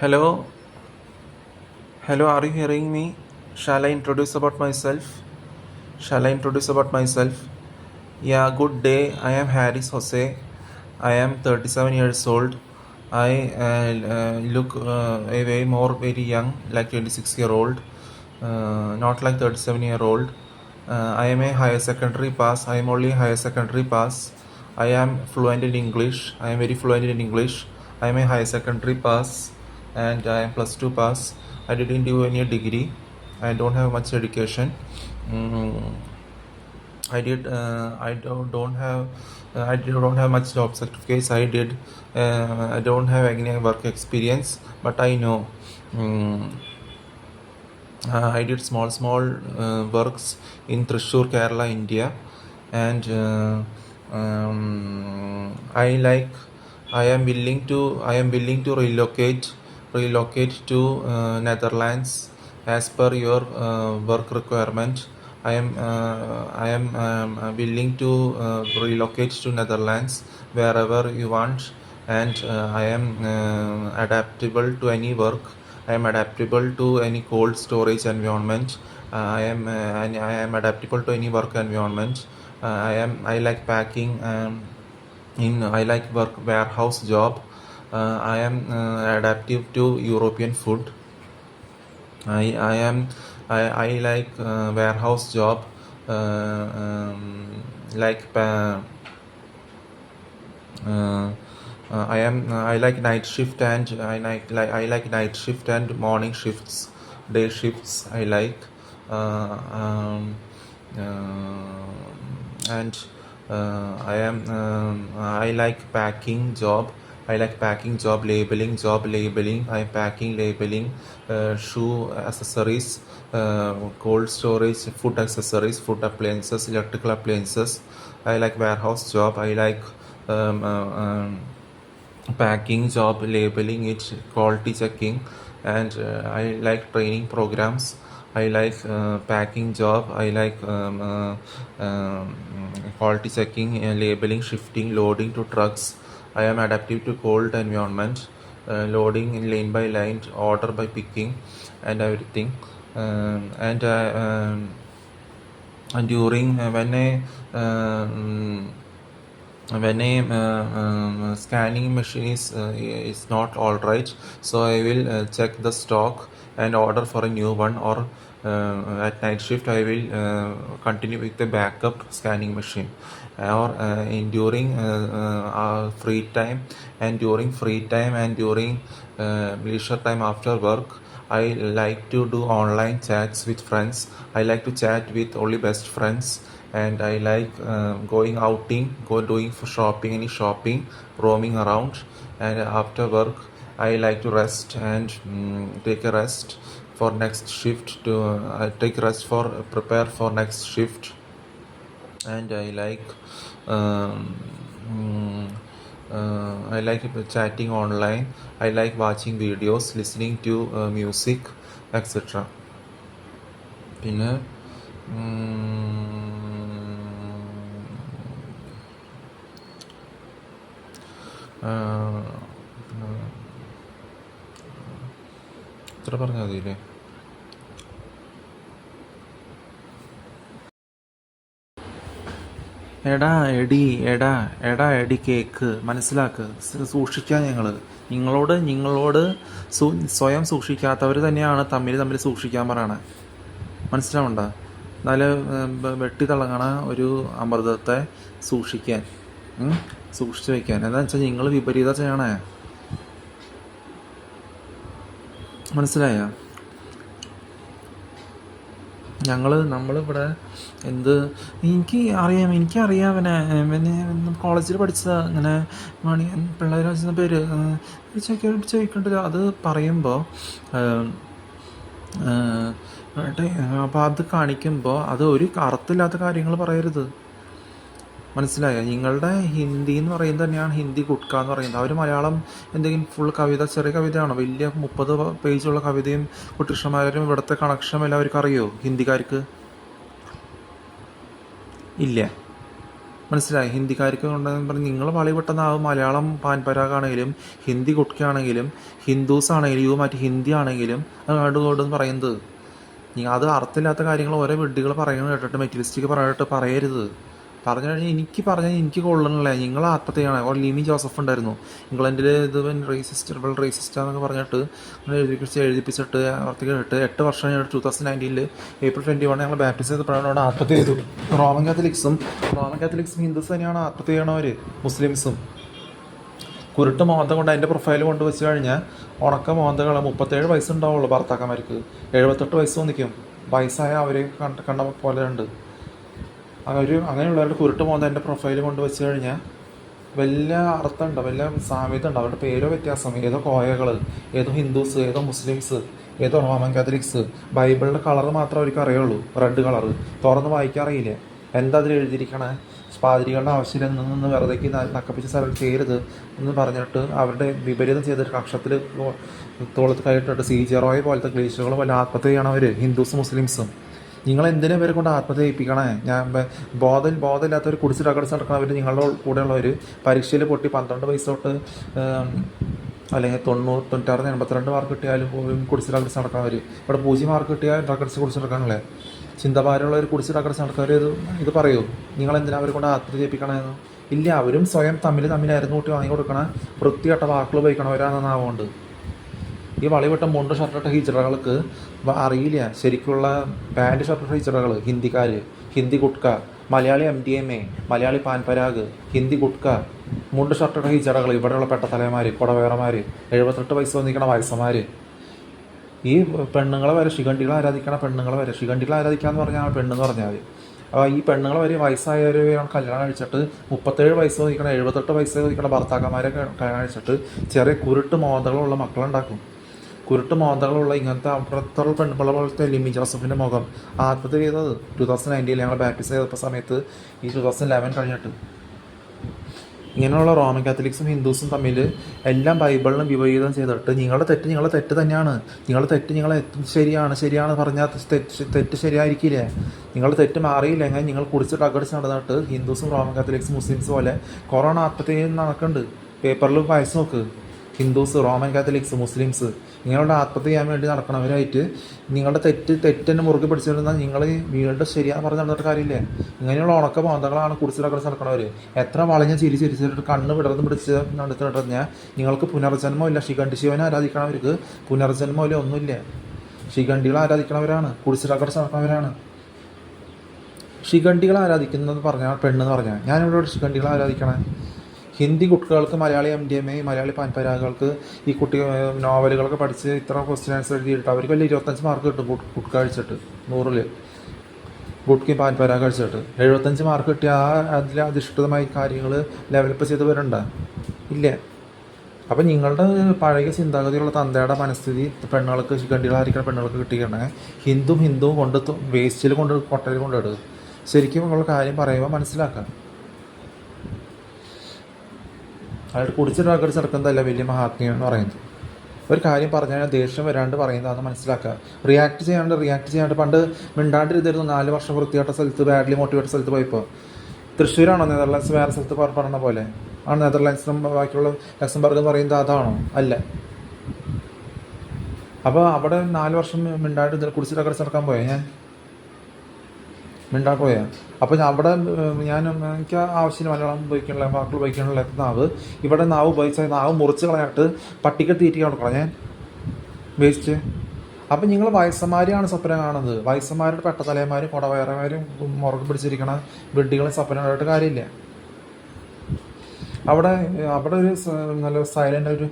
Hello, hello. Are you hearing me? Shall I introduce about myself? Shall I introduce about myself? Yeah, good day. I am Harris Jose. I am 37 years old. I look a way more very young, like 26-year-old, not like 37-year-old. I am a higher secondary pass. I am only higher secondary pass. I am fluent in English. I am very fluent in English. I am a higher secondary pass and I am plus 2 pass. I didn't do any degree. I don't have much education. Mm, don't have much job certificates. I don't have any work experience, but I know. Mm, I did small works in Thrissur, Kerala, India, and I like. I am willing to relocate to Netherlands as per your work requirement. I am willing to relocate to Netherlands wherever you want, and I am adaptable to any work. I am adaptable to any cold storage environment. I am adaptable to any work environment. I like packing. I like work warehouse job. I am adaptive to European food. I am I like warehouse job. Like I like night shift and I like night shift and morning shifts, day shifts. I like and I like packing job. I like packing job, labeling. I'm packing, labeling, shoe accessories, cold storage, food accessories, food appliances, electrical appliances. I like warehouse job. I like um, uh, um, packing job, labeling it, quality checking, and I like training programs. I like packing job. I like quality checking, labeling, shifting, loading to trucks. I am adaptive to cold environment, loading in lane by lane, order by picking, and everything. And during when a scanning machine is not all right, so I will check the stock and order for a new one, or at night shift I will continue with the backup scanning machine, or in during free time, and during leisure time after work, I like to do online chats with friends. I like to chat with only best friends, and I like going outing, doing for shopping, any shopping, roaming around. And after work, I like to rest and take a rest for next shift. To take rest for prepare for next shift, and um, mm, I like chatting online. I like watching videos, listening to music, etc. പിന്നെ ഇത്ര പറഞ്ഞാൽ മതിയില്ലേ? എടാ എടി cake മനസ്സിലാക്ക്, സൂക്ഷിക്കാൻ നിങ്ങളോട് സ്വയം സൂക്ഷിക്കാത്തവർ തന്നെയാണ് തമ്മിൽ സൂക്ഷിക്കാൻ പറയണേ. മനസ്സിലാവണ്ട? നല്ല വെട്ടി തിളങ്ങണ ഒരു അമൃതത്തെ സൂക്ഷിച്ചു വയ്ക്കാൻ. എന്താണെന്ന് വെച്ചാൽ നിങ്ങൾ വിപരീതം ചെയ്യണേ. മനസ്സിലായോ? നമ്മളിവിടെ എനിക്കറിയാം പിന്നെ കോളേജിൽ പഠിച്ചതാ. ഇങ്ങനെ പിള്ളേർ വെച്ച പേര് ചോദിക്കേണ്ടത് അത് പറയുമ്പോൾ അപ്പോൾ അത് കാണിക്കുമ്പോൾ അത് ഒരു അർത്ഥമില്ലാത്ത കാര്യങ്ങൾ പറയരുത്. മനസ്സിലായോ? നിങ്ങളുടെ ഹിന്ദി എന്ന് പറയുന്നത് തന്നെയാണ് ഹിന്ദി ഗുഡ്ക എന്ന് പറയുന്നത്. അവർ മലയാളം എന്തെങ്കിലും ഫുൾ കവിത, ചെറിയ കവിതയാണോ? വലിയ 30 പേജുള്ള കവിതയും കുട്ടികൃഷ്ണന്മാരും ഇവിടുത്തെ കണക്ഷൻ എല്ലാവർക്കും അറിയോ? ഹിന്ദിക്കാർക്ക് ഇല്ല. മനസ്സിലായി? ഹിന്ദിക്കാർക്ക് ഉണ്ടെന്ന് പറഞ്ഞ് നിങ്ങൾ വളി പെട്ടെന്നാവും. മലയാളം പാൻപരാഗാണെങ്കിലും ഹിന്ദി കുട്ടിയാണെങ്കിലും ഹിന്ദുസ് ആണെങ്കിലും മറ്റേ ഹിന്ദി ആണെങ്കിലും അത് കണ്ടുകൊണ്ടെന്ന് പറയുന്നത്. അത് അർത്ഥമില്ലാത്ത കാര്യങ്ങൾ ഓരോ വിഡ്ഢികൾ പറയുന്നത് കേട്ടിട്ട് മെറ്റീരിയലിസ്റ്റിക് പറഞ്ഞിട്ട് പറയരുത്. പറഞ്ഞു കഴിഞ്ഞാൽ എനിക്ക് കൊള്ളണില്ല. നിങ്ങൾ ആത്മഹത്യ ചെയ്യണം. ഒരു ലിമി ജോസഫ് ഉണ്ടായിരുന്നു ഇംഗ്ലണ്ടിൽ, ഇത് റേസിസ്റ്റാന്നൊക്കെ പറഞ്ഞിട്ട് എഴുതിപ്പിച്ചിട്ട് അവർക്ക് കേട്ട് 8 വർഷം കഴിഞ്ഞിട്ട് 2019 April 21 ഞങ്ങൾ ബാപ്റ്റിസ്റ്റ് ചെയ്തപ്പോഴാണ് ആത്മഹത്യ ചെയ്തു. റോമൻ കാത്തലിക്സും ഹിന്ദുസ് തന്നെയാണ് ആത്മഹത്യ ചെയ്യണവർ. മുസ്ലിംസും കുരുട്ട് മോന്ത കൊണ്ട് അതിൻ്റെ പ്രൊഫൈൽ കൊണ്ട് വെച്ച് കഴിഞ്ഞാൽ ഉണക്ക മോന്തകൾ 37 വയസ്സുണ്ടാവുള്ളൂ ഭർത്താക്കന്മാർക്ക്. 78 വയസ്സ് തോന്നിക്കും. വയസ്സായ അവർ കണ്ട പോലെ ഉണ്ട്. അങ്ങനെയുള്ളവരുടെ കുരുട്ട് മോന്ത എൻ്റെ പ്രൊഫൈൽ കൊണ്ട് വെച്ച് കഴിഞ്ഞാൽ വലിയ അർത്ഥമുണ്ടോ, വലിയ സാമ്യത ഉണ്ടോ? അവരുടെ പേരോ വ്യത്യാസം, ഏതോ കോയകൾ, ഏതോ ഹിന്ദുസ്, ഏതോ മുസ്ലിംസ്, ഏതോ റോമൻ കാത്തലിക്സ്. ബൈബിളിൻ്റെ കളർ മാത്രമേ അവർക്ക് അറിയുള്ളൂ, റെഡ് കളർ. തുറന്ന് വായിക്കാറിയില്ലേ എന്താ അതിൽ എഴുതിയിരിക്കണേ? പാതിരികളുടെ ആവശ്യമില്ല നിന്ന് വെറുതേക്ക് നക്കപ്പിച്ച് സ്ഥലം ചെയ്യരുത് എന്ന് പറഞ്ഞിട്ട് അവരുടെ വിപരീതം ചെയ്തിട്ട് കക്ഷത്തിൽ തോളത്ത് കൈയിട്ടിട്ട് CJ റോയ് പോലത്തെ ക്ലീശകൾ പോലെ ആത്മഹത്യ ചെയ്യണവർ ഹിന്ദുസും മുസ്ലിംസും. നിങ്ങൾ എന്തിനാ ഇവരെ കൊണ്ട് ആത്മഹത്യ ചെയ്യിപ്പിക്കണേ? ബോധമില്ലാത്തവർ കുടിച്ചിട്ട് അകടിച്ച് നടക്കണവർ, നിങ്ങളുടെ കൂടെയുള്ളവർ പരീക്ഷയിൽ പൊട്ടി 12 വയസ്സ് തൊട്ട് അല്ലെങ്കിൽ 90, 96, 82 മാർക്ക് കിട്ടിയാലും കുടിച്ചിട്ട് അകടിച്ച് നടക്കണവർ. ഇവിടെ 0 മാർക്ക് കിട്ടിയാൽ അകടിച്ച് കുടിച്ച് നടക്കാനല്ലേ? ചിന്തഭാരമുള്ളവർ കുടിച്ചിട്ട് അകടിച്ച് നടക്കവർ ഇത് പറയൂ. നിങ്ങളെന്തിനാ അവരെ കൊണ്ട് ആത്മഹത്യ ചെയ്യിപ്പിക്കണമെന്ന്? ഇല്ല, അവരും സ്വയം തമ്മിലായിരുന്നു കൂട്ടി വാങ്ങി കൊടുക്കണ വൃത്തികെട്ട വാക്കുകൾ ഉപയോഗിക്കണവരാണെന്നാവുകൊണ്ട്. ഈ വളിവിട്ട മുണ്ട് ഷർട്ടിട്ട ഹിജറകൾക്ക് അറിയില്ല ശരിക്കുള്ള പാൻറ് ഷർട്ടിട്ട ഹിജറകൾ. ഹിന്ദി ഗുട്ക, മലയാളി MDMA, മലയാളി പാൻപരാഗ്, ഹിന്ദി ഗുട്ക, മുണ്ട് ഷർട്ടിട്ട ഹിജറകൾ, ഇവിടെയുള്ള പെട്ടത്തലമാർ, കൊടവേറമാർ, 78 വയസ്സ് വന്നിരിക്കണ വയസ്സന്മാർ. ഈ പെണ്ണുങ്ങളെ വരെ ശിഖണ്ഡികളെ ആരാധിക്കണ പെണ്ണുങ്ങളെ വരെ ശിഖണ്ഡികളെ ആരാധിക്കാന്ന് പറഞ്ഞാൽ പെണ്ണെന്ന് പറഞ്ഞാൽ മതി. അപ്പോൾ ഈ പെണ്ണുങ്ങളെ വരെ വയസ്സായവരെ കല്യാണം കഴിച്ചിട്ട് 37 വയസ്സ് വന്നിരിക്കണ 78 വയസ്സ് വന്നിരിക്കണ ഭർത്താക്കന്മാരെ കല്യാണം കഴിച്ചിട്ട് ചെറിയ കുരുട്ട് മോന്തകളുള്ള മക്കളുണ്ടാക്കും. കുരുട്ട് മോന്തകളുള്ള ഇങ്ങനത്തെ അപ്പുറത്തുള്ള പെൺപിള്ള പോലത്തെ ലിമി ജോസഫിൻ്റെ മുഖം ആത്മഹത്യ ചെയ്തത് 2019 ഞങ്ങൾ ബാപ്റ്റിസ്റ്റ് ചെയ്തപ്പോൾ സമയത്ത്, ഈ 2011 കഴിഞ്ഞിട്ട്. ഇങ്ങനെയുള്ള റോമൻ കാത്തലിക്സും ഹിന്ദുസും തമ്മിൽ എല്ലാം ബൈബിളിനും വിപരീതം ചെയ്തിട്ട് നിങ്ങളുടെ തെറ്റ് തന്നെയാണ്. നിങ്ങളെ ശരിയാണ് പറഞ്ഞാൽ തെറ്റ് ശരിയായിരിക്കില്ലേ? നിങ്ങളുടെ തെറ്റ് മാറിയില്ല എങ്ങനെ നിങ്ങൾ കുടിച്ചിട്ട് അകടിച്ച് നടന്നിട്ട് ഹിന്ദുസും റോമൻ കാത്തലിക്സും മുസ്ലിംസ് പോലെ കൊറോണ ആത്മഹത്യ നടക്കുന്നുണ്ട്. പേപ്പറിൽ വായിച്ച് നോക്ക്. ഹിന്ദുസ്, റോമൻ കാത്തലിക്സ്, മുസ്ലിംസ് നിങ്ങളുടെ ആത്മഹത്യ ചെയ്യാൻ വേണ്ടി നടക്കണവരായിട്ട് നിങ്ങളുടെ തെറ്റിനെ മുറുകെ പിടിച്ചിരുന്നാൽ നിങ്ങൾ വീണ്ടും ശരിയാന്ന് പറഞ്ഞ് നടന്നിട്ട് കാര്യമില്ലേ? ഇങ്ങനെയുള്ള ഉണക്ക മോന്തകളാണ് കുടിച്ചിടക്കടച്ച് നടക്കണവർ. എത്ര വളഞ്ഞ ചിരിച്ചിട്ട് കണ്ണ് വിടർന്ന് പിടിച്ച് നടത്തിട്ടുണ്ടെങ്കിൽ നിങ്ങൾക്ക് പുനർജന്മമില്ല. ശിഖണ്ഡി ശിവനെ ആരാധിക്കണവർക്ക് പുനർജന്മമില്ല, ഒന്നുമില്ല. ശിഖണ്ഡികളെ ആരാധിക്കണവരാണ്, കുടിച്ചിടക്കടച്ച് നടക്കണവരാണ്. ശിഖണ്ഡികളെ ആരാധിക്കുന്നത് പറഞ്ഞാൽ പെണ്ണെന്ന് പറഞ്ഞാൽ ഞാനിവിടെ ശിഖണ്ഡികളെ ആരാധിക്കണേ. ഹിന്ദി കുട്ടികൾക്ക് മലയാളി MDMA, മലയാളി പാൻപരാഗുകൾക്ക് ഈ നോവലുകളൊക്കെ പഠിച്ച് ഇത്ര ക്വസ്റ്റ്യൻ ആൻസർ എഴുതിയിട്ട് അവർക്ക് വലിയ 25 മാർക്ക് കിട്ടും. ഗുട്ക കഴിച്ചിട്ട് 100 ഗുട്കയും പാൻപരാഗ് കഴിച്ചിട്ട് 75 മാർക്ക് കിട്ടിയ അതിൽ അധിഷ്ഠിതമായി കാര്യങ്ങൾ ലെവലപ്പ് ചെയ്ത് വരണ്ട ഇല്ല. അപ്പം നിങ്ങളുടെ പഴയ ചിന്താഗതിയുള്ള തന്തയുടെ മനസ്ഥിതി പെണ്ണുങ്ങൾക്ക് ശിഖണ്ഡികളായിരിക്കുന്ന പെണ്ണുങ്ങൾക്ക് കിട്ടിക്കണേ. ഹിന്ദുവും കൊണ്ട് വേസ്റ്റിൽ കൊട്ടയിൽ കൊണ്ടിടുക. ശരിക്കും ഉള്ള കാര്യം പറയുമ്പോൾ മനസ്സിലാക്കാം. അയാൾ കുടിച്ചിട്ട് അകടിച്ച് നടക്കുന്നതല്ല വലിയ മഹാത്മ്യം എന്ന് പറയുന്നത്. ഒരു കാര്യം പറഞ്ഞാൽ ദേഷ്യം വരാണ്ട് പറയുന്നതാണെന്ന് മനസ്സിലാക്കുക. റിയാക്ട് ചെയ്യാണ്ട് പണ്ട് മിണ്ടാണ്ടിരുന്നിരുന്നു. 4 വർഷം വൃത്തിയായിട്ട സ്ഥലത്ത്, ബാഡ്ലി മോട്ടിവേറ്റ സ്ഥലത്ത് പോയപ്പോൾ. തൃശ്ശൂരാണോ നെതർലാൻഡ്സ് വേറെ സ്ഥലത്ത് പറഞ്ഞ പോലെ ആണ്? നെതർലാൻഡ്സിനും ബാക്കിയുള്ള ലക്സംബർഗ് എന്ന് പറയുന്നത് അതാണോ? അല്ല. അപ്പോൾ അവിടെ 4 വർഷം മിണ്ടാണ്ട് കുടിച്ചിട്ട് അകടിച്ച് നടക്കാൻ പോയാൽ ഞാൻ മിണ്ടാ പോയാൽ അപ്പോൾ അവിടെ എനിക്ക് ആവശ്യമില്ല മലയാളം ഉപയോഗിക്കാനുള്ള വാക്കുകൾ ഉപയോഗിക്കാനുള്ള നാവ്. ഇവിടെ നാവ് ഉപയോഗിച്ചാൽ നാവ് മുറിച്ച് കളഞ്ഞിട്ട് പട്ടിക്ക് തീറ്റി കൊടുക്കണം ഞാൻ വേസ്റ്റ്. അപ്പം നിങ്ങൾ വയസ്സന്മാരെയാണ് സ്വപ്നം കാണുന്നത്. വയസ്സന്മാരുടെ പെട്ടതലയന്മാരും കൊടവയറമാരും മുറകെ പിടിച്ചിരിക്കണ വിഡ്ഢികളെ സ്വപ്നം കണ്ടിട്ട് കാര്യമില്ല. അവിടെ ഒരു നല്ല സൈലൻ്റ് ഒരു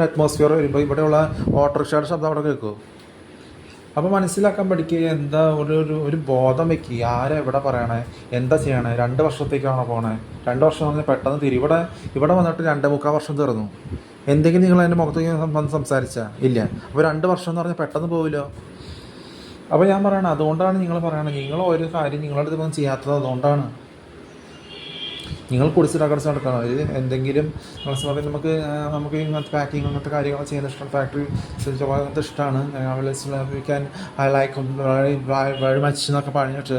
അറ്റ്മോസ്ഫിയർ വരുമ്പോൾ ഇവിടെയുള്ള ഓട്ടോറിക്ഷയുടെ ശബ്ദം അവിടെ കേൾക്കുമോ? അപ്പോൾ മനസ്സിലാക്കാൻ പഠിക്കുക. എന്താ ഒരു ബോധം വയ്ക്കുക. ആരെ എവിടെ പറയണേ, എന്താ ചെയ്യണേ? 2 വർഷത്തേക്കാണോ പോണേ? 2 വർഷം പറഞ്ഞാൽ പെട്ടെന്ന് ഇവിടെ വന്നിട്ട് 2.25 വർഷം തീർന്നു. എന്തെങ്കിലും നിങ്ങൾ എൻ്റെ മുഖത്തേക്ക് വന്ന് സംസാരിച്ചാൽ ഇല്ല. അപ്പോൾ 2 വർഷം എന്ന് പറഞ്ഞാൽ പെട്ടെന്ന് പോവില്ലോ. അപ്പോൾ ഞാൻ പറയണത് അതുകൊണ്ടാണ് നിങ്ങൾ പറയണത് നിങ്ങൾ ഒരു കാര്യം നിങ്ങളുടെ അടുത്തൊന്നും ചെയ്യാത്തത് അതുകൊണ്ടാണ്. നിങ്ങൾ കുടിച്ചിട്ട് നടക്കണം. ഇത് എന്തെങ്കിലും നമുക്ക് നമുക്ക് ഇങ്ങനത്തെ പാക്കിങ് അങ്ങനത്തെ കാര്യങ്ങൾ ചെയ്യുന്ന ഇഷ്ടം, ഫാക്ടറി അങ്ങനത്തെ ഇഷ്ടമാണ്. We can I like very much എന്നൊക്കെ പറഞ്ഞിട്ട്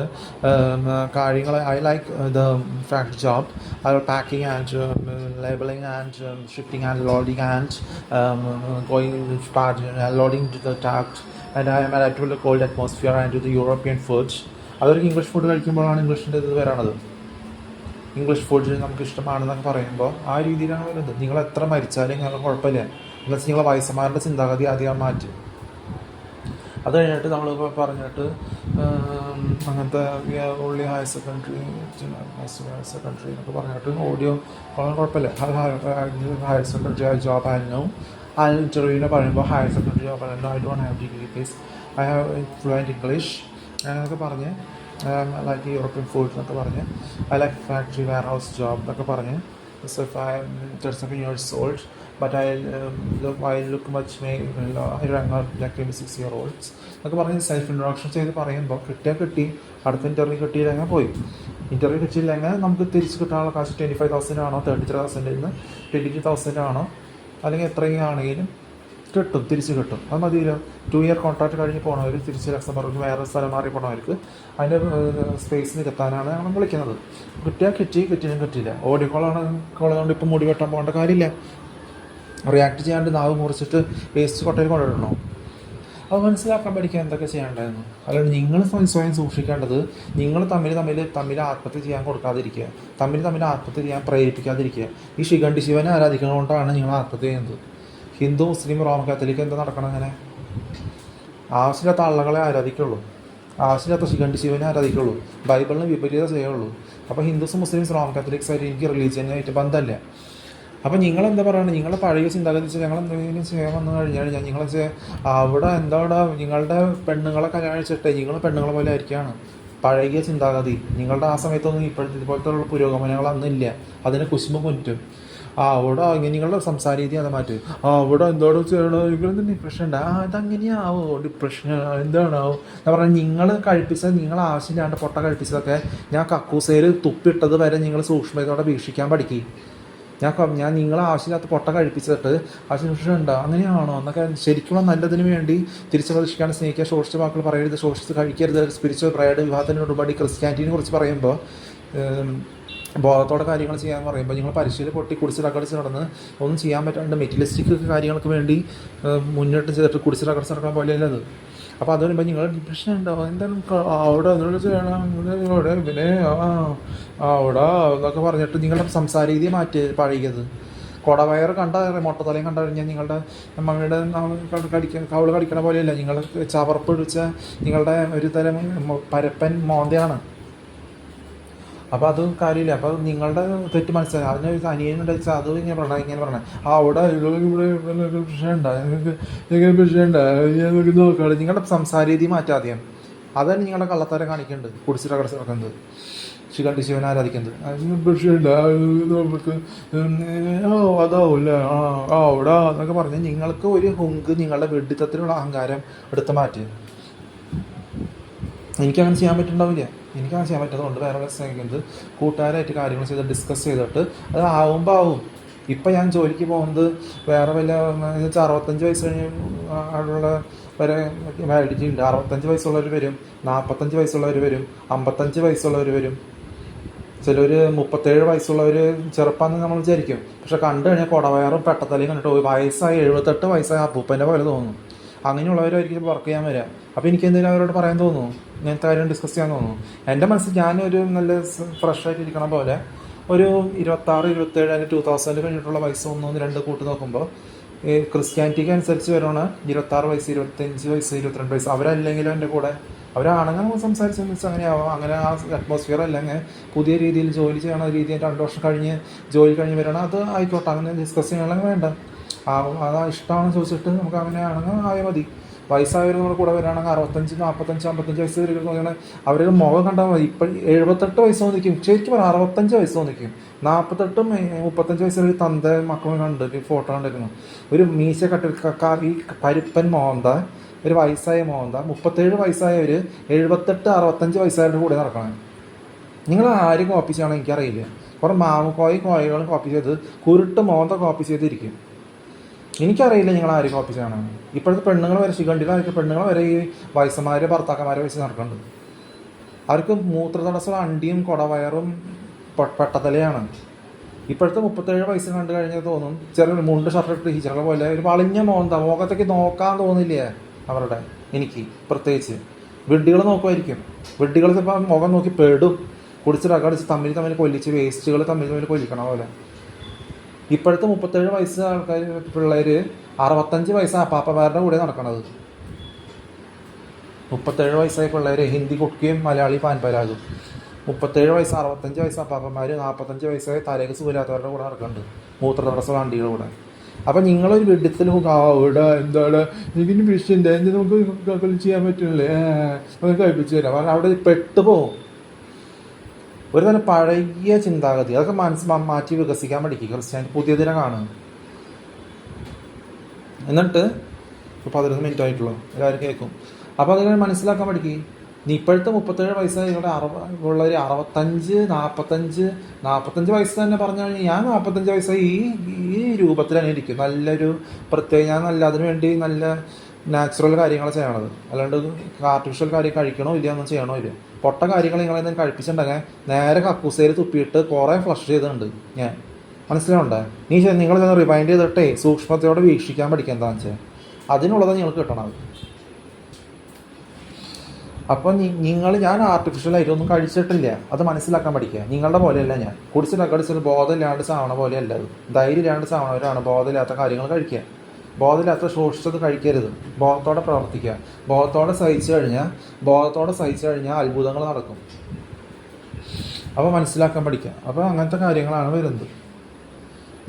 കാര്യങ്ങൾ I like the factory job, packing and labelling and shifting and loading and loading to the tact and I am adaptable to cold atmosphere and to the European food. അതൊരു English ഫുഡ് കഴിക്കുമ്പോഴാണ് ഇംഗ്ലീഷിൻ്റെ ഇത് വരണത്. English food നമുക്ക് ഇഷ്ടമാണെന്നൊക്കെ പറയുമ്പോൾ ആ രീതിയിലാണ് വരുന്നത്. നിങ്ങൾ എത്ര മരിച്ചാലും ഞങ്ങൾക്ക് കുഴപ്പമില്ല, എന്ന് വെച്ചാൽ നിങ്ങളെ വയസ്സന്മാരുടെ ചിന്താഗതി ആദ്യം മാറ്റി. അത് കഴിഞ്ഞിട്ട് നമ്മളിപ്പോൾ പറഞ്ഞിട്ട് അങ്ങനത്തെ ഉള്ളി ഹയർ സെക്കൻഡറി എന്നൊക്കെ പറഞ്ഞിട്ട് ഓഡിയോ വളരെ കുഴപ്പമില്ല. ഹയർ സെക്കൻഡറി ജോബ് ആയിരുന്നു ആ ഇൻ്റർവ്യൂവിനെ പറയുമ്പോൾ ഹയർ സെക്കൻഡറി ജോബ് ആയിരുന്നു. I don't have degree please, I have fluent English എന്നൊക്കെ പറഞ്ഞ് ലൈക്ക് യൂറോപ്യൻ ഫുഡ് എന്നൊക്കെ പറഞ്ഞ് I like factory warehouse job എന്നൊക്കെ പറഞ്ഞ് so if I am 37 years old but I look much younger like 26 years old എന്നൊക്കെ പറഞ്ഞ് self introduction ചെയ്ത് പറയുമ്പോൾ കിട്ടിയാൽ കിട്ടി, അടുത്ത ഇൻ്റർവ്യൂ കിട്ടിയില്ലെങ്കിൽ പോയി. ഇൻ്റർവ്യൂ കിട്ടിയില്ലെങ്കിൽ നമുക്ക് തിരിച്ച് കിട്ടാനുള്ള കാശ് 25,000 ആണോ 33,000 നിന്ന് 22,000 ആണോ അല്ലെങ്കിൽ എത്രയും ആണെങ്കിലും കിട്ടും, തിരിച്ച് കിട്ടും. അത് മതിയല്ലോ. 2 year കോൺട്രാക്ട് കഴിഞ്ഞ് പോകണവർ തിരിച്ച് ലക്സംബർഗ് വേറെ സ്ഥലം മാറി പോകണവർക്ക് അതിൻ്റെ സ്പേസ് നികത്താനാണ് ഞങ്ങൾ വിളിക്കുന്നത്. കിട്ടിയാൽ കിട്ടിയും കിട്ടിയില്ല. ഓഡിയോ കോളാണ് ഇപ്പം മുടി വെട്ടാൻ പോകേണ്ട കാര്യമില്ല. റിയാക്ട് ചെയ്യാണ്ട് നാവ് മുറിച്ചിട്ട് വേസ്റ്റ് കൊട്ടയിൽ കൊണ്ടിടണോ? അത് മനസ്സിലാക്കാൻ പഠിക്കാൻ എന്തൊക്കെ ചെയ്യേണ്ടതെന്ന്. അല്ലാണ്ട് നിങ്ങൾ സ്വയം സൂക്ഷിക്കേണ്ടത് നിങ്ങൾ തമ്മിൽ ആത്മഹത്യ ചെയ്യാൻ കൊടുക്കാതിരിക്കുക, തമ്മിൽ ആത്മഹത്യ ചെയ്യാൻ പ്രേരിപ്പിക്കാതിരിക്കുക. ഈ ശിഖണ്ഡി ശിവനെ ആരാധിക്കുന്നതുകൊണ്ടാണ് നിങ്ങൾ ആത്മഹത്യ ചെയ്യുന്നത്. ഹിന്ദു മുസ്ലിം റോമൻ കാത്തലിക്ക് എന്താ നടക്കണം? അങ്ങനെ ആവശ്യമില്ലാത്ത ആളുകളെ ആരാധിക്കുള്ളൂ, ആവശ്യമില്ലാത്ത ശിഖണ്ഡി ശിവനെ ആരാധിക്കുള്ളൂ, ബൈബിളിന് വിപരീത ചെയ്യുള്ളൂ. അപ്പോൾ ഹിന്ദുസും മുസ്ലിംസ് റോമൻ കാത്തലിക്സ് ആയിട്ട് എനിക്ക് റിലീജിയനായിട്ട് ബന്ധമല്ല. അപ്പോൾ നിങ്ങളെന്താ പറയുക? നിങ്ങളുടെ പഴയ ചിന്താഗതി വെച്ചാൽ ഞങ്ങൾ എന്തെങ്കിലും ചെയ്യാൻ വന്നു കഴിഞ്ഞാൽ നിങ്ങൾ അവിടെ നിങ്ങളുടെ പെണ്ണുങ്ങളെ കല്യാണം കഴിച്ചിട്ടേ നിങ്ങൾ പെണ്ണുങ്ങളെ പോലെ ആയിരിക്കുകയാണ് പഴകിയ ചിന്താഗതി. നിങ്ങളുടെ ആ സമയത്തൊന്നും ഇപ്പോഴത്തെ ഇതുപോലത്തെ പുരോഗമനങ്ങൾ അന്നില്ല. അതിനെ കുശുമ്പ് മുറ്റും. അവിടെ ഇങ്ങനെ നിങ്ങളുടെ സംസാര രീതി അത് മാറ്റും. അവിടെ എന്തോടെ ചെയ്യണം, നിങ്ങളെന്ത് ഡിപ്രഷൻ ഉണ്ട്, അതങ്ങനെയാവോ ഡിപ്രഷൻ എന്താണാവോ എന്ന് പറഞ്ഞാൽ നിങ്ങൾ കഴിപ്പിച്ചത്, നിങ്ങൾ ആവശ്യമില്ലാണ്ട് പൊട്ട കഴിപ്പിച്ചതൊക്കെ ഞാൻ കക്കൂസയിൽ തുപ്പിട്ടത് വരെ നിങ്ങൾ സൂക്ഷ്മതയോടെ വീക്ഷിക്കാൻ പഠിക്കും. ഞാൻ നിങ്ങളെ ആവശ്യമില്ലാത്ത പൊട്ട കഴിപ്പിച്ചിട്ട് ആവശ്യം ഉണ്ടോ അങ്ങനെയാണോ എന്നൊക്കെ ശരിക്കുള്ള നല്ലതിന് വേണ്ടി തിരിച്ചു പ്രതീക്ഷിക്കാണ്ട് സ്നേഹിക്കുക. സോഷ്യൽ വാക്കുകൾ പറയരുത്, സോഷ്യൽ കഴിക്കരുത്, സ്പിരിച്വൽ പ്രൈഡ്, വിവാഹത്തിനോടുപടി ക്രിസ്ത്യാനിറ്റിനെ കുറിച്ച് പറയുമ്പോൾ ബോധത്തോടെ കാര്യങ്ങൾ ചെയ്യാൻ പറയുമ്പോൾ നിങ്ങൾ പരിശീലനം പൊട്ടി കുടിച്ചിടക്കടിച്ച് നടന്ന് ഒന്നും ചെയ്യാൻ പറ്റാണ്ട് മെറ്റലിസ്റ്റിക് കാര്യങ്ങൾക്ക് വേണ്ടി മുന്നോട്ട് ചെയ്തിട്ട് കുടിച്ചിടക്കടിച്ച് നടക്കാൻ പോലെയല്ല അത്. അപ്പോൾ അത് പറയുമ്പോൾ നിങ്ങൾ ഡിപ്രഷൻ ഉണ്ടാവും, എന്തായാലും അവിടെ അതിനോട് ചെയ്യണം ഇവിടെ പിന്നെ അവിടെ എന്നൊക്കെ പറഞ്ഞിട്ട് നിങ്ങളുടെ സംസാര രീതി മാറ്റി പഴകിയത്. കുടവയർ മൊട്ടത്തലയും കണ്ടു കഴിഞ്ഞാൽ നിങ്ങളുടെ മകളുടെ കവള് കടിക്കണ പോലെയല്ല, നിങ്ങളുടെ ചവർപ്പ് പിടിച്ച നിങ്ങളുടെ ഒരു തരം പരപ്പൻ മോന്തയാണ്. അപ്പോൾ അത് കാര്യമില്ല. അപ്പോൾ നിങ്ങളുടെ തെറ്റ് മനസ്സിലായി. അതിനൊരു അനിയനുണ്ട് വെച്ചാൽ അത് ഇങ്ങനെ പറഞ്ഞത് അവിടെ ഇവിടെ പ്രശ്നമുണ്ട് നോക്കാതെ നിങ്ങളുടെ സംസാര രീതി മാറ്റാദ്യം. അതാണ് നിങ്ങളുടെ കള്ളത്തരം കാണിക്കേണ്ടത്. കുടിച്ചിട്ട് കടച്ച് നടക്കുന്നത്, ശിഖണ്ഡി ശിവനെ ആരാധിക്കുന്നത്. നമുക്ക് അതാവില്ല അവിടെ എന്നൊക്കെ പറഞ്ഞ് നിങ്ങൾക്ക് ഒരു ഹുങ്ക്, നിങ്ങളുടെ വെഡിത്തത്തിലുള്ള അഹങ്കാരം എടുത്ത് മാറ്റി. എനിക്കങ്ങനെ ചെയ്യാൻ പറ്റുന്നുണ്ടാവില്ല. എനിക്കങ്ങനെ ചെയ്യാൻ പറ്റുന്നതുകൊണ്ട് വേറെ സ്നേഹിക്കുന്നത് കൂട്ടുകാരായിട്ട് കാര്യങ്ങൾ ചെയ്ത് ഡിസ്കസ് ചെയ്തിട്ട് അത് ആവുമ്പോൾ ആവും. ഇപ്പം ഞാൻ ജോലിക്ക് പോകുന്നത് വേറെ വല്ല 65 വയസ്സ് കഴിഞ്ഞ് ആളുള്ള വരെ വാലിഡിറ്റി ഉണ്ട്. 65 വയസ്സുള്ളവർ വരും, 45 വയസ്സുള്ളവർ വരും, 55 വയസ്സുള്ളവർ വരും, ചിലർ 37 വയസ്സുള്ളവർ ചെറുപ്പമെന്ന് നമ്മൾ വിചാരിക്കും. പക്ഷെ കണ്ടു കഴിഞ്ഞാൽ കുടവയറും പെട്ടത്തലയും കണ്ടിട്ട് വയസ്സായി 78 വയസ്സായ അപ്പൂപ്പൻ്റെ പോലെ തോന്നും. അങ്ങനെയുള്ളവരായിരിക്കും വർക്ക് ചെയ്യാൻ വരിക. അപ്പോൾ എനിക്ക് എന്തെങ്കിലും അവരോട് പറയാൻ തോന്നുന്നു, ഇങ്ങനത്തെ കാര്യം ഡിസ്കസ് ചെയ്യാൻ തോന്നുന്നു. എൻ്റെ മനസ്സിൽ ഞാനൊരു നല്ല ഫ്രഷായിട്ട് ഇരിക്കണ പോലെ ഒരു 26, 27 അല്ലെങ്കിൽ 2000 കഴിഞ്ഞിട്ടുള്ള വയസ്സ് 1, 2 കൂട്ടി നോക്കുമ്പോൾ ഈ ക്രിസ്ത്യാനിറ്റിക്ക് അനുസരിച്ച് വരണ 26 വയസ്സ്, 25 വയസ്സ്, 22 വയസ്സ് അവരല്ലെങ്കിലും എൻ്റെ കൂടെ അവരാണെങ്കിൽ നമ്മൾ സംസാരിച്ച് അങ്ങനെയാവാം. അങ്ങനെ ആ അറ്റ്മോസ്ഫിയർ അല്ലെങ്കിൽ പുതിയ രീതിയിൽ ജോലി ചെയ്യണ രീതി 2 വർഷം കഴിഞ്ഞ് ജോലി കഴിഞ്ഞ് വരണം, അത് ആയിക്കോട്ടെ. അങ്ങനെ ഡിസ്കസ് ചെയ്യണമെങ്കിൽ വേണ്ട. അതാ ഇഷ്ടമാണെന്ന് ചോദിച്ചിട്ട് നമുക്ക് അങ്ങനെയാണെങ്കിൽ ആയാൽ മതി. വയസ്സായവർ നമ്മുടെ കൂടെ വരികയാണെങ്കിൽ 65, 45, 55 വയസ്സ് വരെ നോക്കുകയാണെങ്കിൽ അവരുടെ മുഖം കണ്ടാൽ മതി. ഇപ്പം 78 വയസ്സ് തോന്നിക്കും, ശരിക്കും പറഞ്ഞാൽ 65 വയസ്സ് തോന്നിക്കും. 48, 35 വയസ്സ് ഒരു തന്ത മക്കളും കണ്ട് ഫോട്ടോ കണ്ടിരുന്നു. ഒരു മീശ കട്ടിൽ ഈ പരിപ്പൻ മോന്ത, ഒരു വയസ്സായ മോന്ത, 37 വയസ്സായവർ 78, 65 വയസ്സായവരുടെ കൂടെ നടക്കണം. നിങ്ങൾ ആരും കോപ്പി ചെയ്യണം എനിക്കറിയില്ല. കുറേ മാമുക്കോയി കോഴികളും കോപ്പി ചെയ്ത് കുരുട്ട് മോന്ത കോപ്പി ചെയ്തിരിക്കും. എനിക്കറിയില്ല നിങ്ങൾ ആരും കോപ്പി ചെയ്യണം. ഇപ്പോഴത്തെ പെണ്ണുങ്ങൾ വരെ ശിഖണ്ഡിയിലായിരിക്കും പെണ്ണുങ്ങൾ വരെ ഈ വയസ്സന്മാരെ ഭർത്താക്കന്മാരെ വെച്ച് നടക്കുന്നുണ്ട്. അവർക്ക് മൂത്രതടസ്സം അണ്ടിയും കുടവയറും പെട്ടതലയാണ്. ഇപ്പോഴത്തെ 37 വയസ്സ് കണ്ടു കഴിഞ്ഞാൽ തോന്നും ചെറിയ മുണ്ട് ഷർട്ട് ടീച്ചറുടെ പോലെ ഒരു വളഞ്ഞ മുഖത്തേക്ക് നോക്കാൻ തോന്നില്ല അവരുടെ. എനിക്ക് പ്രത്യേകിച്ച് വെഡ്ഡികൾ നോക്കുമായിരിക്കും. വെഡ്ഡികൾ ചിലപ്പോൾ മുഖം നോക്കി പെടും. കുടിച്ചിട്ട് അകടിച്ച് തമ്മിൽ കൊല്ലിച്ച് വേസ്റ്റുകൾ തമ്മിൽ കൊല്ലിക്കണ പോലെ. ഇപ്പോഴത്തെ 37 വയസ്സ് ആൾക്കാർ പിള്ളേർ 65 വയസ്സാണ് അപ്പാപ്പമാരുടെ കൂടെ നടക്കണത്. 37 വയസ്സായ പിള്ളേർ ഹിന്ദി കുട്ടിയും മലയാളി പാൻപരാകും. 37 വയസ്സ് 65 വയസ്സ് അപ്പാപ്പന്മാർ 45 വയസ്സായ തലേക്ക് സുഖമില്ലാത്തവരുടെ കൂടെ നടക്കുന്നുണ്ട്, മൂത്രതടസ്സ വണ്ടിയുടെ കൂടെ. അപ്പം നിങ്ങളൊരു വെഡിത്തിൽ ഇവിടെ എന്താണ് ഇതിന് വിഷയമുണ്ട്, എന്ത് നമുക്ക് ചെയ്യാൻ പറ്റില്ലേ, നമുക്ക് കഴിപ്പിച്ച് തരാം കാരണം അവിടെ പെട്ടുപോകും. ഒരു തന്നെ പഴയ ചിന്താഗതി അതൊക്കെ മാറ്റി വികസിക്കാൻ പഠിക്കുക. ക്രിസ്ത്യാനിറ്റി പുതിയതിനെ കാണുക. എന്നിട്ട് ഇപ്പോൾ 11 മിനിറ്റ് ആയിട്ടുള്ളൂ, എല്ലാവരും കേൾക്കും. അപ്പോൾ അതിനെ മനസ്സിലാക്കാൻ പഠിക്കുക. നീ ഇപ്പോഴത്തെ 37 വയസ്സായി ഇവിടെ ഉള്ളവർ 65 45 വയസ്സ് തന്നെ പറഞ്ഞു കഴിഞ്ഞാൽ ഞാൻ 45 വയസ്സായി ഈ രൂപത്തിൽ തന്നെ ഇരിക്കും. നല്ലൊരു പ്രത്യേക ഞാൻ നല്ല അതിനു വേണ്ടി നല്ല നാച്ചുറൽ കാര്യങ്ങൾ ചെയ്യണത്, അല്ലാണ്ട് ആർട്ടിഫിഷ്യൽ കാര്യം കഴിക്കണോ ഇല്ല ഒന്നും ചെയ്യണോ ഇല്ല. പൊട്ട കാര്യങ്ങൾ നിങ്ങളെന്തെങ്കിലും കഴിപ്പിച്ചിട്ടുണ്ടെങ്കിൽ നേരെ കക്കൂസയിൽ തുപ്പിയിട്ട് കുറേ ഫ്ലഷ് ചെയ്തിട്ടുണ്ട് ഞാൻ. മനസ്സിലാവുണ്ടേ? നിങ്ങൾ റിമൈൻഡ് ചെയ്തിട്ടേ സൂക്ഷ്മതയോടെ വീക്ഷിക്കാൻ പഠിക്കുക. എന്താണെന്ന് വെച്ചാൽ അതിനുള്ളതാണ് നിങ്ങൾക്ക് കിട്ടണത്. അപ്പോൾ ഞാൻ ആർട്ടിഫിഷ്യലായിട്ട് ഒന്നും കഴിച്ചിട്ടില്ല, അത് മനസ്സിലാക്കാൻ പഠിക്കുക. നിങ്ങളുടെ പോലെയല്ല ഞാൻ. കുടിച്ചിട്ട് ബോധമില്ലാണ്ട് സാവണ പോലെയല്ല അത്. ധൈര്യം ഇല്ലാണ്ട് സാവണവരാണ് ബോധമില്ലാത്ത കാര്യങ്ങൾ കഴിക്കുക. ബോധമില്ലാത്ത ശോഷിച്ചത് കഴിക്കരുത്. ബോധത്തോടെ പ്രവർത്തിക്കുക. ബോധത്തോടെ സഹിച്ചു കഴിഞ്ഞാൽ അത്ഭുതങ്ങൾ നടക്കും. അപ്പോൾ മനസ്സിലാക്കാൻ പഠിക്കുക. അപ്പോൾ അങ്ങനത്തെ കാര്യങ്ങളാണ് വരുന്നത്.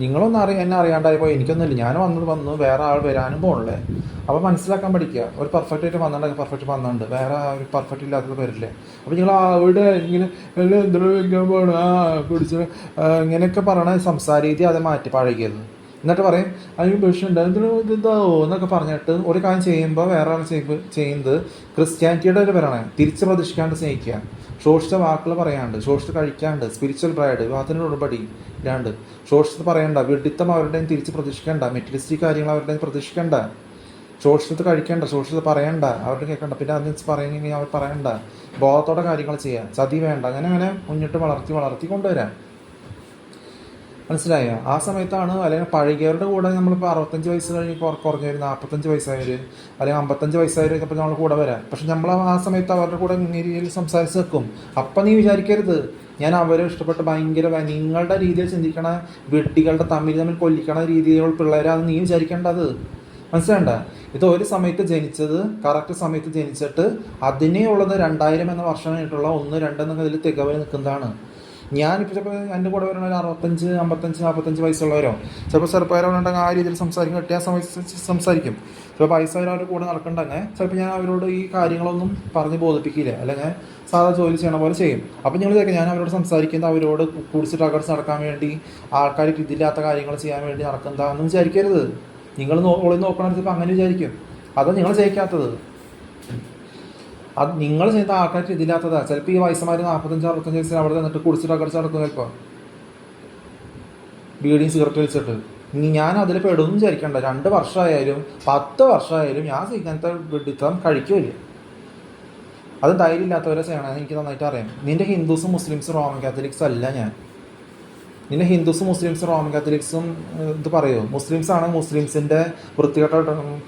നിങ്ങളൊന്നും എന്നെ അറിയാണ്ടായപ്പോൾ എനിക്കൊന്നുമില്ല. ഞാൻ വന്നു വേറെ ആൾ വരാനും പോകണല്ലേ. അപ്പോൾ മനസ്സിലാക്കാൻ പഠിക്കുക. ഒരു പെർഫെക്റ്റ് ആയിട്ട് വന്നിട്ടുണ്ടെങ്കിൽ പെർഫെക്റ്റ് വന്നിട്ടുണ്ട്, വേറെ ഒരു പെർഫെക്റ്റ് ഇല്ലാത്തത് വരില്ലേ. അപ്പോൾ നിങ്ങൾ അവിടെ ഇങ്ങനെ എല്ലാം എന്തെങ്കിലും വെക്കാൻ പോകണം പിടിച്ച് ഇങ്ങനെയൊക്കെ പറയണ സംസാര രീതി അത് മാറ്റി പഴകിയത്. എന്നിട്ട് പറയും അതിന് വിഷയമുണ്ട് ഇതാവോ എന്നൊക്കെ പറഞ്ഞിട്ട് ഒരു കാര്യം ചെയ്യുമ്പോൾ വേറെ ആൾ ചെയ്യുന്നത് ക്രിസ്ത്യാനിറ്റിയുടെ ഒരു പറയണേ തിരിച്ച് പ്രതീക്ഷിക്കാണ്ട് സ്നേഹിക്കുക, ശോഷിച്ച വാക്കുകൾ പറയാണ്ട്, ശോഷിച്ച് കഴിക്കാണ്ട്, സ്പിരിച്വൽ ബ്രൈഡ് വിവാഹത്തിൻ്റെ ഉടമ്പടി ഇല്ലാണ്ട്, ശോഷിച്ചത് പറയണ്ട, വിഡിത്തം അവരുടെയും തിരിച്ച് പ്രതീക്ഷിക്കേണ്ട, മെറ്റലിസ്റ്റിക് കാര്യങ്ങൾ അവരുടെയും പ്രതീക്ഷിക്കേണ്ട, ശോഷിച്ചത് കഴിക്കേണ്ട, ശോഷിച്ചത് പറയണ്ട, അവരുടെ കേൾക്കണ്ട, പിന്നെ അതിന് പറയുകയെങ്കിൽ അവർ പറയണ്ട, ബോധത്തോടെ കാര്യങ്ങൾ ചെയ്യുക, ചതി വേണ്ട, അങ്ങനെ മുന്നിട്ട് വളർത്തി കൊണ്ടുവരാം. മനസ്സിലായോ? ആ സമയത്താണ് അല്ലെങ്കിൽ പഴകിയവരുടെ കൂടെ നമ്മളിപ്പോൾ 65 വയസ്സ് കഴിഞ്ഞ് കുറഞ്ഞവർ 45 വയസ്സായവർ അല്ലെങ്കിൽ 55 വയസ്സായവരൊക്കെ ഇപ്പോൾ നമ്മൾ കൂടെ വരാം. പക്ഷെ നമ്മൾ ആ സമയത്ത് അവരുടെ കൂടെ രീതിയിൽ സംസാരിച്ച് നിൽക്കും. അപ്പം നീ വിചാരിക്കരുത് ഞാൻ അവരെ ഇഷ്ടപ്പെട്ട് ഭയങ്കര നിങ്ങളുടെ രീതിയിൽ ചിന്തിക്കണ വെട്ടികളുടെ തമ്മിൽ കൊല്ലിക്കണ രീതിയിലുള്ള പിള്ളേരാണ് നീ വിചാരിക്കേണ്ടത്. മനസ്സിലാണ്ട? ഇത് ഒരു സമയത്ത് ജനിച്ചത് കറക്റ്റ് സമയത്ത് ജനിച്ചിട്ട് അതിനേ ഉള്ളത് 2000 എന്ന വർഷം കഴിഞ്ഞിട്ടുള്ള 1, 2 എന്നൊക്കെ ഇതിൽ തികവ് നിൽക്കുന്നതാണ്. ഞാനിപ്പോൾ ചിലപ്പോൾ എൻ്റെ കൂടെ വരണ ഒരു 65, 55, 45 വയസ്സുള്ളവരോ ചിലപ്പോൾ ചെറുപ്പക്കാരുണ്ടെങ്കിൽ ആ രീതിയിൽ സംസാരിക്കും, കിട്ടിയ സമയത്ത് സംസാരിക്കും. ചിലപ്പോൾ വയസ്സായവരുടെ കൂടെ നടക്കണ്ടെങ്കിൽ ചിലപ്പോൾ ഞാൻ അവരോട് ഈ കാര്യങ്ങളൊന്നും പറഞ്ഞ് ബോധിപ്പിക്കില്ല, അല്ലെങ്കിൽ സാധാ ജോലി ചെയ്യണ പോലെ ചെയ്യും. അപ്പം നിങ്ങൾ ചോദിക്കാം ഞാൻ അവരോട് സംസാരിക്കുന്നത് അവരോട് കുടിച്ചിട്ട് അകടിച്ച് നടക്കാൻ വേണ്ടി ആൾക്കാർക്ക് ഇതില്ലാത്ത കാര്യങ്ങൾ ചെയ്യാൻ വേണ്ടി നടക്കുന്നതാണെന്ന് വിചാരിക്കരുത്. നിങ്ങൾ നോക്കണത് ചിലപ്പോൾ അങ്ങനെ വിചാരിക്കും. അതാണ് നിങ്ങൾ ജയിക്കാത്തത്. അത് നിങ്ങൾ ചെയ്യുന്ന ആൾക്കാർക്ക് ഇതില്ലാത്തതാണ്. ചിലപ്പോൾ ഈ വയസ്സന്മാർ 45, 65 വയസ്സിൽ അവിടെ നിന്നിട്ട് കുടിച്ചിട്ട് അകടിച്ച് നടക്കും. ചിലപ്പോൾ ബീഡിയും സിഗരറ്റ് വലിച്ചിട്ട് ഞാൻ അതിൽ പെടുമെന്ന് വിചാരിക്കണ്ട. 2 വർഷമായാലും 10 വർഷമായാലും ഞാൻ ഇങ്ങനത്തെ വെഡിത്തം കഴിക്കില്ല. അത് ധൈര്യം ഇല്ലാത്തവരെ ചെയ്യണമെന്ന് എനിക്ക് നന്നായിട്ട് അറിയാം. നിൻ്റെ ഹിന്ദുസും മുസ്ലിംസും റോമൻ കാത്തലിക്സും അല്ല ഞാൻ. നിന്നെ ഹിന്ദുസും മുസ്ലിംസും റോമൻ കാത്തലിക്സും ഇത് പറയുമോ? മുസ്ലിംസാണ് മുസ്ലിംസിൻ്റെ വൃത്തികെട്ട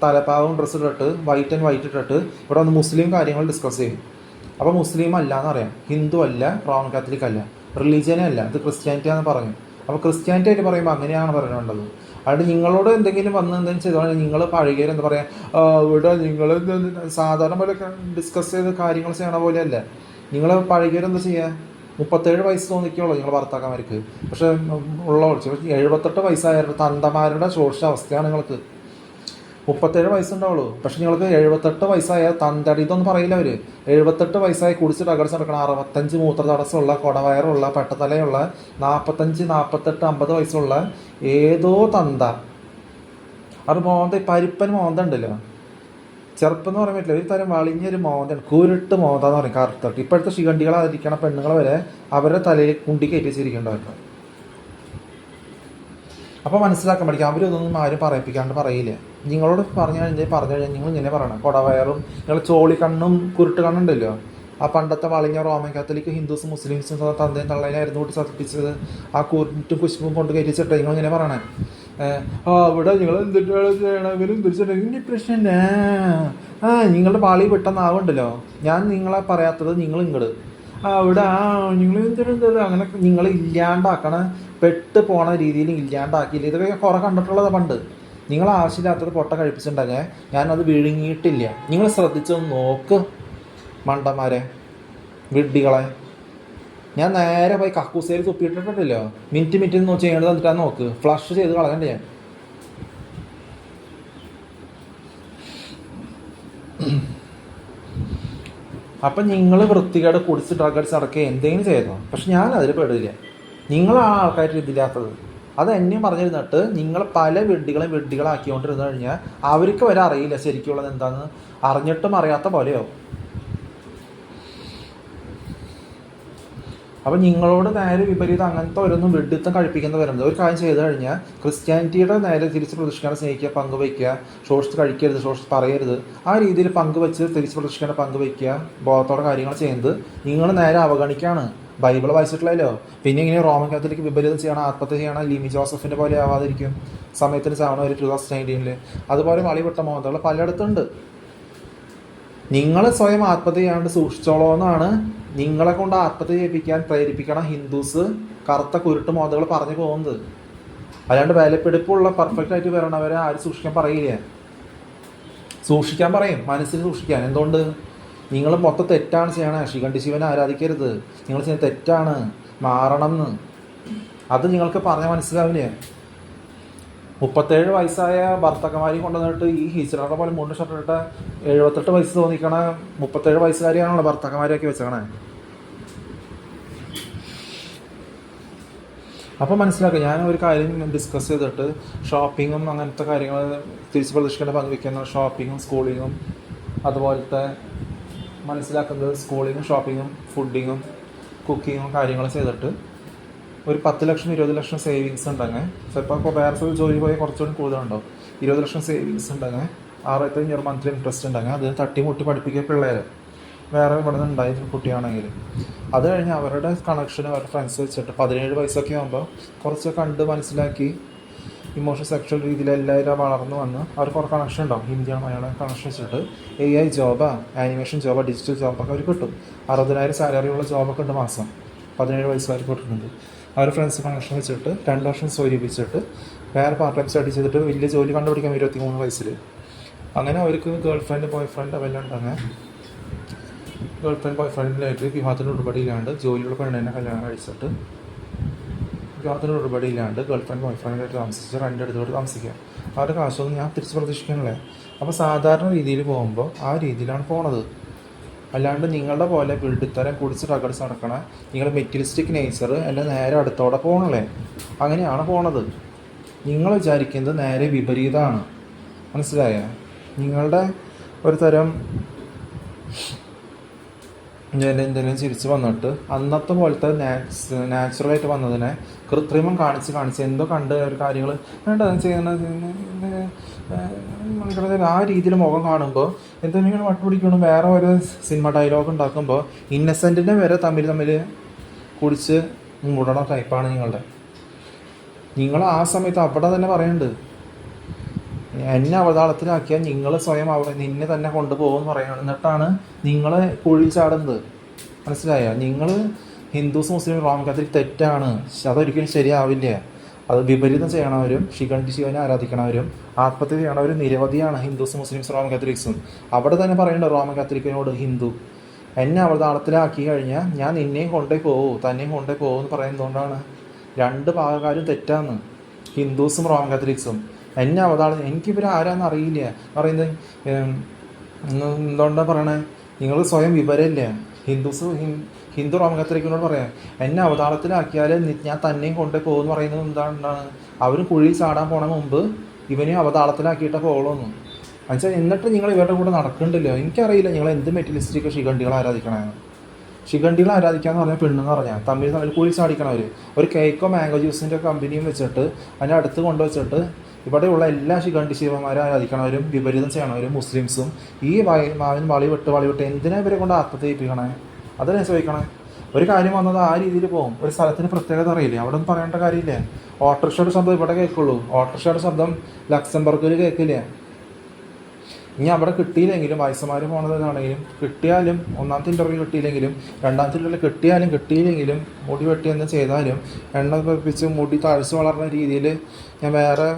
തലപ്പാവും ഡ്രസ്സ് ഇട്ടിട്ട് വൈറ്റ് ഇട്ടിട്ട് ഇവിടെ വന്ന് മുസ്ലിം കാര്യങ്ങൾ ഡിസ്കസ് ചെയ്യും. അപ്പോൾ മുസ്ലിം അല്ല എന്നറിയാം, ഹിന്ദു അല്ല, റോമൻ കാത്തലിക് അല്ല, റിലീജിയനേ അല്ല, ഇത് ക്രിസ്ത്യാനിറ്റി ആണെന്ന് പറഞ്ഞു. അപ്പോൾ ക്രിസ്ത്യാനിറ്റി ആയിട്ട് പറയുമ്പോൾ അങ്ങനെയാണ് പറയേണ്ടത്. അതുകൊണ്ട് നിങ്ങളോട് എന്തെങ്കിലും ചെയ്തോളാം. നിങ്ങൾ പഴകിയാൽ എന്താ പറയുക, ഇവിടെ നിങ്ങൾ സാധാരണ പോലെ ഡിസ്കസ് ചെയ്ത് കാര്യങ്ങൾ ചെയ്യണ പോലെയല്ല. നിങ്ങൾ പഴകിയാൽ എന്താ ചെയ്യുക? 37 വയസ്സ് തോന്നിക്കുള്ളൂ നിങ്ങൾ ഭർത്താക്കന്മാർക്ക്. പക്ഷെ ഉള്ള 78 വയസ്സായ തന്തമാരുടെ ശോഷിച്ച അവസ്ഥയാണ് നിങ്ങൾക്ക്. 37 വയസ്സുണ്ടാവുള്ളൂ, പക്ഷെ നിങ്ങൾക്ക് 78 വയസ്സായ തന്തടി ഇതൊന്നും പറയില്ല അവർ. 78 വയസ്സായി കുടിച്ചിട്ട് അകടിച്ച് നടക്കണം, 65 മൂത്രതടസ്സമുള്ള, കുടവയറുള്ള, പെട്ടത്തലയുള്ള, 45, 48, 50 വയസ്സുള്ള ഏതോ തന്ത. അത് പരിപ്പൻ മോന്തണ്ടല്ലോ, ചെറുപ്പം എന്ന് പറയാൻ പറ്റില്ല, ഒരു തരം വളിഞ്ഞൊരു മോന്താണ്, കുരുട്ട് മോന്താന്ന് പറയും, കറുത്തിട്ട്. ഇപ്പോഴത്തെ ശിഖണ്ഡികളായിരിക്കണ പെണ്ണുങ്ങൾ വരെ അവരുടെ തലയിൽ കുണ്ടി കയറ്റി വെച്ചിരിക്കേണ്ടവർക്ക്. അപ്പോൾ മനസ്സിലാക്കാൻ പഠിക്കും. അവരൊന്നും ആരും പറയിപ്പിക്കാണ്ട് പറയില്ല. നിങ്ങളോട് പറഞ്ഞു കഴിഞ്ഞാൽ നിങ്ങൾ ഇങ്ങനെ പറയണം. കൊടവയറും നിങ്ങൾ ചോളിക്കണ്ണും കുരുട്ട് കണ്ണുണ്ടല്ലോ, ആ പണ്ടത്തെ വളഞ്ഞ റോമൻ കാത്തലിക് ഹിന്ദുസും മുസ്ലിംസും തന്തയും തള്ളയിലായിരുന്നു കൂട്ടി സതിപ്പിച്ചത്. ആ കുരുട്ടും കുശുമ്പും കൊണ്ട് കയറ്റിച്ചിട്ട് നിങ്ങളിങ്ങനെ പറയണേ, അവിടെ നിങ്ങൾ എന്തിട്ടാണ് ചെയ്യണം, ഇവരും തിരിച്ചിട്ട് ഇനി പ്രശ്നം നിങ്ങളുടെ പാളി പെട്ടെന്നാവുണ്ടല്ലോ. ഞാൻ നിങ്ങളെ പറയാത്തത് നിങ്ങൾ ഇങ്ങോട്ട് അവിടെ നിങ്ങൾ എന്തിനും അങ്ങനെ നിങ്ങൾ ഇല്ലാണ്ടാക്കണ പെട്ട് പോണ രീതിയിൽ ഇല്ലാണ്ടാക്കിയില്ല. ഇതൊക്കെ കുറെ കണ്ടിട്ടുള്ളത് പണ്ട്. നിങ്ങൾ ആവശ്യമില്ലാത്തത് പൊട്ട കഴിപ്പിച്ചിട്ടുണ്ടെങ്കിൽ ഞാനത് വിഴുങ്ങിയിട്ടില്ല. നിങ്ങൾ ശ്രദ്ധിച്ചൊന്ന് നോക്ക് മണ്ടന്മാരെ, വിഡ്ഢികളെ. ഞാൻ നേരെ പോയി കക്കൂസയിൽ തുപ്പിയിട്ടിട്ടുണ്ടല്ലോ, മിനിറ്റ് ചെയ്യേണ്ടത് എന്നിട്ടാ നോക്ക്, ഫ്ലഷ് ചെയ്ത് കളയണ്ടേ ഞാൻ. അപ്പം നിങ്ങൾ വൃത്തികേട് കുടിച്ച് ഡ്രഗ് അടിച്ച് നടക്കുക എന്തെങ്കിലും ചെയ്തോ, പക്ഷെ ഞാൻ അതിൽ പെടില്ല. നിങ്ങളാണ് ആൾക്കാർ ഇതില്ലാത്തത്. അത് എന്നെയും പറഞ്ഞിരുന്നിട്ട് നിങ്ങൾ പല വെഡ്ഡികളാക്കിക്കൊണ്ടിരുന്നു കഴിഞ്ഞാൽ അവർക്ക് വരെ അറിയില്ല ശരിക്കുള്ളത് എന്താണെന്ന്. അറിഞ്ഞിട്ടും അറിയാത്ത പോലെയോ. അപ്പം നിങ്ങളോട് നേരെ വിപരീതം അങ്ങനത്തെ ഓരോന്നും വെഡിത്തം കഴിപ്പിക്കുന്ന വരുന്നത്. ഒരു കാര്യം ചെയ്ത് കഴിഞ്ഞാൽ ക്രിസ്ത്യാനിറ്റിയുടെ നേരെ തിരിച്ച് പ്രതിഷ്ഠിക്കാൻ സ്നേഹിക്കുക, പങ്കുവയ്ക്കുക, ഷോർട്സ് കഴിക്കരുത്, ഷോർട്സ് പറയരുത്, ആ രീതിയിൽ പങ്കുവെച്ച് തിരിച്ച് പ്രതിഷ്ഠിക്കാൻ പങ്കുവയ്ക്കുക, ബോധത്തോടെ കാര്യങ്ങൾ ചെയ്യുന്നത് നിങ്ങൾ നേരെ അവഗണിക്കുകയാണ്. ബൈബിൾ വായിച്ചിട്ടില്ലല്ലോ, പിന്നെ ഇങ്ങനെ റോമൻ കാത്തലിക് വിപരീതം ചെയ്യണം, ആത്മഹത്യ ചെയ്യണം, ലിമി ജോസഫിൻ്റെ പോലെ ആവാതിരിക്കും, സമയത്തിന് ചാവണ ഒരു 2019 അതുപോലെ വളിവിട്ട മോഹങ്ങൾ പലയിടത്തുണ്ട്. നിങ്ങൾ സ്വയം ആത്മഹത്യ ചെയ്യാണ്ട് സൂക്ഷിച്ചോളോ എന്നാണ് നിങ്ങളെ കൊണ്ട് ആത്മഹത്യ ചെയ്യിപ്പിക്കാൻ പ്രേരിപ്പിക്കണം ഹിന്ദുസ് കറുത്ത കുരുട്ട് മോതകൾ പറഞ്ഞു പോകുന്നത്. അല്ലാണ്ട് വിലപ്പിടിപ്പുള്ള പെർഫെക്റ്റ് ആയിട്ട് വരണവരെ ആരും സൂക്ഷിക്കാൻ പറയില്ല. സൂക്ഷിക്കാൻ പറയും, മനസ്സിൽ സൂക്ഷിക്കാൻ. എന്തുകൊണ്ട്? നിങ്ങൾ മൊത്തം തെറ്റാണ് ചെയ്യണേ. ശിഖണ്ഡി ശിവനെ ആരാധിക്കരുത്, നിങ്ങൾ ചെയ്യുന്ന തെറ്റാണ്, മാറണം എന്ന്. അത് നിങ്ങൾക്ക് പറഞ്ഞാൽ മനസ്സിലാവില്ലേ? 37 വയസ്സായ ഭർത്തക്കന്മാരെയും കൊണ്ടുവന്നിട്ട് ഈ ഹിജറയുടെ പോലെ 3 ഷർട്ടിട്ട് 78 വയസ്സ് തോന്നിക്കണ 37 വയസ്സുകാരിയാണല്ലോ ഭർത്തക്കന്മാരെയൊക്കെ വെച്ചേക്കണേ. അപ്പോൾ മനസ്സിലാക്കുക. ഞാൻ ഒരു കാര്യം ഡിസ്കസ് ചെയ്തിട്ട് ഷോപ്പിങ്ങും അങ്ങനത്തെ കാര്യങ്ങൾ തിരിച്ച് പ്രതീക്ഷിക്കേണ്ട പങ്കുവയ്ക്കുന്ന ഷോപ്പിങ്ങും സ്കൂളിങ്ങും അതുപോലത്തെ മനസ്സിലാക്കുന്നത് സ്കൂളിങ്ങും ഷോപ്പിങ്ങും ഫുഡിങ്ങും കുക്കിങ്ങും കാര്യങ്ങൾ ചെയ്തിട്ട് ഒരു 10 ലക്ഷം 20 ലക്ഷം സേവിങ്സ് ഉണ്ടെങ്കിൽ, ചിലപ്പോൾ ഇപ്പോൾ വേറെ ജോലി പോയി കുറച്ചുകൂടി കൂടുതലുണ്ടാവും, 20 ലക്ഷം സേവിങ്സ് ഉണ്ടെങ്കിൽ 6500 മന്ത്ലി ഇൻട്രസ്റ്റ് ഉണ്ടെങ്കിൽ അത് തട്ടിമുട്ടി പഠിപ്പിക്കുക പിള്ളേർ വേറെ ഇവിടെ നിന്ന് ഉണ്ടായ കുട്ടിയാണെങ്കിൽ. അത് കഴിഞ്ഞ് അവരുടെ കണക്ഷൻ അവരുടെ ഫ്രണ്ട്സ് വെച്ചിട്ട് 17 വയസ്സൊക്കെ ആകുമ്പോൾ കുറച്ച് കണ്ട് മനസ്സിലാക്കി ഇമോഷൻ സെക്ഷൽ രീതിയിൽ എല്ലാവരും വളർന്നു വന്ന് അവർക്ക് കുറേ കണക്ഷൻ ഉണ്ടാവും. ഹിന്ദിയാണ് മലയാളം കണക്ഷൻ വെച്ചിട്ട് AI ജോബാ, ആനിമേഷൻ ജോബാ, ഡിജിറ്റൽ ജോബൊക്കെ അവർ കിട്ടും. 60,000 സാലറിയുള്ള ജോബൊക്കെ ഉണ്ട് മാസം. 17 വയസ്സുകാർക്ക് കിട്ടുന്നുണ്ട്. അവർ ഫ്രണ്ട്സ് കണക്ഷൻ വെച്ചിട്ട് 2 വർഷം സ്വരൂപിച്ചിട്ട് വേറെ പാർട്ട് ടൈം സ്റ്റഡി ചെയ്തിട്ട് വലിയ ജോലി കണ്ടുപിടിക്കാം 23 വയസ്സിൽ. അങ്ങനെ അവർക്ക് ഗേൾ ഫ്രണ്ട് ബോയ് ഫ്രണ്ട് അതെല്ലാം ഉണ്ടെങ്കിൽ ഗേൾ ഫ്രണ്ട് ബോയ് ഫ്രണ്ടിലായിട്ട് വിവാഹത്തിന് ഉടപടിയില്ലാണ്ട് ജോലിയുള്ള പെണ്ണിനെ കല്യാണം കഴിച്ചിട്ട് വിവാഹത്തിന് ഉടപടിയില്ലാണ്ട് ഗേൾ ഫ്രണ്ട് ബോയ് ഫ്രണ്ടായിട്ട് താമസിച്ച് 2 എടുത്തോട്ട് താമസിക്കാം. അവരുടെ കാശൊന്നും ഞാൻ തിരിച്ച് പ്രതീക്ഷിക്കണല്ലേ. അപ്പോൾ സാധാരണ രീതിയിൽ പോകുമ്പോൾ ആ രീതിയിലാണ് പോണത്. അല്ലാണ്ട് നിങ്ങളുടെ പോലെ വിഡിത്തരം കുടിച്ച് റഗടിച്ച് നടക്കണ നിങ്ങളുടെ മെറ്റീരിയലിസ്റ്റിക് നേച്ചർ എല്ലാം നേരെ അടുത്തോടെ പോകണല്ലേ. അങ്ങനെയാണ് പോണത്. നിങ്ങൾ വിചാരിക്കുന്നത് നേരെ വിപരീതമാണ്. മനസ്സിലായ? നിങ്ങളുടെ ഒരു തരം എന്തെങ്കിലും ചിരിച്ച് വന്നിട്ട് അന്നത്തെ പോലത്തെ നാച്ചുറലായിട്ട് വന്നതിനെ കൃത്രിമം കാണിച്ച് എന്തോ കണ്ട് ഒരു കാര്യങ്ങൾ വേണ്ട ചെയ്യുന്ന ആ രീതിയിൽ മുഖം കാണുമ്പോൾ എന്തെങ്കിലും വട്ടുപിടിക്കണം. വേറെ ഒരു സിനിമ ഡയലോഗ് ഉണ്ടാക്കുമ്പോൾ ഇന്നസെൻറ്റിനെ വരെ തമ്മിൽ കുടിച്ച് മുടണ ടൈപ്പാണ് നിങ്ങളുടെ. നിങ്ങൾ ആ സമയത്ത് അവിടെ തന്നെ പറയുന്നുണ്ട്, എന്നെ അവതാളത്തിലാക്കിയാൽ നിങ്ങൾ സ്വയം നിന്നെ തന്നെ കൊണ്ടുപോകുമെന്ന് പറയുന്നത്. എന്നിട്ടാണ് നിങ്ങൾ കുഴി ചാടുന്നത്. മനസ്സിലായ? നിങ്ങൾ ഹിന്ദുസ് മുസ്ലിം റോമൻ കാത്തലിക് തെറ്റാണ്, അതൊരിക്കലും ശരിയാവില്ല. അത് വിപരീതം ചെയ്യണവരും ശിഖണ്ഡി ശിവനെ ആരാധിക്കണവരും ആത്മഹത്യ ചെയ്യണവരും നിരവധിയാണ്. ഹിന്ദുസും മുസ്ലിംസും റോമൻ കാത്തലിക്സും. അവിടെ തന്നെ പറയുന്നുണ്ട് റോമൻ കാത്തലിക്കിനോട്, ഹിന്ദു എന്നെ അവതാളത്തിലാക്കി കഴിഞ്ഞാൽ ഞാൻ നിന്നെയും കൊണ്ടേ പോകൂ തന്നെയും കൊണ്ടേ പോകും എന്ന് പറയുന്നതുകൊണ്ടാണ്. 2 ഭാഗക്കാരും തെറ്റാന്ന്, ഹിന്ദുസും റോമൻ കാത്തലിക്സും. എന്നെ അവതാളം എനിക്കിവർ ആരാന്ന് അറിയില്ല പറയുന്നത് എന്തുകൊണ്ടാണ് പറയണേ? നിങ്ങൾ സ്വയം വിവരമില്ല. ഹിന്ദു റോമൻ കാത്തലിക്കിനോട് പറയാം എന്നെ അവതാളത്തിലാക്കിയാൽ ഞാൻ തന്നെയും കൊണ്ടേ പോകുമെന്ന് പറയുന്നത് എന്താണ്? അവരും കുഴി ചാടാൻ പോണ മുമ്പ് ഇവനെയും അവതാളത്തിലാക്കിയിട്ടേ പോകുള്ളൂ എന്നുവെച്ചാൽ. എന്നിട്ട് നിങ്ങൾ ഇവരുടെ കൂടെ നടക്കണ്ടല്ലോ. എനിക്കറിയില്ല നിങ്ങൾ എന്ത് മെറ്റീരിയലിസ്റ്റിക് ശിഖണ്ഡികൾ ആരാധിക്കണമെന്ന്. ശിഖണ്ഡികൾ ആരാധിക്കാന്ന് പറഞ്ഞാൽ പെണ്ണെന്ന് പറഞ്ഞാൽ തമ്മിൽ കൂടി ചാടിക്കണവർ ഒരു കേക്കോ മാംഗോ ജ്യൂസിൻ്റെ കമ്പനിയും വെച്ചിട്ട് അതിൻ്റെ അടുത്ത് കൊണ്ടുവച്ചിട്ട് ഇവിടെയുള്ള എല്ലാ ശിഖണ്ഡി ശിവന്മാരെ ആരാധിക്കണവരും വിപരീതം ചെയ്യണവരും മുസ്ലിംസും ഈ മാവിൻ വളി വിട്ട് എന്തിനാ ഇവരെ കൊണ്ട് ആത്മഹത്യ ചെയ്യിപ്പിക്കണേ? അതല്ലേ ചോദിക്കണേ. ഒരു കാര്യം വന്നത് ആ രീതിയിൽ പോകും. ഒരു സ്ഥലത്തിന് പ്രത്യേകത അറിയില്ലേ, അവിടെ ഒന്നും പറയേണ്ട കാര്യമില്ലേ. ഓട്ടോറിക്ഷയുടെ ശബ്ദം ഇവിടെ കേൾക്കുള്ളൂ, ഓട്ടോറിക്ഷയുടെ ശബ്ദം ലക്സംബർഗിൽ കേൾക്കില്ല. ഇനി അവിടെ കിട്ടിയില്ലെങ്കിലും വയസ്സന്മാർ പോണതാണെങ്കിലും കിട്ടിയാലും ഒന്നാമത്തെ ഇൻ്റർവ്യൂ കിട്ടിയില്ലെങ്കിലും രണ്ടാമത്തെ ഇൻ്റർവ്യൂ കിട്ടിയില്ലെങ്കിലും മുടി വെട്ടി എന്ന് ചെയ്താലും എണ്ണ വെപ്പിച്ച് മുടി താഴ്ച വളർന്ന രീതിയിൽ ഞാൻ വേറെ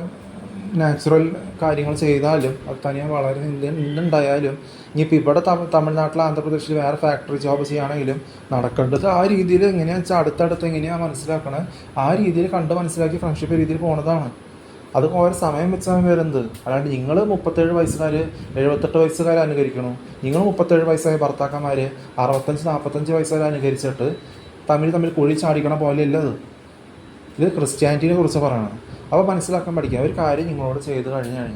നാച്ചുറൽ കാര്യങ്ങൾ ചെയ്താലും അത് തനിയാൻ വളരെ എന്തുണ്ടായാലും ഇനിയിപ്പോൾ ഇവിടെ തമിഴ്നാട്ടിൽ ആന്ധ്രാപ്രദേശിൽ വേറെ ഫാക്ടറി ജോബ് ചെയ്യുകയാണെങ്കിലും നടക്കേണ്ടത് ആ രീതിയിൽ എങ്ങനെയാണെന്ന് വെച്ചാൽ അടുത്തടുത്ത് എങ്ങനെയാണ് മനസ്സിലാക്കണത് ആ രീതിയിൽ കണ്ട് മനസ്സിലാക്കി ഫ്രണ്ട്ഷിപ്പ് രീതിയിൽ പോണതാണ്. അത് ഓരോ സമയം വെച്ചാൽ വരുന്നത്. അല്ലാണ്ട് നിങ്ങൾ 37 വയസ്സുകാർ 78 വയസ്സുകാരെ അനുകരിക്കണം, നിങ്ങൾ 37 വയസ്സായ ഭർത്താക്കന്മാർ 65-45 വയസ്സുകാരെ അനുകരിച്ചിട്ട് തമ്മിൽ കുഴി ചാടിക്കണ പോലെയല്ല ഇത് ക്രിസ്ത്യാനിറ്റിനെ കുറിച്ച് പറയണം. അപ്പോൾ മനസ്സിലാക്കാൻ പഠിക്കുക. ഒരു കാര്യം നിങ്ങളോട് ചെയ്ത് കഴിഞ്ഞാൽ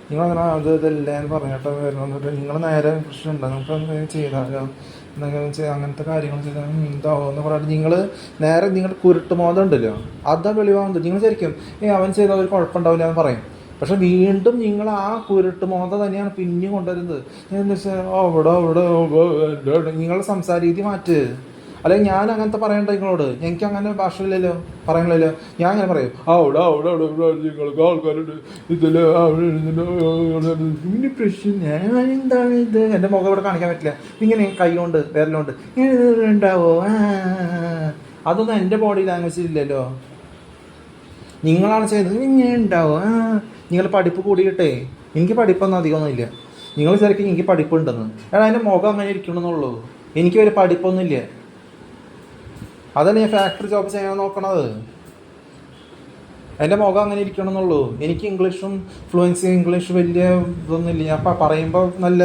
നിങ്ങളങ്ങനെ ഇതല്ല എന്ന് പറഞ്ഞിട്ട് വരുന്നത് നിങ്ങൾ നേരെ പ്രശ്നമുണ്ടോ നമുക്ക് എന്തെങ്കിലും ചെയ്താലോ എന്തെങ്കിലും അങ്ങനത്തെ കാര്യങ്ങൾ ചെയ്താൽ എന്താവോ എന്ന് പറഞ്ഞിട്ട് നിങ്ങൾ നേരെ നിങ്ങളുടെ കുരുട്ടുമോദം ഉണ്ടല്ലോ അതാ വെളിവാകുന്നത്. നിങ്ങൾ ശരിക്കും അവൻ ചെയ്താൽ ഒരു കുഴപ്പമുണ്ടാവില്ല എന്ന് പറയും. പക്ഷെ വീണ്ടും നിങ്ങൾ ആ കുരുട്ടുമോദം തന്നെയാണ് പിന്നെയും കൊണ്ടുവരുന്നത്. എന്താ വെച്ചാൽ അവിടെ നിങ്ങളുടെ സംസാര രീതി മാറ്റ്. അല്ലെങ്കിൽ ഞാൻ അങ്ങനത്തെ പറയണ്ട നിങ്ങളോട്, എനിക്ക് അങ്ങനെ ഭാഷയില്ലല്ലോ പറയണില്ലല്ലോ. ഞാൻ അങ്ങനെ പറയും അവിടെ നിങ്ങൾക്ക് ആൾക്കാരുണ്ട് ഇതിൽ ഇങ്ങനെ പ്രശ്നം ഞാൻ എന്താണ് ഇത് എൻ്റെ മുഖം ഇവിടെ കാണിക്കാൻ പറ്റില്ല. ഇങ്ങനെ കൈ കൊണ്ട് വിരലുകൊണ്ട് ഉണ്ടാവോ അതൊന്നും എൻ്റെ ബോഡി ലാംഗ്വേജ് ഇല്ലല്ലോ. നിങ്ങളാണ് ചെയ്തത് ഇങ്ങനെ ഉണ്ടാവോ നിങ്ങൾ പഠിപ്പ് കൂടിയിട്ടേ എനിക്ക് പഠിപ്പൊന്നും അധികമൊന്നുമില്ല. നിങ്ങൾ ശരിക്കും എനിക്ക് പഠിപ്പുണ്ടെന്ന് എൻ്റെ മുഖം അങ്ങനെ ഇരിക്കണമെന്നുള്ളൂ. എനിക്ക് ഒരു പഠിപ്പൊന്നുമില്ല. അതല്ല ഞാൻ ഫാക്ടറി ജോബ് ചെയ്യാൻ നോക്കണത്. എൻ്റെ മുഖം അങ്ങനെ ഇരിക്കണമെന്നുള്ളൂ. എനിക്ക് ഇംഗ്ലീഷും ഫ്ലുവൻസി ഇംഗ്ലീഷ് വലിയ ഇതൊന്നുമില്ല. ഞാൻ പറയുമ്പോൾ നല്ല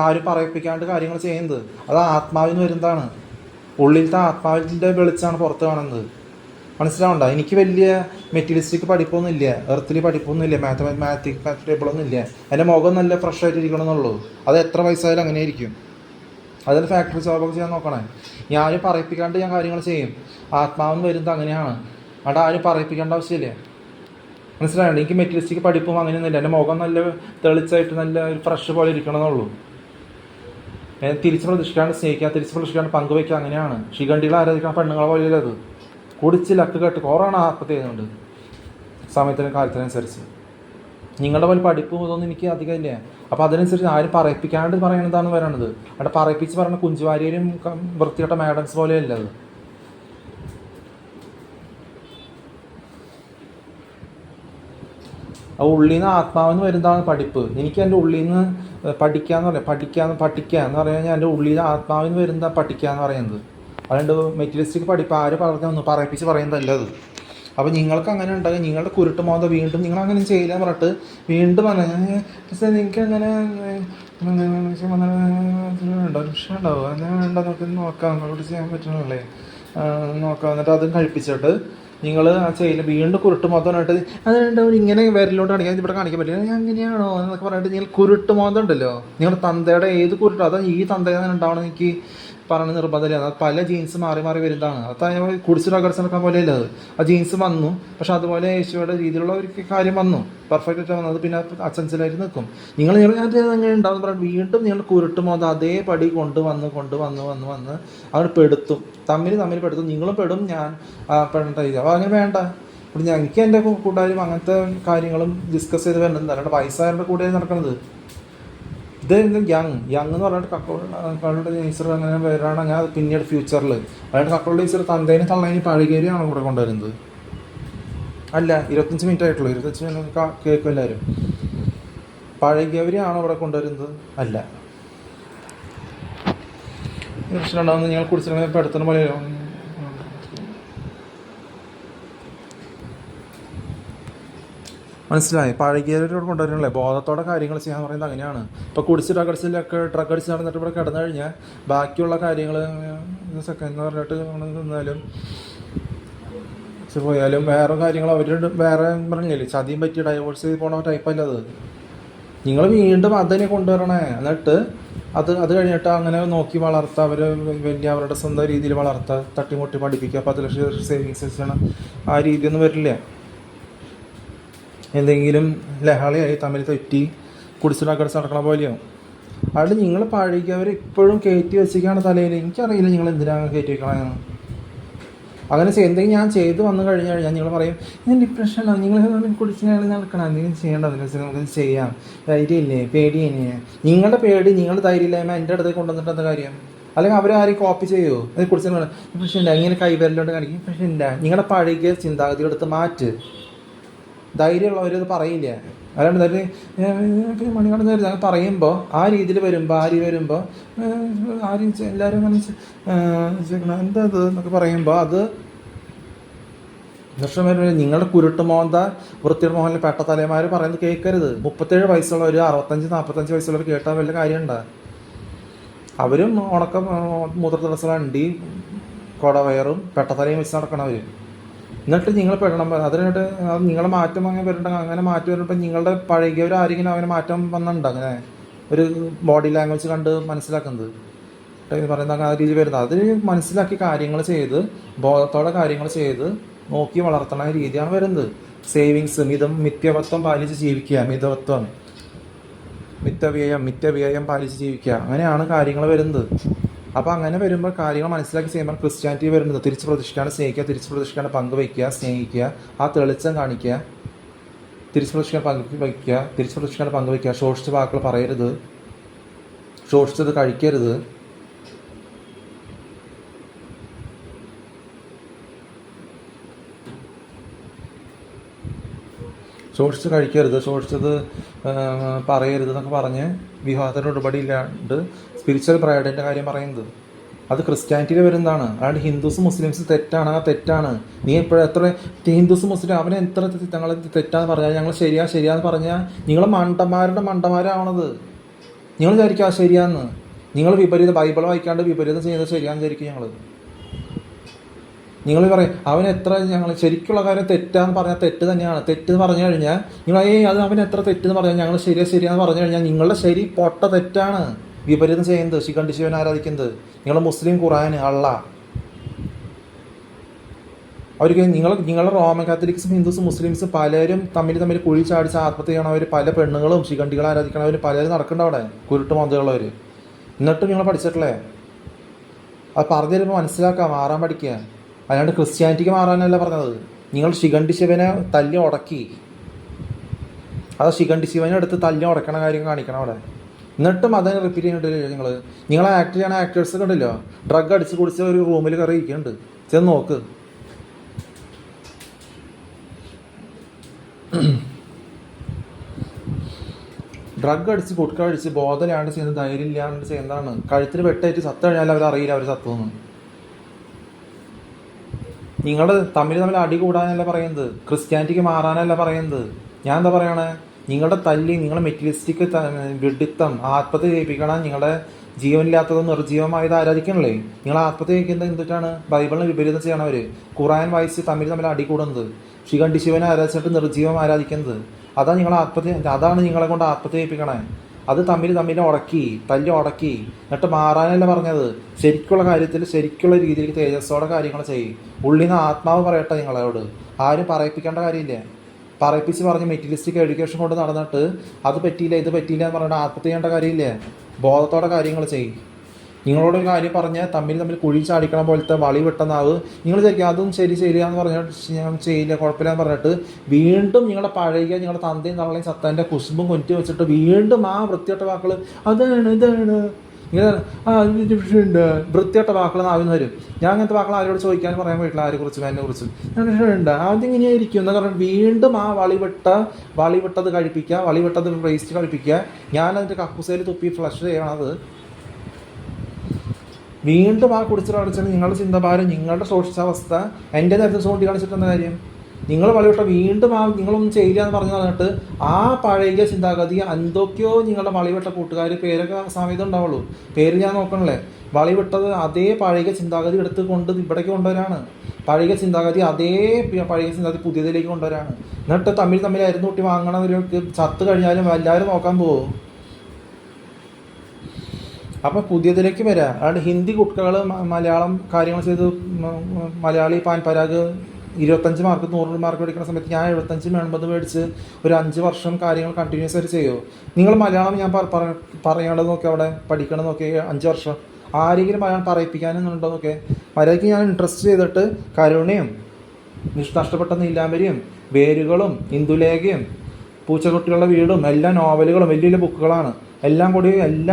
ആരും പറയിപ്പിക്കാണ്ട് കാര്യങ്ങൾ ചെയ്യുന്നത് അത് ആത്മാവിന് വരുന്നതാണ്. ഉള്ളിലത്തെ ആത്മാവിൻ്റെ വെളിച്ചാണ് പുറത്ത് കാണുന്നത്. മനസ്സിലാവണ്ട. എനിക്ക് വലിയ മെറ്റീരിയലിസ്റ്റിക് പഠിപ്പൊന്നും ഇല്ല, എർത്തിലി പഠിപ്പൊന്നും ഇല്ല, മാത്തമാറ്റിക് ടേബിളൊന്നും ഇല്ല. എൻ്റെ മുഖം നല്ല ഫ്രഷ് ആയിട്ട് ഇരിക്കണമെന്നുള്ളൂ. അത് എത്ര വയസ്സായാലും അങ്ങനെ ഇരിക്കും. അതിൽ ഫാക്ടറി ജോബൊക്കെ ചെയ്യാൻ നോക്കണേ. ഞാൻ പറയിപ്പിക്കാണ്ട് ഞാൻ കാര്യങ്ങൾ ചെയ്യും. ആത്മാവെന്ന് വരുന്നത് അങ്ങനെയാണ്. അവിടെ ആരും പറയിപ്പിക്കേണ്ട ആവശ്യമില്ല. മനസ്സിലായല്ലോ. എനിക്ക് മെറ്റീരിയലിസ്റ്റിക് പഠിപ്പും അങ്ങനെയൊന്നുമില്ല. എൻ്റെ മുഖം നല്ല തെളിച്ചായിട്ട് നല്ല ഒരു ഫ്രഷ് പോലെ ഇരിക്കണമെന്നുള്ളൂ. തിരിച്ച് പ്രതിഷ്ഠിക്കാണ്ട് സ്നേഹിക്കുക, തിരിച്ച് പ്രതിഷ്ഠിക്കാണ്ട് പങ്കുവയ്ക്കുക, അങ്ങനെയാണ്. ശിഖണ്ഡികളെ ആരാധിക്കാൻ പെണ്ണുങ്ങളെ പോലെയല്ല അത്. കുടിച്ച് ലക്ക് കേട്ട് കുറവാണ് ആത്മഹത്യ ചെയ്യുന്നുണ്ട് സമയത്തിനും കാലത്തിനനുസരിച്ച്. നിങ്ങളുടെ പോലെ പഠിപ്പും ഇതൊന്നും എനിക്ക് അധികം ഇല്ല. അപ്പോൾ അതിനനുസരിച്ച് ആരും പറയിപ്പിക്കാണ്ട് പറയണതാണ് വരണത്. അവിടെ പറയിപ്പിച്ച് പറഞ്ഞ കുഞ്ചുവാരിയും വൃത്തികെട്ട മാഡംസ് പോലെയല്ല അത്. ആ ഉള്ളിൽ നിന്ന് ആത്മാവെന്ന് വരുന്നതാണ് പഠിപ്പ്. എനിക്ക് എൻ്റെ ഉള്ളിൽ നിന്ന് പഠിക്കുക എന്ന് പറഞ്ഞു കഴിഞ്ഞാൽ എൻ്റെ ഉള്ളിൽ നിന്ന് ആത്മാവിന് വരുന്ന പഠിക്കുക എന്ന് പറയുന്നത്. അതുകൊണ്ട് മെറ്റീരിയലിസ്റ്റിക് പഠിപ്പ് ആര് പറഞ്ഞു പറയിപ്പിച്ച് പറയുന്നതല്ല അത്. അപ്പോൾ നിങ്ങൾക്ക് അങ്ങനെ ഉണ്ടാകും. നിങ്ങളുടെ കുരുട്ടുമോത വീണ്ടും നിങ്ങൾ അങ്ങനെ ചെയ്യില്ല പറഞ്ഞിട്ട് വീണ്ടും പക്ഷേ നിങ്ങൾക്ക് അങ്ങനെ വിഷയം ഉണ്ടാവും അങ്ങനെ വേണ്ട നമുക്ക് നോക്കാം നമ്മളോട് ചെയ്യാൻ പറ്റണല്ലേ നോക്കാം. എന്നിട്ട് അതും കഴിപ്പിച്ചിട്ട് നിങ്ങൾ ആ ചെയ്യില്ല വീണ്ടും കുരുട്ടുമോതമായിട്ട് അതുണ്ടാവും. ഇങ്ങനെ വിരലോട്ട് കാണിക്കാൻ ഇവിടെ കാണിക്കാൻ പറ്റില്ല അങ്ങനെയാണോ എന്നൊക്കെ പറഞ്ഞിട്ട് നിങ്ങൾ കുരുട്ടുമോതം ഉണ്ടല്ലോ നിങ്ങളുടെ തന്തയുടെ ഏത് കുരുട്ടോ അതോ ഈ തന്തയിൽ ഉണ്ടാവണം എനിക്ക് പറഞ്ഞ നിർബന്ധമില്ല. അത് പല ജീൻസ് മാറി വരുന്നതാണ്. അത് കുടിച്ച് റഗർച്ചെടുക്കാൻ പോലെയല്ല അത്. ആ ജീൻസ് വന്നു, പക്ഷെ അതുപോലെ യേശുവിടെ രീതിയിലുള്ള ഒരു കാര്യം വന്നു പെർഫെക്റ്റ് ആയിട്ട് വന്നത്. പിന്നെ അച്ചൻസിലായിട്ട് നിൽക്കും. നിങ്ങൾ അങ്ങനെ ഉണ്ടാവുന്ന പറഞ്ഞാൽ വീണ്ടും നിങ്ങൾ കുരുട്ടുമോത അതേപടി വന്ന് അവർ പെടുത്തും. തമ്മിൽ പെടുത്തും. നിങ്ങളും പെടും, ഞാൻ പെടേണ്ട രീതി. അപ്പോൾ അങ്ങനെ വേണ്ട. ഇപ്പോൾ എനിക്ക് എൻ്റെ കൂട്ടുകാരും അങ്ങനത്തെ കാര്യങ്ങളും ഡിസ്കസ് ചെയ്ത് വരുന്നത് അല്ലാണ്ട് വയസ്സായവരുടെ കൂടെ നടക്കുന്നത്. ഇത് യങ് എന്ന് പറഞ്ഞിട്ട് കക്കളുടെ നേച്ചർ അങ്ങനെ വരാണ്. ഞാൻ പിന്നീട് ഫ്യൂച്ചറിൽ അതായത് കക്കളുടെ നേച്ചർ തന്തേനെ തള്ളേനെ പഴകേരിയാണ് ഇവിടെ കൊണ്ടുവരുന്നത്. അല്ല 25 മിനിറ്റ് ആയിട്ടുള്ളൂ. 25 മിനിറ്റ് കേൾക്കും എല്ലാവരും. പഴകിയവരെയാണോ ഇവിടെ കൊണ്ടുവരുന്നത്? അല്ല. പ്രശ്നമുണ്ടാകുന്നത് നിങ്ങൾ കുടിച്ചിട്ടുണ്ടെങ്കിൽ പെടുത്തുന്ന പോലെ മനസ്സിലായി. പഴകിയവരോട് കൊണ്ടുവരുന്നില്ലേ ബോധത്തോടെ കാര്യങ്ങൾ ചെയ്യാൻ പറയുന്നത് അങ്ങനെയാണ്. ഇപ്പോൾ കുടിച്ച് ഡ്രഗ് അടിച്ച് നടന്നിട്ട് ഇവിടെ കിടന്നു കഴിഞ്ഞാൽ ബാക്കിയുള്ള കാര്യങ്ങൾ സെക്കൻഡ് പറഞ്ഞിട്ട് നിന്നാലും പോയാലും വേറെ കാര്യങ്ങൾ അവരുടെ വേറെ പറഞ്ഞില്ലേ ചതിയും പറ്റി ഡൈവോഴ്സ് ചെയ്ത് പോണ ടൈപ്പല്ല അത്. നിങ്ങൾ വീണ്ടും അതിനെ കൊണ്ടുവരണേ. എന്നിട്ട് അത് കഴിഞ്ഞിട്ട് അങ്ങനെ നോക്കി വളർത്തുക, അവർ വലിയ അവരുടെ സ്വന്തം രീതിയിൽ വളർത്തുക, തട്ടിമുട്ടി പഠിപ്പിക്കുക, 10 ലക്ഷം സേവിങ്സ് ചെയ്യണം, ആ രീതിയൊന്നും വരില്ല. എന്തെങ്കിലും ലഹളയായി തമ്മിൽ തെറ്റി കുടിച്ചിടാക്കടിച്ച് നടക്കണ പോലെയോ. അതുകൊണ്ട് നിങ്ങൾ പഴകിയവർ ഇപ്പോഴും കയറ്റി വെച്ചിരിക്കുകയാണ് തലയിൽ. എനിക്കറിയില്ല നിങ്ങൾ എന്തിനാണ് കയറ്റി വെക്കണമെന്ന്. അങ്ങനെ എന്തെങ്കിലും ഞാൻ ചെയ്ത് വന്നു കഴിഞ്ഞാൽ നിങ്ങൾ പറയും ഞാൻ ഡിപ്രഷനാണ്, നിങ്ങൾ കുടിച്ചാൽ നടക്കണം, എന്തെങ്കിലും ചെയ്യേണ്ട, അതിനനുസരിച്ച് നമുക്കത് ചെയ്യാം, ധൈര്യമില്ലേ, പേടിയില്ലേ. നിങ്ങളുടെ പേടി, നിങ്ങളുടെ ധൈര്യമില്ലായ്മ എൻ്റെ അടുത്തേക്ക് കൊണ്ടുവന്നിട്ട് എന്താ കാര്യം? അല്ലെങ്കിൽ അവരാരും കോപ്പി ചെയ്യുമോ? അത് കുടിച്ചാൽ പ്രശ്നമില്ല, ഇങ്ങനെ കൈവരലോണ്ട് കാണിക്കും, പ്രശ്നമില്ല. നിങ്ങളുടെ പഴകിയ ചിന്താഗതികളെടുത്ത് മാറ്റ്. ധൈര്യമുള്ളവരത് പറയില്ല. അല്ലാണ്ട് മണികണ്ഠൻ ഞങ്ങൾ പറയുമ്പോൾ ആ രീതിയിൽ വരുമ്പോൾ ആരും എല്ലാവരും എന്താ അത് എന്നൊക്കെ പറയുമ്പോൾ അത് നഷ്ടം വരുമ്പോൾ നിങ്ങളുടെ കുരുട്ടുമോന്ത വൃത്തിയുടെ മോഹനിൽ പെട്ട തലമാർ പറയുന്നത് കേൾക്കരുത്. 37 വയസ്സുള്ളവർ, 65-45 വയസ്സുള്ളവർ കേട്ടാൽ വല്ല കാര്യമുണ്ടോ? അവരും ഉണക്കം മൂത്രത്തിടസ്സം അണ്ടി കുടവയറും പെട്ടത്തലയും വെച്ച് നടക്കണവർ. എന്നിട്ട് നിങ്ങൾ പെടണം. അതിനായിട്ട് നിങ്ങളെ മാറ്റം അങ്ങനെ വരണ്ടെങ്കിൽ അങ്ങനെ മാറ്റം വരുമ്പോൾ നിങ്ങളുടെ പഴകിയവർ ആരെങ്കിലും അങ്ങനെ മാറ്റം വന്നിട്ടുണ്ടോ? അങ്ങനെ ഒരു ബോഡി ലാംഗ്വേജ് കണ്ട് മനസ്സിലാക്കുന്നത് പറയുന്നത് ആ രീതി വരുന്നത്. അതിന് മനസ്സിലാക്കി കാര്യങ്ങൾ ചെയ്ത് ബോധത്തോടെ കാര്യങ്ങൾ ചെയ്ത് നോക്കി വളർത്തണ രീതിയാണ് വരുന്നത്. സേവിങ്സ്, മിഥ്യവത്വം പാലിച്ച് ജീവിക്കുക, മിഥ്യവ്യയം പാലിച്ച് ജീവിക്കുക, അങ്ങനെയാണ് കാര്യങ്ങൾ വരുന്നത്. അപ്പോൾ അങ്ങനെ വരുമ്പോൾ കാര്യങ്ങൾ മനസ്സിലാക്കി ചെയ്യുമ്പോൾ ക്രിസ്ത്യാനിറ്റി വരുന്നത് തിരിച്ച് പ്രതിഷ്ഠിക്കാണ് സ്നേഹിക്കുക, തിരിച്ച് പ്രതിഷ്ഠിക്കാണ് പങ്കുവയ്ക്കുക, സ്നേഹിക്കുക, ആ തെളിച്ചം കാണിക്കുക, തിരിച്ച് പ്രതിഷ്ഠിക്കാൻ പങ്കുവയ്ക്കുക, തിരിച്ച് പ്രതിഷ്ഠിക്കാൻ പങ്കുവയ്ക്കുക, ശോഷിച്ച വാക്കുകൾ പറയരുത്, ശോഷിച്ചത് കഴിക്കരുത്, ശോഷിച്ച് കഴിക്കരുത്, ശോഷിച്ചത് പറയരുത് എന്നൊക്കെ പറഞ്ഞ് വിവാഹത്തിന് ഉടമ്പടി ഇല്ലാണ്ട് സ്പിരിച്വൽ പ്രൈഡിൻ്റെ കാര്യം പറയുന്നത് അത് ക്രിസ്ത്യാനിറ്റിയിൽ വരുന്നതാണ്. അല്ലാണ്ട് ഹിന്ദുസ് മുസ്ലിംസ് തെറ്റാണ്, ആ തെറ്റാണ്. നീ എപ്പോഴും എത്ര ഹിന്ദുസ് മുസ്ലിം അവനെ എത്ര ഞങ്ങൾ തെറ്റാന്ന് പറഞ്ഞാൽ ഞങ്ങൾ ശരിയാന്ന് പറഞ്ഞാൽ നിങ്ങൾ മണ്ടന്മാരാവണത്. നിങ്ങൾ വിചാരിക്കുക ശരിയാന്ന്. നിങ്ങൾ ബൈബിൾ വായിക്കാണ്ട് വിപരീതം ചെയ്യുന്നത് ശരിയാന്ന് വിചാരിക്കും ഞങ്ങൾ. നിങ്ങൾ പറയും അവൻ എത്ര ഞങ്ങൾ ശരിക്കുള്ള കാര്യം തെറ്റാന്ന് പറഞ്ഞാൽ തെറ്റ് തന്നെയാണ്. തെറ്റെന്ന് പറഞ്ഞു കഴിഞ്ഞാൽ നിങ്ങൾ അത് അവൻ എത്ര തെറ്റെന്ന് പറഞ്ഞാൽ ഞങ്ങൾ ശരിയാന്ന് പറഞ്ഞു കഴിഞ്ഞാൽ നിങ്ങളുടെ ശരി പൊട്ട തെറ്റാണ്. വിപരീതം ചെയ്യുന്നത്, ശിഖണ്ഡി ശിവൻ ആരാധിക്കുന്നത്, നിങ്ങൾ മുസ്ലിം ഖുർആൻ അള്ള. അവർക്ക് നിങ്ങളുടെ റോമൻ കാത്തലിക്സും ഹിന്ദുസും മുസ്ലിംസും പലരും തമ്മിൽ കുഴി ചാടിച്ച് ആത്മഹത്യ ചെയ്യണവർ, പല പെണ്ണുങ്ങളും ശിഖണ്ഡികളെ ആരാധിക്കണവർ പലരും നടക്കേണ്ട അവിടെ, കുരുട്ട് മൊന്തയുള്ളവർ. എന്നിട്ടും നിങ്ങൾ പഠിച്ചിട്ടില്ലേ? അത് പറഞ്ഞു തരുമ്പോൾ മനസ്സിലാക്കാം, മാറാൻ പഠിക്കുക. അല്ലാണ്ട് ക്രിസ്ത്യാനിറ്റിക്ക് മാറാനല്ല പറഞ്ഞത്. നിങ്ങൾ ശിഖണ്ഡി ശിവനെ തല്ലി ഉടക്കി, അത് ശിഖണ്ഡി ശിവനെ എടുത്ത് തല്ലി ഉടക്കണ കാര്യം കാണിക്കണം അവിടെ. എന്നിട്ടും അതിനെ റിപ്പീറ്റ് ചെയ്യുന്നുണ്ടല്ലോ. നിങ്ങളെ ആക്ട് ചെയ്യണ ആക്ടേഴ്സ് ഒക്കെ ഉണ്ടല്ലോ, ഡ്രഗ് അടിച്ച് കുടിച്ച് ഒരു റൂമിൽ കയറി ഇരിക്കുന്നുണ്ട്, ചെന്ന് നോക്ക്. ഡ്രഗ് അടിച്ച് കുടുക്ക അടിച്ച് ബോധമില്ലാണ്ട് ചെയ്യുന്ന, ധൈര്യം ഇല്ലാണ്ട് ചെയ്യുന്നതാണ്. കഴുത്തിന് വെട്ടേറ്റ് സത്ത് കഴിഞ്ഞാൽ അവരറിയില്ല അവർ സത്തുവെന്ന്. നിങ്ങൾ തമ്മിൽ അടി കൂടാനല്ല പറയുന്നത്, ക്രിസ്ത്യാനിറ്റിക്ക് മാറാനല്ല പറയുന്നത്. ഞാൻ എന്താ പറയണേ? നിങ്ങളുടെ തല്ലി, നിങ്ങളുടെ മെറ്റീരിയലിസ്റ്റിക് വിഡിത്തം, ആത്മഹത്യ ചെയ്യിപ്പിക്കണം. നിങ്ങളുടെ ജീവനില്ലാത്തതും നിർജീവമായത് ആരാധിക്കണല്ലേ? നിങ്ങൾ ആത്മഹത്യ ചെയ്യിക്കുന്നത് എന്തിട്ടാണ്? ബൈബിളിന് വിപരീതം ചെയ്യണവർ. ഖുർആൻ വായിച്ച് തമ്മിൽ അടി കൂടുന്നത്, ശിഖണ്ഡി ശിവനെ ആരാധിച്ചിട്ട് നിർജീവം ആരാധിക്കുന്നത്. അതാണ് നിങ്ങൾ അതാണ് നിങ്ങളെ കൊണ്ട് ആത്മഹത്യ ചെയ്യിപ്പിക്കണേ. അത് തമ്മിൽ ഉടക്കി എന്നിട്ട് മാറാനല്ല പറഞ്ഞത്. ശരിക്കുള്ള കാര്യത്തിൽ ശരിക്കുള്ള രീതിയിൽ തേജസ്സോടെ കാര്യങ്ങൾ ചെയ്യും. ഉള്ളിൽ നിന്ന് ആത്മാവ് പറയട്ടെ നിങ്ങളോട്. ആരും പറയിപ്പിക്കേണ്ട കാര്യമില്ല. പറയിപ്പിച്ച് പറഞ്ഞ് മെറ്റീരിയലിസ്റ്റിക് എഡ്യൂക്കേഷൻ കൊണ്ട് നടന്നിട്ട് അത് പറ്റിയില്ല ഇത് പറ്റിയില്ല എന്ന് പറഞ്ഞിട്ട് ആത്മഹത്യ ചെയ്യേണ്ട കാര്യമില്ല. ബോധത്തോടെ കാര്യങ്ങൾ ചെയ്യും. നിങ്ങളോടൊരു കാര്യം പറഞ്ഞ് തമ്മിൽ കുഴി ചാടിക്കണ പോലത്തെ വളി വെട്ടുന്നാവ് നിങ്ങൾ വിചാരിക്കും അതും ശരിയാന്ന് പറഞ്ഞിട്ട് ഞാൻ ചെയ്യില്ല കുഴപ്പമില്ലാന്ന് പറഞ്ഞിട്ട് വീണ്ടും നിങ്ങളുടെ പഴയ നിങ്ങളുടെ തന്തയും തള്ളയും സത്താൻ്റെ കുശുമ്പും കൊറ്റി വെച്ചിട്ട് വീണ്ടും ആ വൃത്തിയട്ട വാക്കുകൾ ഇതാണ് ഇങ്ങനെ ഉണ്ട് വൃത്തിയട്ട വാക്കുകൾ നാവിന്ന് വരും. ഞാൻ അങ്ങനത്തെ വാക്കുകൾ ആരോട് ചോദിക്കാനും പറയാൻ പറ്റില്ല, ആരെക്കുറിച്ചും എന്നെക്കുറിച്ച്. ഉണ്ട് അതിങ്ങനെയായിരിക്കും എന്ന് പറഞ്ഞാൽ വീണ്ടും ആ വളിവിട്ടത് കഴിപ്പിക്കുക, വളിവിട്ടത് വേസ്റ്റ് കഴിപ്പിക്കുക. ഞാനതിൻ്റെ കക്കൂസയിൽ തുപ്പി ഫ്ലഷ് ചെയ്യണത്. വീണ്ടും ആ കുടിച്ചിട്ട് നിങ്ങളുടെ ചിന്തഭാരം, നിങ്ങളുടെ ശോഷിച്ചാവസ്ഥ എൻ്റെ നേരത്തെ ചൂണ്ടി കാണിച്ചിട്ടെന്ന കാര്യം. നിങ്ങൾ വളവിട്ട വീണ്ടും നിങ്ങളൊന്നും ചെയ്യില്ല എന്ന് പറഞ്ഞു തന്നിട്ട് ആ പഴയ ചിന്താഗതി എന്തൊക്കെയോ നിങ്ങളുടെ വളവിട്ട കൂട്ടുകാർ പേരൊക്കെ സമയത്ത് ഉണ്ടാവുള്ളൂ, പേര് ഞാൻ നോക്കണല്ലേ. വളവിട്ടത് അതേ പഴയ ചിന്താഗതി എടുത്ത് കൊണ്ട് ഇവിടേക്ക് കൊണ്ടുവരാണ്. പഴയ ചിന്താഗതി അതേ പഴയ ചിന്താഗതി പുതിയതിലേക്ക് കൊണ്ടുവരാണ്. എന്നിട്ട് തമ്മിലായിരുന്നു കുട്ടി വാങ്ങണവർക്ക് ചത്ത് കഴിഞ്ഞാലും എല്ലാവരും നോക്കാൻ പോകും. അപ്പം പുതിയതിലേക്ക് വരാം. അതുകൊണ്ട് ഹിന്ദി കുട്ടികൾ മലയാളം കാര്യങ്ങൾ ചെയ്ത് Malayali pan Parag 25 mark 100 mark മേടിക്കുന്ന സമയത്ത് ഞാൻ 75 80 മേടിച്ച് ഒരു 5 വർഷം കാര്യങ്ങൾ കണ്ടിന്യൂസ് ആയിട്ട് ചെയ്യുമോ? നിങ്ങൾ മലയാളം ഞാൻ പറയണത് നോക്കി അവിടെ പഠിക്കണം നോക്കി 5 വർഷം ആരെങ്കിലും മലയാളം പറയിപ്പിക്കാനെന്നുണ്ടോ നോക്കെ. മലയാളിക്ക് ഞാൻ ഇൻട്രസ്റ്റ് ചെയ്തിട്ട് കരുണയും നഷ്ടപ്പെട്ട നീലാംബരിയും വേരുകളും ഇന്ദുലേഖയും പൂച്ചക്കുട്ടികളുടെ വീടും എല്ലാ നോവലുകളും വലിയ വലിയ ബുക്കുകളാണ്. എല്ലാം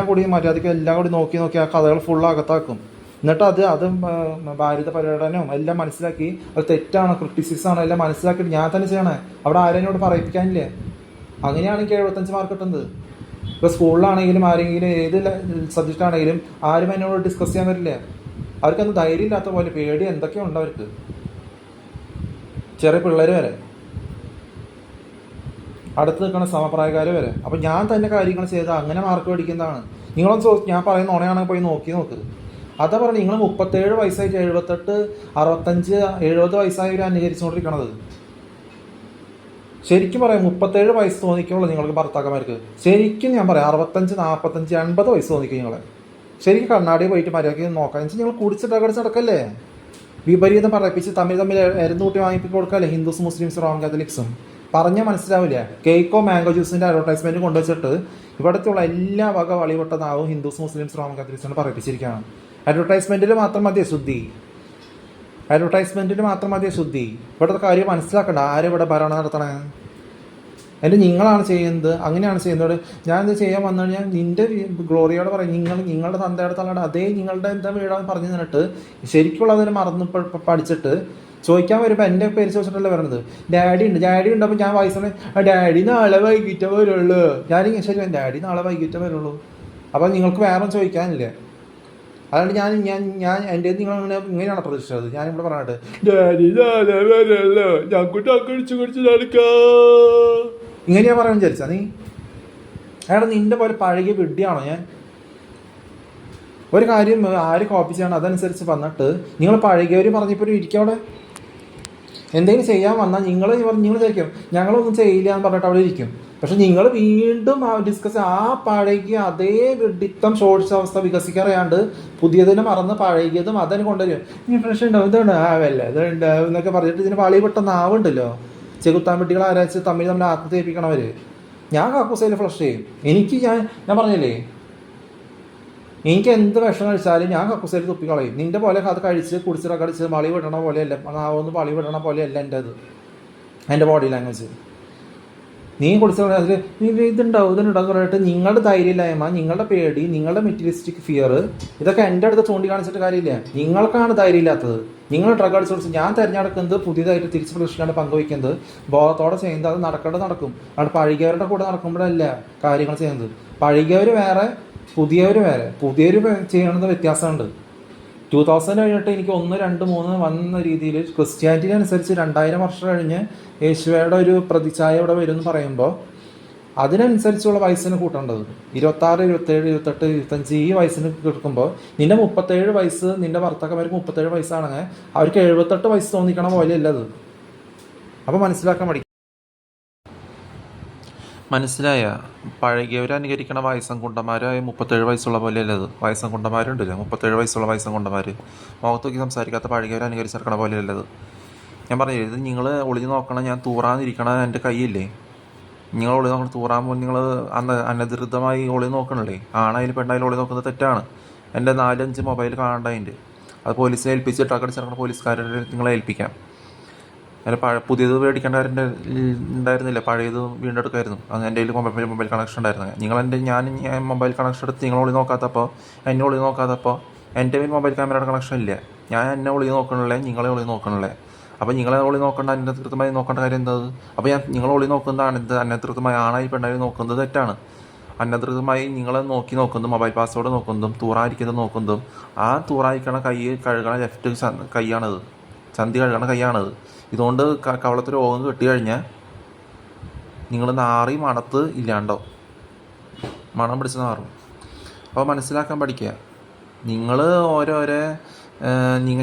കൂടി മര്യാദയ്ക്ക് എല്ലാം കൂടി നോക്കി ആ കഥകൾ ഫുള്ള് അകത്താക്കും. എന്നിട്ട് അത് ഭാരത പര്യടനവും എല്ലാം മനസ്സിലാക്കി അത് തെറ്റാണ്, ക്രിറ്റിസിസമാണ് എല്ലാം മനസ്സിലാക്കിയിട്ട് ഞാൻ തന്നെ ചെയ്യണേ. അവിടെ ആരെന്നോട് പറയിപ്പിക്കാനില്ലേ? അങ്ങനെയാണ് എനിക്ക് 75 മാർക്ക് കിട്ടുന്നത്. ഇപ്പോൾ സ്കൂളിലാണെങ്കിലും ആരെങ്കിലും ഏത് സബ്ജക്റ്റ് ആണെങ്കിലും ആരും എന്നോട് ഡിസ്കസ് ചെയ്യാൻ വരില്ല. അവർക്കത് ധൈര്യം ഇല്ലാത്ത പോലെ പേടി എന്തൊക്കെയോ ഉണ്ട് അവർക്ക്, ചെറിയ പിള്ളേർ വരെ, അടുത്ത് നിൽക്കുന്ന സമപ്രായക്കാർ വരെ. അപ്പം ഞാൻ തന്നെ കാര്യങ്ങൾ ചെയ്ത് അങ്ങനെ മാർക്ക് മേടിക്കുന്നതാണ്. നിങ്ങളൊന്ന് ഞാൻ പറയുന്ന ഉണയാണെങ്കിൽ പോയി നോക്ക്. അതാ പറഞ്ഞു, നിങ്ങൾ 37 വയസ്സായിട്ട് 78 65 70 വയസ്സായവർ അനുകരിച്ചുകൊണ്ടിരിക്കണത്. ശരിക്കും പറയാം 37 വയസ്സ് തോന്നിക്കുള്ളൂ നിങ്ങൾക്ക് ഭർത്താക്കന്മാർക്ക്. ശരിക്കും ഞാൻ പറയാം 65 45 80 വയസ്സ് തോന്നിക്കും നിങ്ങളെ. ശരിക്കും കണ്ണാടി പോയിട്ട് മര്യാദയ്ക്ക് നോക്കാൻ വെച്ചാൽ നിങ്ങൾ കുടിച്ചിട്ടകടിച്ച് നടക്കല്ലേ, വിപരീതം പറയിപ്പിച്ച് തമ്മിൽ എരുന്നൂട്ടി വാങ്ങിപ്പിച്ച് കൊടുക്കല്ലേ ഹിന്ദുസ് മുസ്ലിംസ് റോം കാത്തലിക്സും. പറഞ്ഞാൽ മനസ്സിലാവില്ല. കേക്കോ മാംഗോ ജ്യൂസിൻ്റെ അഡ്വർടൈസ്മെൻറ്റ് കൊണ്ടുവച്ചിട്ട് ഇവിടത്തുള്ള എല്ലാ വക വളിവട്ടതാവും ഹിന്ദുസ് മുസ്ലിംസ് റോം കാത്തലിക്സിനെ പറയിപ്പിച്ചിരിക്കുകയാണ്. അഡ്വർടൈസ്മെൻറ്റിൽ മാത്രം മതിയെ ശുദ്ധി. ഇവിടുത്തെ കാര്യം മനസ്സിലാക്കണ്ട. ആരിവിടെ ഭരണം നടത്തണേ? എൻ്റെ നിങ്ങളാണ് ചെയ്യുന്നത്, അങ്ങനെയാണ് ചെയ്യുന്നത്. ഞാൻ ഇത് ചെയ്യാൻ വന്നു കഴിഞ്ഞാൽ നിൻ്റെ ഗ്ലോറിയോട് പറയും, നിങ്ങളുടെ തന്തയുടെ തള്ളയുടെ അതേ നിങ്ങളുടെ എന്താ വീടാന്ന് പറഞ്ഞു തന്നിട്ട് ശരിക്കുള്ളതിനെ മറന്ന് പഠിച്ചിട്ട് ചോദിക്കാൻ വരുമ്പോൾ എൻ്റെ പേര് ചോദിച്ചിട്ടല്ലേ വരുന്നത്. ഡാഡി ഉണ്ട്. അപ്പോൾ ഞാൻ വയസ്സാണ്, ഡാഡി നാളെ വൈകിട്ടേ വരുള്ളൂ. ശരി ഡാഡി നാളെ വൈകിട്ടേ വരുള്ളൂ. അപ്പോൾ നിങ്ങൾക്ക് വേറെ ചോദിക്കാനില്ലേ? അതുകൊണ്ട് ഞാൻ എൻ്റെ നിങ്ങൾ ഇങ്ങനെയാണ് പ്രതീക്ഷിച്ചത്. ഞാനിവിടെ പറഞ്ഞിട്ട് ഡാഡി നാളെ വരുള്ളൂ, ഞങ്ങോട്ട് നടക്കാ ഇങ്ങനെയാ പറയാൻ വിചാരിച്ചാ നീ? അയാൾ നിൻ്റെ പോലെ പഴകിയ വിഡ്ഢിയാണോ ഞാൻ? ഒരു കാര്യം ആര് കോപ്പി ചെയ്യണം അതനുസരിച്ച് വന്നിട്ട് നിങ്ങൾ പഴകിയവർ പറഞ്ഞപ്പോൾ ഇരിക്കവിടെ. എന്തെങ്കിലും ചെയ്യാൻ വന്നാൽ നിങ്ങൾ വിചാരിക്കും ഞങ്ങളൊന്നും ചെയ്യില്ല എന്ന് പറഞ്ഞിട്ട് അവിടെ ഇരിക്കും. പക്ഷെ നിങ്ങൾ വീണ്ടും ഡിസ്കസ് ആ പഴകിയ അതേ വിഡിത്തം അവസ്ഥ വികസിക്കാറിയാണ്ട് പുതിയതിനെ മറന്ന് പഴകിയതും അതിന് കൊണ്ടുവരും. ഇനി പ്രശ്നം ഉണ്ടാവും, ഇതുണ്ടാവില്ല ഇതുണ്ടാവും എന്നൊക്കെ പറഞ്ഞിട്ട് ഇതിന് വളി പെട്ടെന്ന് ആവുണ്ടല്ലോ. ചെകുത്താൻ പെട്ടികൾ ആരാച്ച് തമ്മിൽ ആത്മഹത്യപ്പിക്കണവർ. ഞാൻ കാക്കൂസയിൽ ഫ്ലഷ് ചെയ്യും. ഞാൻ പറഞ്ഞില്ലേ, എനിക്ക് എന്ത് വിഷം കഴിച്ചാലും ഞാൻ കക്കൂസയിൽ തുപ്പിക്കളയും. നിന്റെ പോലെ അത് കുടിച്ചിട്ട് വളി വിടണ പോലെയല്ല, നാവൊന്ന് വളി വിടണ പോലെയല്ല എൻ്റെ ബോഡി ലാംഗ്വേജ്. നീ കുടിച്ചിട്ട് അതിൽ ഇതുണ്ടാവും പറഞ്ഞിട്ട് നിങ്ങളുടെ ധൈര്യമില്ലായ്മ, നിങ്ങളുടെ പേടി, നിങ്ങളുടെ മെറ്റീരിയലിസ്റ്റിക് ഫിയർ ഇതൊക്കെ എൻ്റെ അടുത്ത് ചൂണ്ടിക്കാണിച്ചിട്ട് കാര്യമില്ല. നിങ്ങൾക്കാണ് ധൈര്യം ഇല്ലാത്തത്. നിങ്ങൾ ഡ്രഗ് അടിച്ചു കൊടുത്ത് ഞാൻ തിരഞ്ഞെടുക്കുന്നത് പുതിയതായിട്ട് തിരിച്ച് പ്രതീക്ഷിക്കാണ്ട് പങ്കുവയ്ക്കുന്നത് ബോധത്തോടെ ചെയ്യുന്നത് അത് നടക്കും. അവിടെ പഴകിയവരുടെ കൂടെ നടക്കുമ്പോഴല്ല കാര്യങ്ങൾ ചെയ്യുന്നത്. പഴകിയവർ വേറെ, പുതിയവർ ചെയ്യണമെന്ന് വ്യത്യാസമുണ്ട്. 2000 കഴിഞ്ഞിട്ട് എനിക്ക് 1 2 3 വന്ന രീതിയിൽ ക്രിസ്ത്യാനിറ്റി അനുസരിച്ച് 2000 വർഷം കഴിഞ്ഞ് യേശുവയുടെ ഒരു പ്രതിച്ഛായ ഇവിടെ വരും എന്ന് പറയുമ്പോൾ അതിനനുസരിച്ചുള്ള വയസ്സിന് കൂട്ടേണ്ടത് 26 27 28 25 ഈ വയസ്സിന് കിടക്കുമ്പോൾ നിന്റെ 37 വയസ്സ്, നിന്റെ ഭർത്താക്കന്മാർക്ക് 37 വയസ്സാണെങ്കിൽ അവർക്ക് 78 വയസ്സ് തോന്നിക്കണ പോലെയല്ല അത്. അപ്പോൾ മനസ്സിലാക്കാൻ പഠിക്കും. മനസ്സിലായ? പഴകിയവർ അനുകരിക്കണ വയസ്സം കുണ്ടന്മാരായ 37 വയസ്സുള്ള പോലെയല്ല അത്. വയസ്സം കുണ്ടന്മാരുണ്ടല്ലോ, 37 വയസ്സുള്ള വയസ്സം കുണ്ടന്മാർ മുഖത്ത് നോക്കി സംസാരിക്കാത്ത പഴകിയവർ അനുകരിച്ചിറക്കണ പോലെയല്ല അത്. ഞാൻ പറഞ്ഞില്ലേ, ഇത് നിങ്ങൾ ഒളിഞ്ഞു നോക്കണം. ഞാൻ തൂറാന്നിരിക്കണ എൻ്റെ കൈയില്ലേ, നിങ്ങൾ ഒളി നോക്കണം. തൂറാൻ പോകുമ്പോൾ നിങ്ങൾ അനധികൃതമായി ഒളി നോക്കണല്ലേ. ആണായാലും പെണ്ണായാലും ഒളി നോക്കുന്നത് തെറ്റാണ്. എൻ്റെ 4-5 മൊബൈൽ കാണേണ്ടതിൻ്റെ അത് പോലീസിനെ ഏൽപ്പിച്ചിട്ട് അകടിച്ചിറങ്ങുന്ന പോലീസുകാരെ നിങ്ങളെ ഏൽപ്പിക്കാം. അതിൽ പുതിയത് മേടിക്കേണ്ട ഉണ്ടായിരുന്നില്ല, പഴയത് വീണ്ടെടുക്കായിരുന്നു. അങ്ങനെ എൻ്റെ കയ്യിൽ മൊബൈൽ കണക്ഷൻ ഉണ്ടായിരുന്നു. ഞാൻ മൊബൈൽ കണക്ഷൻ എടുത്ത് നിങ്ങൾ ഒളി നോക്കാത്തപ്പോൾ, എന്നെ ഒളി നോക്കാത്തപ്പോൾ എൻ്റെ കയ്യിൽ മൊബൈൽ ക്യാമറയുടെ കണക്ഷൻ ഇല്ല. ഞാൻ എന്നെ ഒളി നോക്കണല്ലേ, നിങ്ങളെ ഒളി നോക്കണല്ലേ. അപ്പോൾ നിങ്ങളെ ഒളി നോക്കേണ്ട അനധികൃതമായി നോക്കേണ്ട കാര്യം എന്തത്? അപ്പോൾ നിങ്ങൾ ഒളി നോക്കുന്നതാണ് അനധികൃതമായി ആണായി പെണ്ണായി നോക്കുന്നത് തെറ്റാണ്. അനധികൃതമായി നിങ്ങളെ നോക്കുന്നതും മൊബൈൽ പാസ്വേഡ് നോക്കുന്നതും തൂറായിരിക്കുന്നത് നോക്കുന്നതും ആ തൂറായിരിക്കണ കൈ കഴുകണ ലെഫ്റ്റ് കൈയാണത്, ചന്തി കഴുകണ കൈയാണത്. ഇതുകൊണ്ട് കവളത്ത് രോഗം കെട്ടി കഴിഞ്ഞാൽ നിങ്ങൾ നാറി മണത്ത് ഇല്ലാണ്ടോ, മണം പിടിച്ച് നാറും. അപ്പോൾ മനസ്സിലാക്കാൻ പഠിക്കുക. നിങ്ങൾ ഓരോരോ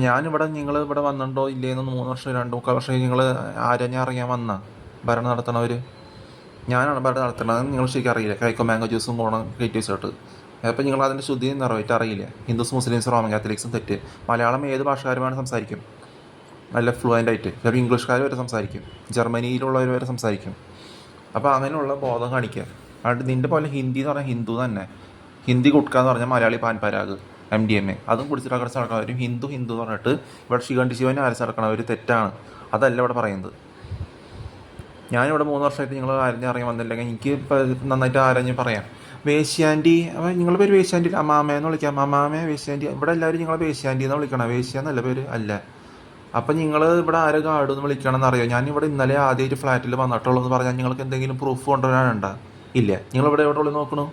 ഞാനിവിടെ നിങ്ങൾ ഇവിടെ വന്നിട്ടുണ്ടോ ഇല്ലേന്ന് 3 വർഷം 2-3 വർഷം നിങ്ങൾ ആരെന്നെ അറിയാൻ വന്ന ഭരണം നടത്തണവർ? ഞാനാണ് ഭരണം നടത്തണത്. നിങ്ങൾ ശരിക്കും അറിയില്ല. കൈക്കോ മാംഗോ ജ്യൂസും കോണം കയറ്റി വെച്ചിട്ട്. അപ്പോൾ നിങ്ങൾ അതിൻ്റെ ശുദ്ധി നിറവേറ്റ് അറിയില്ല. ഹിന്ദുസ് മുസ്ലിംസ് റോമൻ കാത്തലിക്സും തെറ്റ്. മലയാളം ഏത് ഭാഷക്കാരുമാണ് സംസാരിക്കും നല്ല ഫ്ലുവൻ്റ് ആയിട്ട്. ചിലപ്പോൾ ഇംഗ്ലീഷുകാർ വരെ സംസാരിക്കും, ജർമ്മനിയിലുള്ളവർ വരെ സംസാരിക്കും. അപ്പോൾ അങ്ങനെയുള്ള ബോധം കാണിക്കുക. അതുകൊണ്ട് നിൻ്റെ പോലെ ഹിന്ദി എന്ന് പറഞ്ഞാൽ ഹിന്ദു തന്നെ. ഹിന്ദി കുട്ക എന്ന് പറഞ്ഞാൽ മലയാളി പാൻ പരാഗ് MDMA അതും കുടിച്ചിട്ട് അകടച്ച് നടക്കണവരും ഹിന്ദു എന്ന് പറഞ്ഞിട്ട് ഇവിടെ ശിഖണ്ഡി ശിവനെ അരച്ച് നടക്കണവർ തെറ്റാണ്. അതല്ല ഇവിടെ പറയുന്നത്. ഞാനിവിടെ 3 വർഷമായിട്ട് നിങ്ങൾ ആരെയും അറിയാൻ വന്നില്ലെങ്കിൽ എനിക്ക് ഇപ്പോൾ നന്നായിട്ട് ആരെയും പറയാം. വേശ്യാൻറ്റി, അപ്പോൾ നിങ്ങളുടെ പേര് വേശ്യാൻറ്റി അമ്മാമയെന്ന് വിളിക്കാം. അമ്മാമ വേശ്യാൻറ്റി. ഇവിടെ എല്ലാവരും നിങ്ങളെ വേശ്യാൻറ്റി എന്ന് വിളിക്കണം. വേശ്യ എന്നല്ല പേര് അല്ല. അപ്പം നിങ്ങൾ ഇവിടെ ആരെ ഗാർഡ് എന്ന് വിളിക്കണം എന്നറിയോ? ഞാനിവിടെ ഇന്നലെ ആദ്യമായിട്ട് ഫ്ലാറ്റിൽ വന്നിട്ടുള്ളൂ എന്ന് പറഞ്ഞാൽ നിങ്ങൾക്ക് എന്തെങ്കിലും പ്രൂഫ് കൊണ്ടുവരാനുണ്ടോ? ഇല്ല. നിങ്ങളിവിടെ എവിടെ ഉള്ളിൽ നോക്കണു?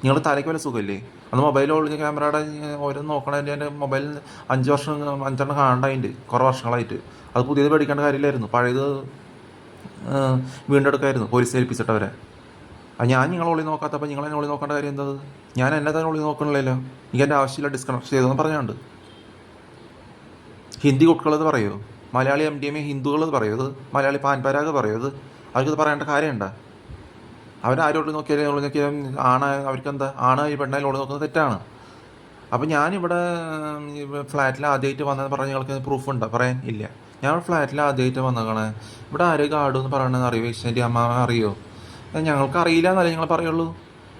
നിങ്ങൾ തലയ്ക്ക് വല്ല സുഖമില്ലേ? അന്ന് മൊബൈൽ ഒളിഞ്ഞ ക്യാമറയുടെ ഓരോ നോക്കണതിൻ്റെ എൻ്റെ മൊബൈൽ 5 കാണണ്ടായിട്ട് കുറേ വർഷങ്ങളായിട്ട്. അത് പുതിയത് പേടിക്കേണ്ട കാര്യമില്ലായിരുന്നു. പഴയത് വീണ്ടെടുക്കായിരുന്നു പോലീസ് ഏൽപ്പിച്ചിട്ടവരെ. ഞാൻ നിങ്ങളെ ഒളി നോക്കാത്തപ്പോൾ നിങ്ങൾ എന്നെ ഒളി നോക്കേണ്ട കാര്യം എന്തത്? ഞാൻ എന്നെ തന്നെ ഒളി നോക്കണില്ലല്ലോ. എനിക്ക് എൻ്റെ ആവശ്യമില്ല, ഡിസ്കണക്ട് ചെയ്തതെന്ന് പറഞ്ഞുണ്ട്. ഹിന്ദി കുട്ടികളത് പറയൂ, മലയാളി MDMA ഹിന്ദുക്കളത് പറയൂ, ഇത് മലയാളി പാൻപരാഗ് പറയൂ. ഇത് അവർക്കിത് പറയേണ്ട കാര്യമുണ്ടോ? അവരാരോട് നോക്കിയാലും ഒളി നോക്കിയാലും അവർക്കെന്താ? പെണ്ണായാലും ഒളി നോക്കുന്നത് തെറ്റാണ്. അപ്പോൾ ഞാനിവിടെ ഫ്ലാറ്റിൽ ആദ്യമായിട്ട് വന്നതെന്ന് പറഞ്ഞാൽ നിങ്ങൾക്ക് പ്രൂഫ് ഉണ്ടോ? പറയാൻ ഇല്ല. ഞാൻ ഫ്ലാറ്റിൽ ആദ്യമായിട്ട് വന്നേക്കണേ. ഇവിടെ ആര് ഗാർഡ് എന്ന് പറയണമെന്ന് അറിയോ? വേശ്യൻ്റെ അമ്മ അറിയോ? ഞങ്ങൾക്ക് അറിയില്ല എന്നല്ലേ നിങ്ങൾ പറയുള്ളൂ.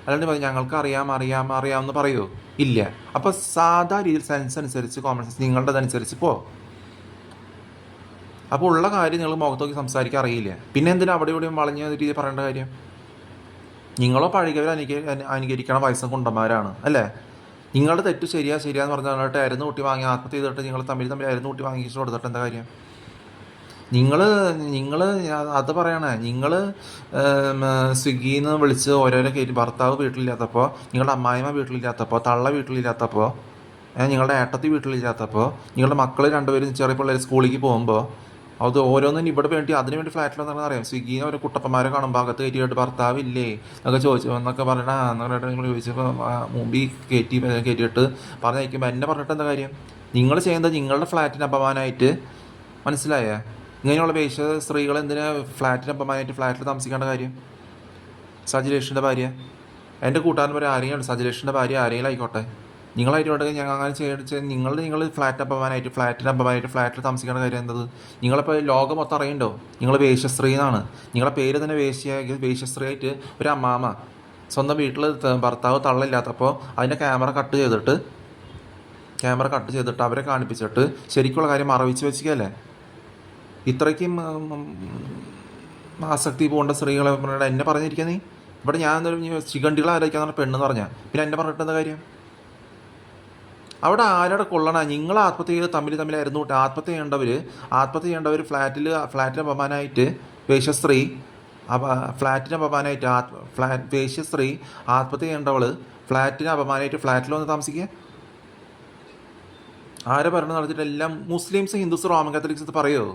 അല്ലാണ്ട് ഞങ്ങൾക്ക് അറിയാമെന്ന് പറയുമോ? ഇല്ല. അപ്പോൾ സാധാ രീതിയിൽ സെൻസ് അനുസരിച്ച് കോമൺ സെൻസ് നിങ്ങളുടേതനുസരിച്ച് അപ്പോൾ ഉള്ള കാര്യം നിങ്ങൾ മുഖത്ത് നോക്കി സംസാരിക്കാൻ അറിയില്ല. പിന്നെ എന്തിനാ അവിടെ ഇവിടെയും വളഞ്ഞ രീതിയിൽ പറയേണ്ട കാര്യം? നിങ്ങളോ പഴകിയവർ അനുകരിക്കണ വയസ്സും കുണ്ടന്മാരാണ് അല്ലേ? നിങ്ങളുടെ തെറ്റ് ശരിയാന്ന് പറഞ്ഞിട്ട് അരുന്ന് കൂട്ടി വാങ്ങി ആത്മഹത്യ ചെയ്തിട്ട് നിങ്ങൾ തമ്മിൽ അരുന്ന് കൂട്ടി വാങ്ങിച്ചു കൊടുത്തിട്ട് എന്താ കാര്യം? നിങ്ങൾ അത് പറയണേ. നിങ്ങൾ സ്വിഗ്ഗിയിൽ നിന്ന് വിളിച്ച് ഓരോരോ കയറ്റി ഭർത്താവ് വീട്ടിലില്ലാത്തപ്പോൾ, നിങ്ങളുടെ അമ്മായിമ്മ വീട്ടിലില്ലാത്തപ്പോൾ, തള്ള വീട്ടിലില്ലാത്തപ്പോൾ, നിങ്ങളുടെ ഏട്ടത്തി വീട്ടിലില്ലാത്തപ്പോൾ, നിങ്ങളുടെ മക്കൾ 2 പേരും ചെറിയ പിള്ളേർ സ്കൂളിലേക്ക് പോകുമ്പോൾ, അത് ഓരോന്നും ഇവിടെ വേണ്ടി അതിന് വേണ്ടി ഫ്ലാറ്റിലെന്ന് അറിയാം. സ്വിഗ്ഗിന്ന് ഒരു കുട്ടപ്പന്മാരെ കാണുമ്പോൾ അകത്ത് കയറ്റിയിട്ട് ഭർത്താവില്ലേ എന്നൊക്കെ ചോദിച്ചു എന്നൊക്കെ പറഞ്ഞാൽ എന്നൊക്കെ നിങ്ങൾ ചോദിച്ചപ്പോൾ മുമ്പിൽ കയറ്റിയിട്ട് പറഞ്ഞയക്കുമ്പോൾ എന്നെ പറഞ്ഞിട്ട് എന്താ കാര്യം? നിങ്ങൾ ചെയ്യുന്നത് നിങ്ങളുടെ ഫ്ലാറ്റിന് അപമാനമായിട്ട്. മനസ്സിലായേ? ഇങ്ങനെയുള്ള വേശ്യ സ്ത്രീകൾ എന്തിനാ ഫ്ലാറ്റിന് അപമാനമായിട്ട് ഫ്ലാറ്റിൽ താമസിക്കേണ്ട കാര്യം? സജിലേഷിൻ്റെ ഭാര്യ, എൻ്റെ കൂട്ടുകാരൻ വരെ ആരെങ്കിലും സജിലേഷിൻ്റെ ഭാര്യ ആരെങ്കിലും ആയിക്കോട്ടെ, നിങ്ങളായിട്ട് ഞങ്ങൾ അങ്ങനെ ചെയ്ത് നിങ്ങൾ ഫ്ലാറ്റിന് അപമാനമായിട്ട് ഫ്ലാറ്റിൽ താമസിക്കേണ്ട കാര്യം എന്തത്? നിങ്ങളിപ്പോൾ ലോകം മൊത്തം അറിയണ്ടോ നിങ്ങൾ വേശ്യസ്ത്രീ എന്നാണ്? നിങ്ങളെ പേര് തന്നെ വേശ്യസ്ത്രീ ആയിട്ട് ഒരു അമ്മാമ സ്വന്തം വീട്ടിൽ ഭർത്താവ് തള്ളില്ലാത്തപ്പോൾ അതിൻ്റെ ക്യാമറ കട്ട് ചെയ്തിട്ട് അവരെ കാണിപ്പിച്ചിട്ട് ശരിക്കുള്ള കാര്യം മറവിച്ച് വെച്ചിക്കല്ലേ? ഇത്രയ്ക്കും ആസക്തി പോകേണ്ട സ്ത്രീകളെ എന്നെ പറഞ്ഞിരിക്കുക നീ? ഇവിടെ ഞാൻ എന്തൊരു ശിഖണ്ഡികളെ ആലോചിക്കാന്ന് പറഞ്ഞ പെണ്ണെന്ന് പറഞ്ഞാൽ പിന്നെ എന്നെ പറഞ്ഞിട്ട് എന്താ കാര്യം? അവിടെ ആരുടെ കൊള്ളണ? നിങ്ങൾ ആത്മഹത്യ ചെയ്ത് തമ്മിലായിരുന്നു. ആത്മഹത്യ ചെയ്യേണ്ടവർ ഫ്ലാറ്റിന് അപമാനമായിട്ട് വേശ്യസ്ത്രീ വേശ്യസ്ത്രീ ആത്മഹത്യ ചെയ്യേണ്ടവൾ ഫ്ലാറ്റിന് അപമാനമായിട്ട് ഫ്ലാറ്റിൽ വന്ന് താമസിക്കുക. ആരെ ഭരണം നടത്തിയിട്ട് എല്ലാം മുസ്ലിംസ് ഹിന്ദുസ് റോമൻ കാത്തലിക്സ് ഇത് പറയുമോ?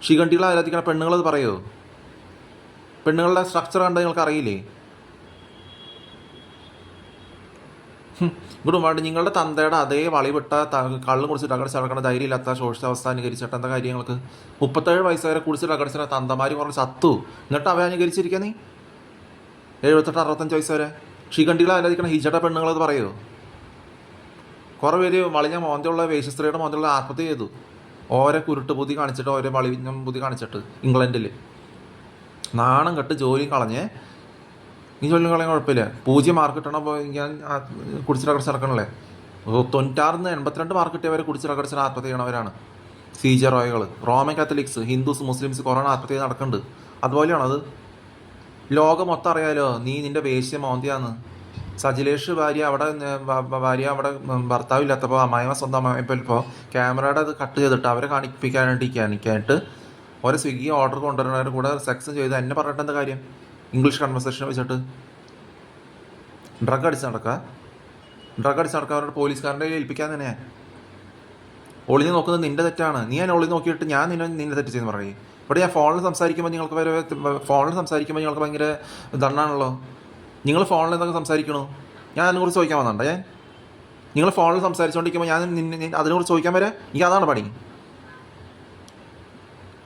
ശിഖണ്ഡികളെ ആരാധിക്കണ പെണ്ണുങ്ങളത് പറയുമോ? പെണ്ണുങ്ങളുടെ സ്ട്രക്ചർ കണ്ടാൽ നിങ്ങൾക്ക് അറിയില്ലേ? ഇങ്ങോട്ട് നിങ്ങളുടെ തന്തയുടെ അതേ വളിവിട്ട കള്ളും കുടിച്ചിട്ട് അകടിച്ച് നടക്കണ ധൈര്യമില്ലാത്ത ശോഷിതാവസ്ഥ അനുകരിച്ചിട്ട് എന്താ കാര്യങ്ങൾക്ക്? 37 വയസ്സ് വരെ കുടിച്ചിട്ട് അകടിച്ചിട്ട് തന്തമാർ കുറച്ച് ചത്തു. എന്നിട്ട് അവ അനുകരിച്ചിരിക്കുക നീ 78-65 വയസ്സ് വരെ. ശിഖണ്ഡികളെ ആരാധിക്കണ ഹിജട പെണ്ണുങ്ങളത് പറയുമോ? കുറേ പേര് വളിഞ്ഞ മോന്തയുള്ള വേശ്യസ്ത്രീയുടെ മോന്തയുള്ള ആത്മഹത്യ ചെയ്തു. ഓരോ കുരുട്ട് ബുദ്ധി കാണിച്ചിട്ട് ഓരോ വളിഞ്ഞ ബുദ്ധി കാണിച്ചിട്ട് ഇംഗ്ലണ്ടിൽ നാണം കെട്ട് ജോലി കളഞ്ഞ്. ഈ ജോലി കളയാൻ കുഴപ്പമില്ല. 0 മാർക്ക് കിട്ടണപ്പോൾ ഞാൻ കുടിച്ചിട്ടകടിച്ച് നടക്കണല്ലേ? 96-82 മാർക്ക് കിട്ടിയവരെ കുടിച്ചിട്ടകടിച്ച് ആത്മഹത്യ ചെയ്യണവരാണ് CJ റോയകൾ. റോമൻ കാത്തലിക്സ്, ഹിന്ദുസ്, മുസ്ലിംസ് കുറേ ആത്മഹത്യ നടക്കുന്നുണ്ട്. അതുപോലെയാണത്. ലോകം മൊത്തം അറിയാലോ നീ നിൻ്റെ വേശ്യ മോന്തിയാന്ന്. സജിലേഷ് ഭാര്യ അവിടെ ഭർത്താവില്ലാത്തപ്പോൾ അമ്മായിമ്മ സ്വന്തം അമ്മായിപ്പോൾ ക്യാമറയുടെ അത് കട്ട് ചെയ്തിട്ട് അവരെ കാണിക്കാനായിട്ട് ഓരോ സ്വിഗ്ഗി ഓർഡർ കൊണ്ടുവരുന്നവരുടെ കൂടെ സെക്സ് ചെയ്ത് എന്നെ പറഞ്ഞിട്ട് എന്താ കാര്യം? ഇംഗ്ലീഷ് കൺവെർസേഷൻ വെച്ചിട്ട് ഡ്രഗ് അടിച്ച് നടക്കുക അവരുടെ പോലീസുകാരൻ്റെ ഏൽപ്പിക്കാൻ തന്നെയാണ്. ഒളിഞ്ഞ് നോക്കുന്നത് നിന്റെ തെറ്റാണ്. നീ എന്നെ ഒളിഞ്ഞ് നോക്കിയിട്ട് ഞാൻ നിന്നെ തെറ്റ് ചെയ്യുന്നു പറയും. ഇവിടെ ഞാൻ ഫോണിൽ സംസാരിക്കുമ്പോൾ നിങ്ങൾക്ക് ഭയങ്കര ദണ്ണാണല്ലോ. നിങ്ങൾ ഫോണിൽ എന്തൊക്കെ സംസാരിക്കണു? ഞാൻ അതിനെക്കുറിച്ച് ചോദിക്കാൻ വന്നണ്ട. നിങ്ങൾ ഫോണിൽ സംസാരിച്ചുകൊണ്ടിരിക്കുമ്പോൾ ഞാൻ അതിനെക്കുറിച്ച് ചോദിക്കാൻ വരെ എനിക്ക് അതാണ് പണി.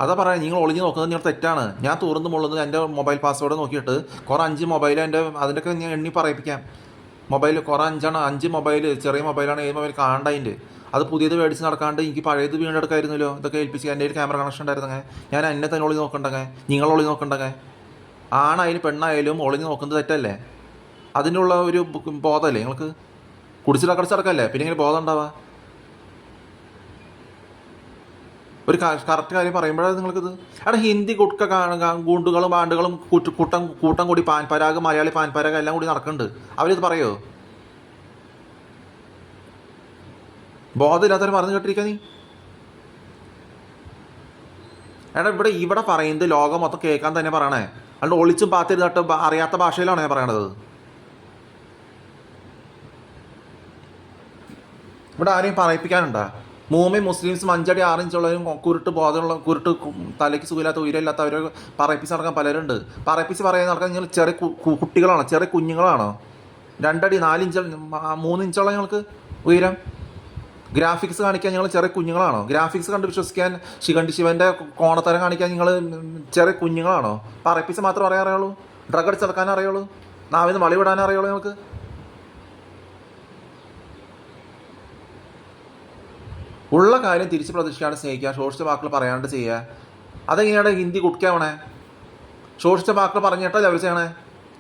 അതാ പറയാം, നിങ്ങൾ ഒളിഞ്ഞ് നോക്കുന്നത് നിങ്ങൾ തെറ്റാണ്. ഞാൻ തുറന്ന് മുള്ളുന്നത് എൻ്റെ മൊബൈൽ പാസ്വേഡ് നോക്കിയിട്ട് കുറേ 5 മൊബൈൽ അതിൻ്റെയൊക്കെ ഞാൻ എണ്ണി പറയിപ്പിക്കാം. മൊബൈൽ കുറേ 5 മൊബൈൽ, ചെറിയ മൊബൈലാണ്, ഏത് മൊബൈൽ കാണണ്ടതിൻ്റെ. അത് പുതിയത് മേടിച്ച് നടക്കാണ്ട് എനിക്ക് പഴയത് വീണ്ടെടുക്കായിരുന്നല്ലോ. ഇതൊക്കെ ഏൽപ്പിച്ച് എൻ്റെ ഒരു ക്യാമറ കണക്ഷൻ ഉണ്ടായിരുന്നെങ്കിൽ ഞാൻ എന്നെ തന്നെ ഒളിഞ്ഞ് നോക്കണ്ടെങ്കിൽ, നിങ്ങൾ ഒളിഞ്ഞ് നോക്കണ്ടെങ്കിൽ. ആണായാലും പെണ്ണായാലും ഒളിഞ്ഞ് നോക്കുന്നത് തെറ്റല്ലേ? അതിനുള്ള ഒരു ബോധമല്ലേ നിങ്ങൾക്ക്? കുടിച്ചിടക്കടച്ചടക്കല്ലേ, പിന്നെ ഇങ്ങനെ ബോധം ഉണ്ടാവുക? ഒരു കറക്റ്റ് കാര്യം പറയുമ്പോഴാണ് നിങ്ങൾക്കിത്. അവിടെ ഹിന്ദി കുട്ട ഗുണ്ടുകളും ബാണ്ടുകളും കൂട്ടം കൂടി പാൻപരാഗ്, മലയാളി പാൻപരാഗ് എല്ലാം കൂടി നടക്കുന്നുണ്ട്. അവരിത് പറയോ? ബോധമില്ലാത്തവർ പറഞ്ഞു കേട്ടിരിക്കുക നീ. ഇവിടെ പറയുന്നത് ലോകം മൊത്തം കേൾക്കാൻ തന്നെ പറയണേ. അതുകൊണ്ട് ഒളിച്ചും പാത്തിരുന്നിട്ട് അറിയാത്ത ഭാഷയിലാണ് ഞാൻ പറയണത്. ഇവിടെ ആരെയും പറയിപ്പിക്കാനുണ്ടാ? മൂമ്മയും മുസ്ലിംസും 5 അടി 6 ഇഞ്ചുള്ളവരും കുരുട്ട് തലയ്ക്ക് സുഖമില്ലാത്ത ഉയരമില്ലാത്തവർ പറയിപ്പിച്ച് നടക്കാൻ പലരുണ്ട്. പറയിപ്പിച്ച് പറയാൻ നടക്കാൻ നിങ്ങൾ ചെറിയ കുട്ടികളാണോ? ചെറിയ കുഞ്ഞുങ്ങളാണോ? 2 അടി 4 ഇഞ്ച് 3 ഇഞ്ചുള്ള നിങ്ങൾക്ക് ഉയരം? ഗ്രാഫിക്സ് കാണിക്കാൻ നിങ്ങൾ ചെറിയ കുഞ്ഞുങ്ങളാണോ? ഗ്രാഫിക്സ് കണ്ട് വിശ്വസിക്കാൻ ശിവൻ്റെ കോണത്തരം കാണിക്കാൻ നിങ്ങൾ ചെറിയ കുഞ്ഞുങ്ങളാണോ? പറയിപ്പിച്ച് മാത്രം പറയാൻ അറിയുള്ളൂ? ഡ്രഗ് അടിച്ച് നടക്കാൻ അറിയുള്ളൂ? നാവിന്ന് വളി വിടാൻ അറിയുള്ളൂ നിങ്ങൾക്ക്? ഉള്ള കാര്യം തിരിച്ച് പ്രതീക്ഷിക്കാണ്ട് സ്നേഹിക്കുക, ശോഷിച്ച വാക്കുകൾ പറയാണ്ട് ചെയ്യുക. അതെങ്ങനെയാണ് ഹിന്ദി കുടിക്കാവണേ? ശോഷിച്ച വാക്കുകൾ പറഞ്ഞിട്ടല്ലേ അവർ ചെയ്യണേ?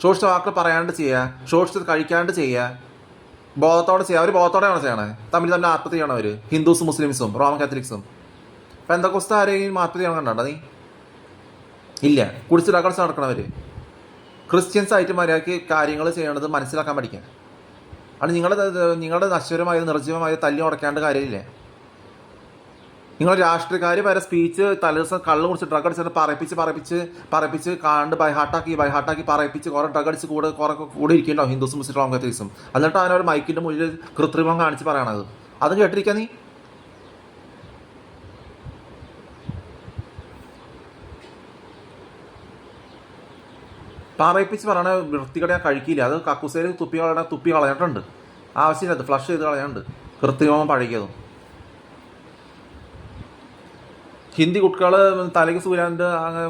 ശോഷിച്ച വാക്കുകൾ പറയാണ്ട് ചെയ്യുക, ശോഷിച്ചത് കഴിക്കാണ്ട് ചെയ്യുക, ബോധത്തോടെ ചെയ്യുക. അവർ ബോധത്തോടെയാണ് ചെയ്യണേ. തമ്മിൽ ആത്മഹത്യ ചെയ്യണം അവർ, ഹിന്ദുസും മുസ്ലിംസും റോമൻ കാത്തലിക്സും. അപ്പം എന്തൊക്കെ ആരെങ്കിലും ആത്മഹത്യ ചെയ്യണം കണ്ടോ നീ? ഇല്ല. കുടിച്ചിടക്കടച്ച് നടക്കണവർ ക്രിസ്ത്യൻസ് ആയിട്ട് മര്യാദയ്ക്ക് കാര്യങ്ങൾ ചെയ്യണത് മനസ്സിലാക്കാൻ പഠിക്കാൻ. അത് നിങ്ങളുടെ നശ്വരമായ നിർജ്ജീവമായ തല്ലി ഉടയ്ക്കാണ്ട് കാര്യമില്ലേ? നിങ്ങൾ രാഷ്ട്രീയക്കാർ വരെ സ്പീച്ച് തലേദിവസം കള്ള് കുടിച്ച് ഡ്രഗ് അടിച്ചിട്ട് പറയിപ്പിച്ച് കാണ്ട് ബൈഹാട്ടാക്കി പറയിപ്പിച്ച് കുറേ ഡ്രഗ് അടിച്ച് കൂടെ ഇരിക്കുന്നുണ്ടാവും ഹിന്ദുസും മുസ്ലിം റോമൻ കാത്തലിക്സും. എന്നിട്ട് അവനവർ മൈക്കിൻ്റെ മുന്നിൽ കൃത്രിമം കാണിച്ച് പറയണത്. അത് കേട്ടിരിക്കുക നീ? പറയിപ്പിച്ച് പറയണ വൃത്തികടെ ഞാൻ കഴിക്കില്ല. അത് കക്കൂസയിൽ തുപ്പി കളഞ്ഞിട്ടുണ്ട്. ആവശ്യമില്ല, അത് ഫ്ലഷ് ചെയ്ത് കളയാണ്ട് കൃത്രിമം പഴകിയതും. ഹിന്ദി കുട്ടികൾ തലയ്ക്ക് സൂര്യാണ്ട്